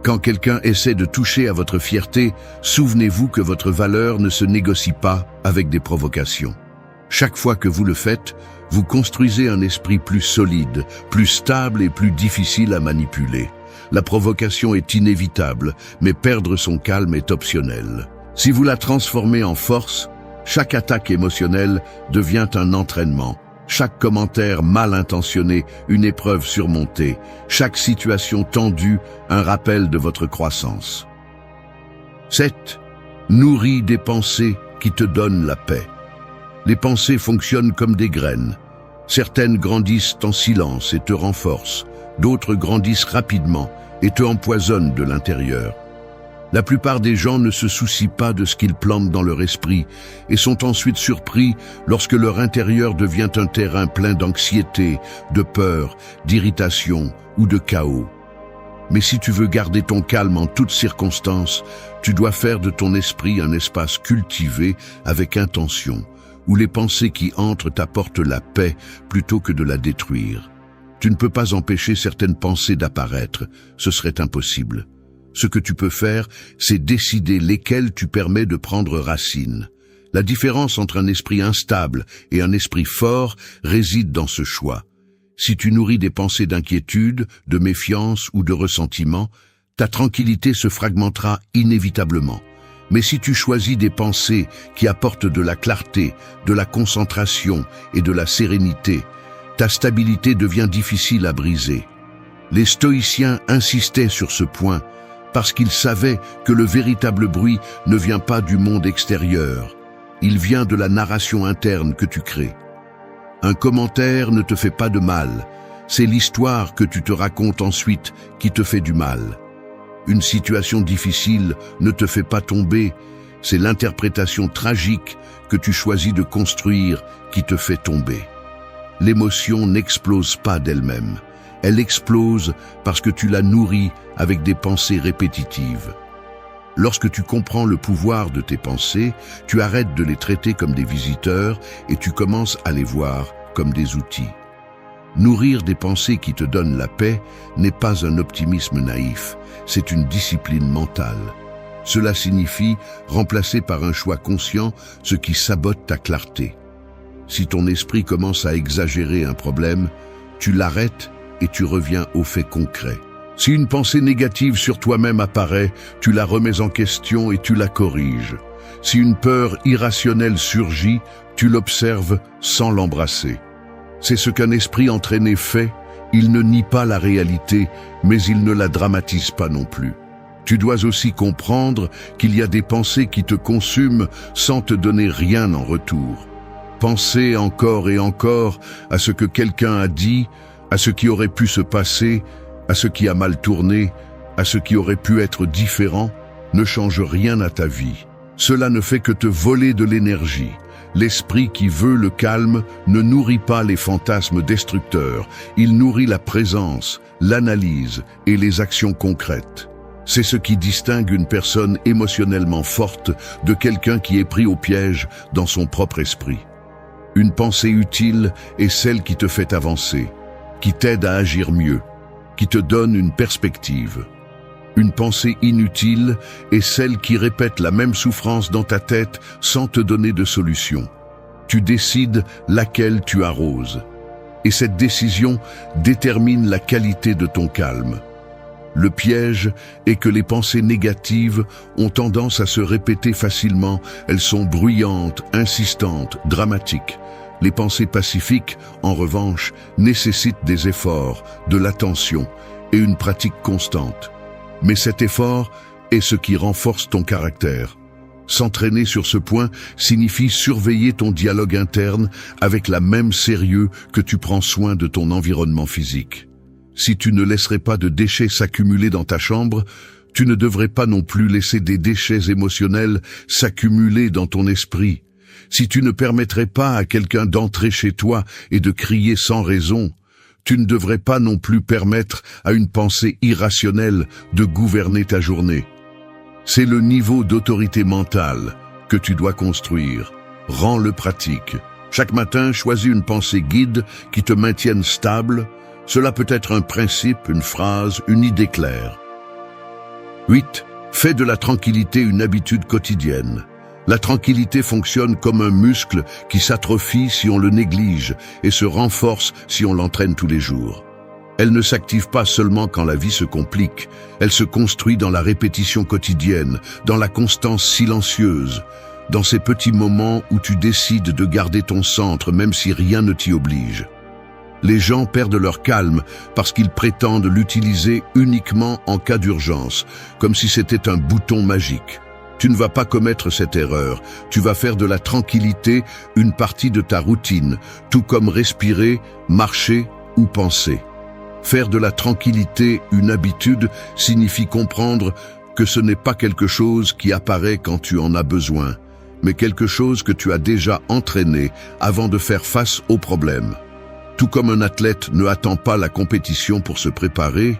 [SPEAKER 1] Quand quelqu'un essaie de toucher à votre fierté, souvenez-vous que votre valeur ne se négocie pas avec des provocations. Chaque fois que vous le faites, vous construisez un esprit plus solide, plus stable et plus difficile à manipuler. La provocation est inévitable, mais perdre son calme est optionnel. Si vous la transformez en force, chaque attaque émotionnelle devient un entraînement. Chaque commentaire mal intentionné, une épreuve surmontée. Chaque situation tendue, un rappel de votre croissance. 7. Nourris des pensées qui te donnent la paix. Les pensées fonctionnent comme des graines. Certaines grandissent en silence et te renforcent. D'autres grandissent rapidement et te empoisonnent de l'intérieur. La plupart des gens ne se soucient pas de ce qu'ils plantent dans leur esprit et sont ensuite surpris lorsque leur intérieur devient un terrain plein d'anxiété, de peur, d'irritation ou de chaos. Mais si tu veux garder ton calme en toutes circonstances, tu dois faire de ton esprit un espace cultivé avec intention, où les pensées qui entrent t'apportent la paix plutôt que de la détruire. Tu ne peux pas empêcher certaines pensées d'apparaître, ce serait impossible. Ce que tu peux faire, c'est décider lesquelles tu permets de prendre racine. La différence entre un esprit instable et un esprit fort réside dans ce choix. Si tu nourris des pensées d'inquiétude, de méfiance ou de ressentiment, ta tranquillité se fragmentera inévitablement. Mais si tu choisis des pensées qui apportent de la clarté, de la concentration et de la sérénité, ta stabilité devient difficile à briser. Les stoïciens insistaient sur ce point parce qu'ils savaient que le véritable bruit ne vient pas du monde extérieur. Il vient de la narration interne que tu crées. Un commentaire ne te fait pas de mal, c'est l'histoire que tu te racontes ensuite qui te fait du mal. Une situation difficile ne te fait pas tomber, c'est l'interprétation tragique que tu choisis de construire qui te fait tomber. L'émotion n'explose pas d'elle-même. Elle explose parce que tu la nourris avec des pensées répétitives. Lorsque tu comprends le pouvoir de tes pensées, tu arrêtes de les traiter comme des visiteurs et tu commences à les voir comme des outils. Nourrir des pensées qui te donnent la paix n'est pas un optimisme naïf, c'est une discipline mentale. Cela signifie remplacer par un choix conscient ce qui sabote ta clarté. Si ton esprit commence à exagérer un problème, tu l'arrêtes et tu reviens aux faits concrets. Si une pensée négative sur toi-même apparaît, tu la remets en question et tu la corriges. Si une peur irrationnelle surgit, tu l'observes sans l'embrasser. C'est ce qu'un esprit entraîné fait, il ne nie pas la réalité, mais il ne la dramatise pas non plus. Tu dois aussi comprendre qu'il y a des pensées qui te consument sans te donner rien en retour. Penser encore et encore à ce que quelqu'un a dit, à ce qui aurait pu se passer, à ce qui a mal tourné, à ce qui aurait pu être différent, ne change rien à ta vie. Cela ne fait que te voler de l'énergie. L'esprit qui veut le calme ne nourrit pas les fantasmes destructeurs, il nourrit la présence, l'analyse et les actions concrètes. C'est ce qui distingue une personne émotionnellement forte de quelqu'un qui est pris au piège dans son propre esprit. Une pensée utile est celle qui te fait avancer, qui t'aide à agir mieux, qui te donne une perspective. Une pensée inutile est celle qui répète la même souffrance dans ta tête sans te donner de solution. Tu décides laquelle tu arroses. Et cette décision détermine la qualité de ton calme. Le piège est que les pensées négatives ont tendance à se répéter facilement. Elles sont bruyantes, insistantes, dramatiques. Les pensées pacifiques, en revanche, nécessitent des efforts, de l'attention et une pratique constante. Mais cet effort est ce qui renforce ton caractère. S'entraîner sur ce point signifie surveiller ton dialogue interne avec la même sérieux que tu prends soin de ton environnement physique. Si tu ne laisserais pas de déchets s'accumuler dans ta chambre, tu ne devrais pas non plus laisser des déchets émotionnels s'accumuler dans ton esprit. Si tu ne permettrais pas à quelqu'un d'entrer chez toi et de crier sans raison, tu ne devrais pas non plus permettre à une pensée irrationnelle de gouverner ta journée. C'est le niveau d'autorité mentale que tu dois construire. Rends-le pratique. Chaque matin, choisis une pensée guide qui te maintienne stable. Cela peut être un principe, une phrase, une idée claire. 8. Fais de la tranquillité une habitude quotidienne. La tranquillité fonctionne comme un muscle qui s'atrophie si on le néglige et se renforce si on l'entraîne tous les jours. Elle ne s'active pas seulement quand la vie se complique, elle se construit dans la répétition quotidienne, dans la constance silencieuse, dans ces petits moments où tu décides de garder ton centre même si rien ne t'y oblige. Les gens perdent leur calme parce qu'ils prétendent l'utiliser uniquement en cas d'urgence, comme si c'était un bouton magique. Tu ne vas pas commettre cette erreur, tu vas faire de la tranquillité une partie de ta routine, tout comme respirer, marcher ou penser. Faire de la tranquillité une habitude signifie comprendre que ce n'est pas quelque chose qui apparaît quand tu en as besoin, mais quelque chose que tu as déjà entraîné avant de faire face aux problèmes. Tout comme un athlète ne attend pas la compétition pour se préparer,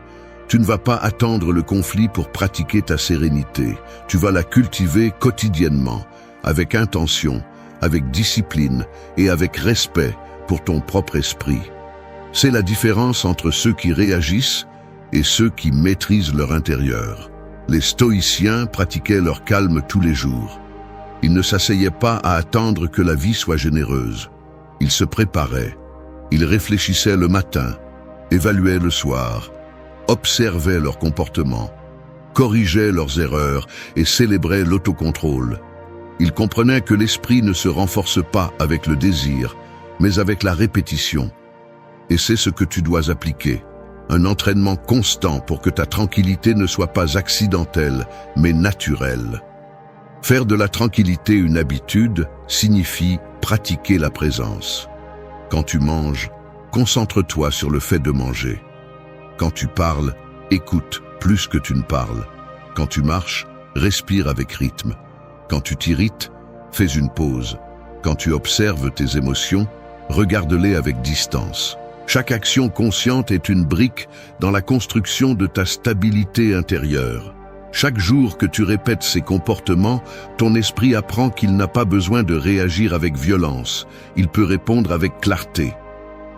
[SPEAKER 1] tu ne vas pas attendre le conflit pour pratiquer ta sérénité. Tu vas la cultiver quotidiennement, avec intention, avec discipline et avec respect pour ton propre esprit. C'est la différence entre ceux qui réagissent et ceux qui maîtrisent leur intérieur. Les stoïciens pratiquaient leur calme tous les jours. Ils ne s'asseyaient pas à attendre que la vie soit généreuse. Ils se préparaient. Ils réfléchissaient le matin, évaluaient le soir, observaient leur comportement, corrigeaient leurs erreurs et célébraient l'autocontrôle. Ils comprenaient que l'esprit ne se renforce pas avec le désir, mais avec la répétition. Et c'est ce que tu dois appliquer. Un entraînement constant pour que ta tranquillité ne soit pas accidentelle, mais naturelle. Faire de la tranquillité une habitude signifie pratiquer la présence. Quand tu manges, concentre-toi sur le fait de manger. Quand tu parles, écoute plus que tu ne parles. Quand tu marches, respire avec rythme. Quand tu t'irrites, fais une pause. Quand tu observes tes émotions, regarde-les avec distance. Chaque action consciente est une brique dans la construction de ta stabilité intérieure. Chaque jour que tu répètes ces comportements, ton esprit apprend qu'il n'a pas besoin de réagir avec violence. Il peut répondre avec clarté.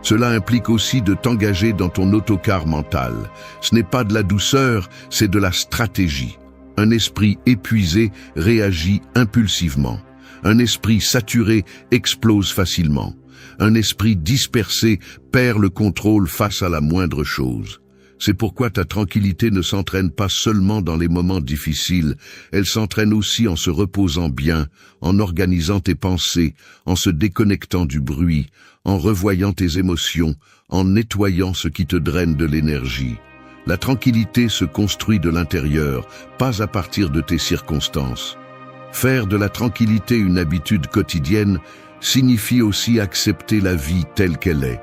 [SPEAKER 1] Cela implique aussi de t'engager dans ton autocar mental. Ce n'est pas de la douceur, c'est de la stratégie. Un esprit épuisé réagit impulsivement. Un esprit saturé explose facilement. Un esprit dispersé perd le contrôle face à la moindre chose. C'est pourquoi ta tranquillité ne s'entraîne pas seulement dans les moments difficiles, elle s'entraîne aussi en se reposant bien, en organisant tes pensées, en se déconnectant du bruit, en revoyant tes émotions, en nettoyant ce qui te draine de l'énergie. La tranquillité se construit de l'intérieur, pas à partir de tes circonstances. Faire de la tranquillité une habitude quotidienne signifie aussi accepter la vie telle qu'elle est.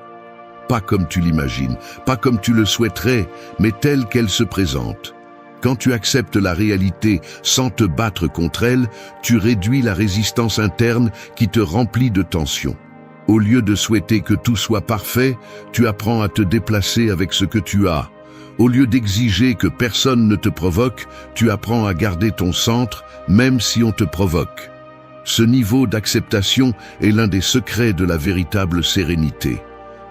[SPEAKER 1] Pas comme tu l'imagines, pas comme tu le souhaiterais, mais telle qu'elle se présente. Quand tu acceptes la réalité sans te battre contre elle, tu réduis la résistance interne qui te remplit de tension. Au lieu de souhaiter que tout soit parfait, tu apprends à te déplacer avec ce que tu as. Au lieu d'exiger que personne ne te provoque, tu apprends à garder ton centre, même si on te provoque. Ce niveau d'acceptation est l'un des secrets de la véritable sérénité.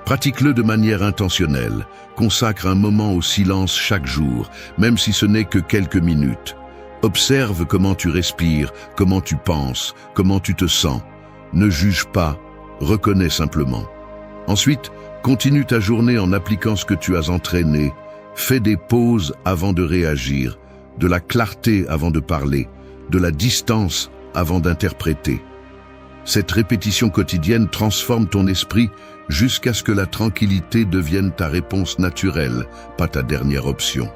[SPEAKER 1] Pratique-le de manière intentionnelle. Consacre un moment au silence chaque jour, même si ce n'est que quelques minutes. Observe comment tu respires, comment tu penses, comment tu te sens. Ne juge pas, reconnais simplement. Ensuite, continue ta journée en appliquant ce que tu as entraîné. Fais des pauses avant de réagir, de la clarté avant de parler, de la distance avant d'interpréter. Cette répétition quotidienne transforme ton esprit jusqu'à ce que la tranquillité devienne ta réponse naturelle, pas ta dernière option.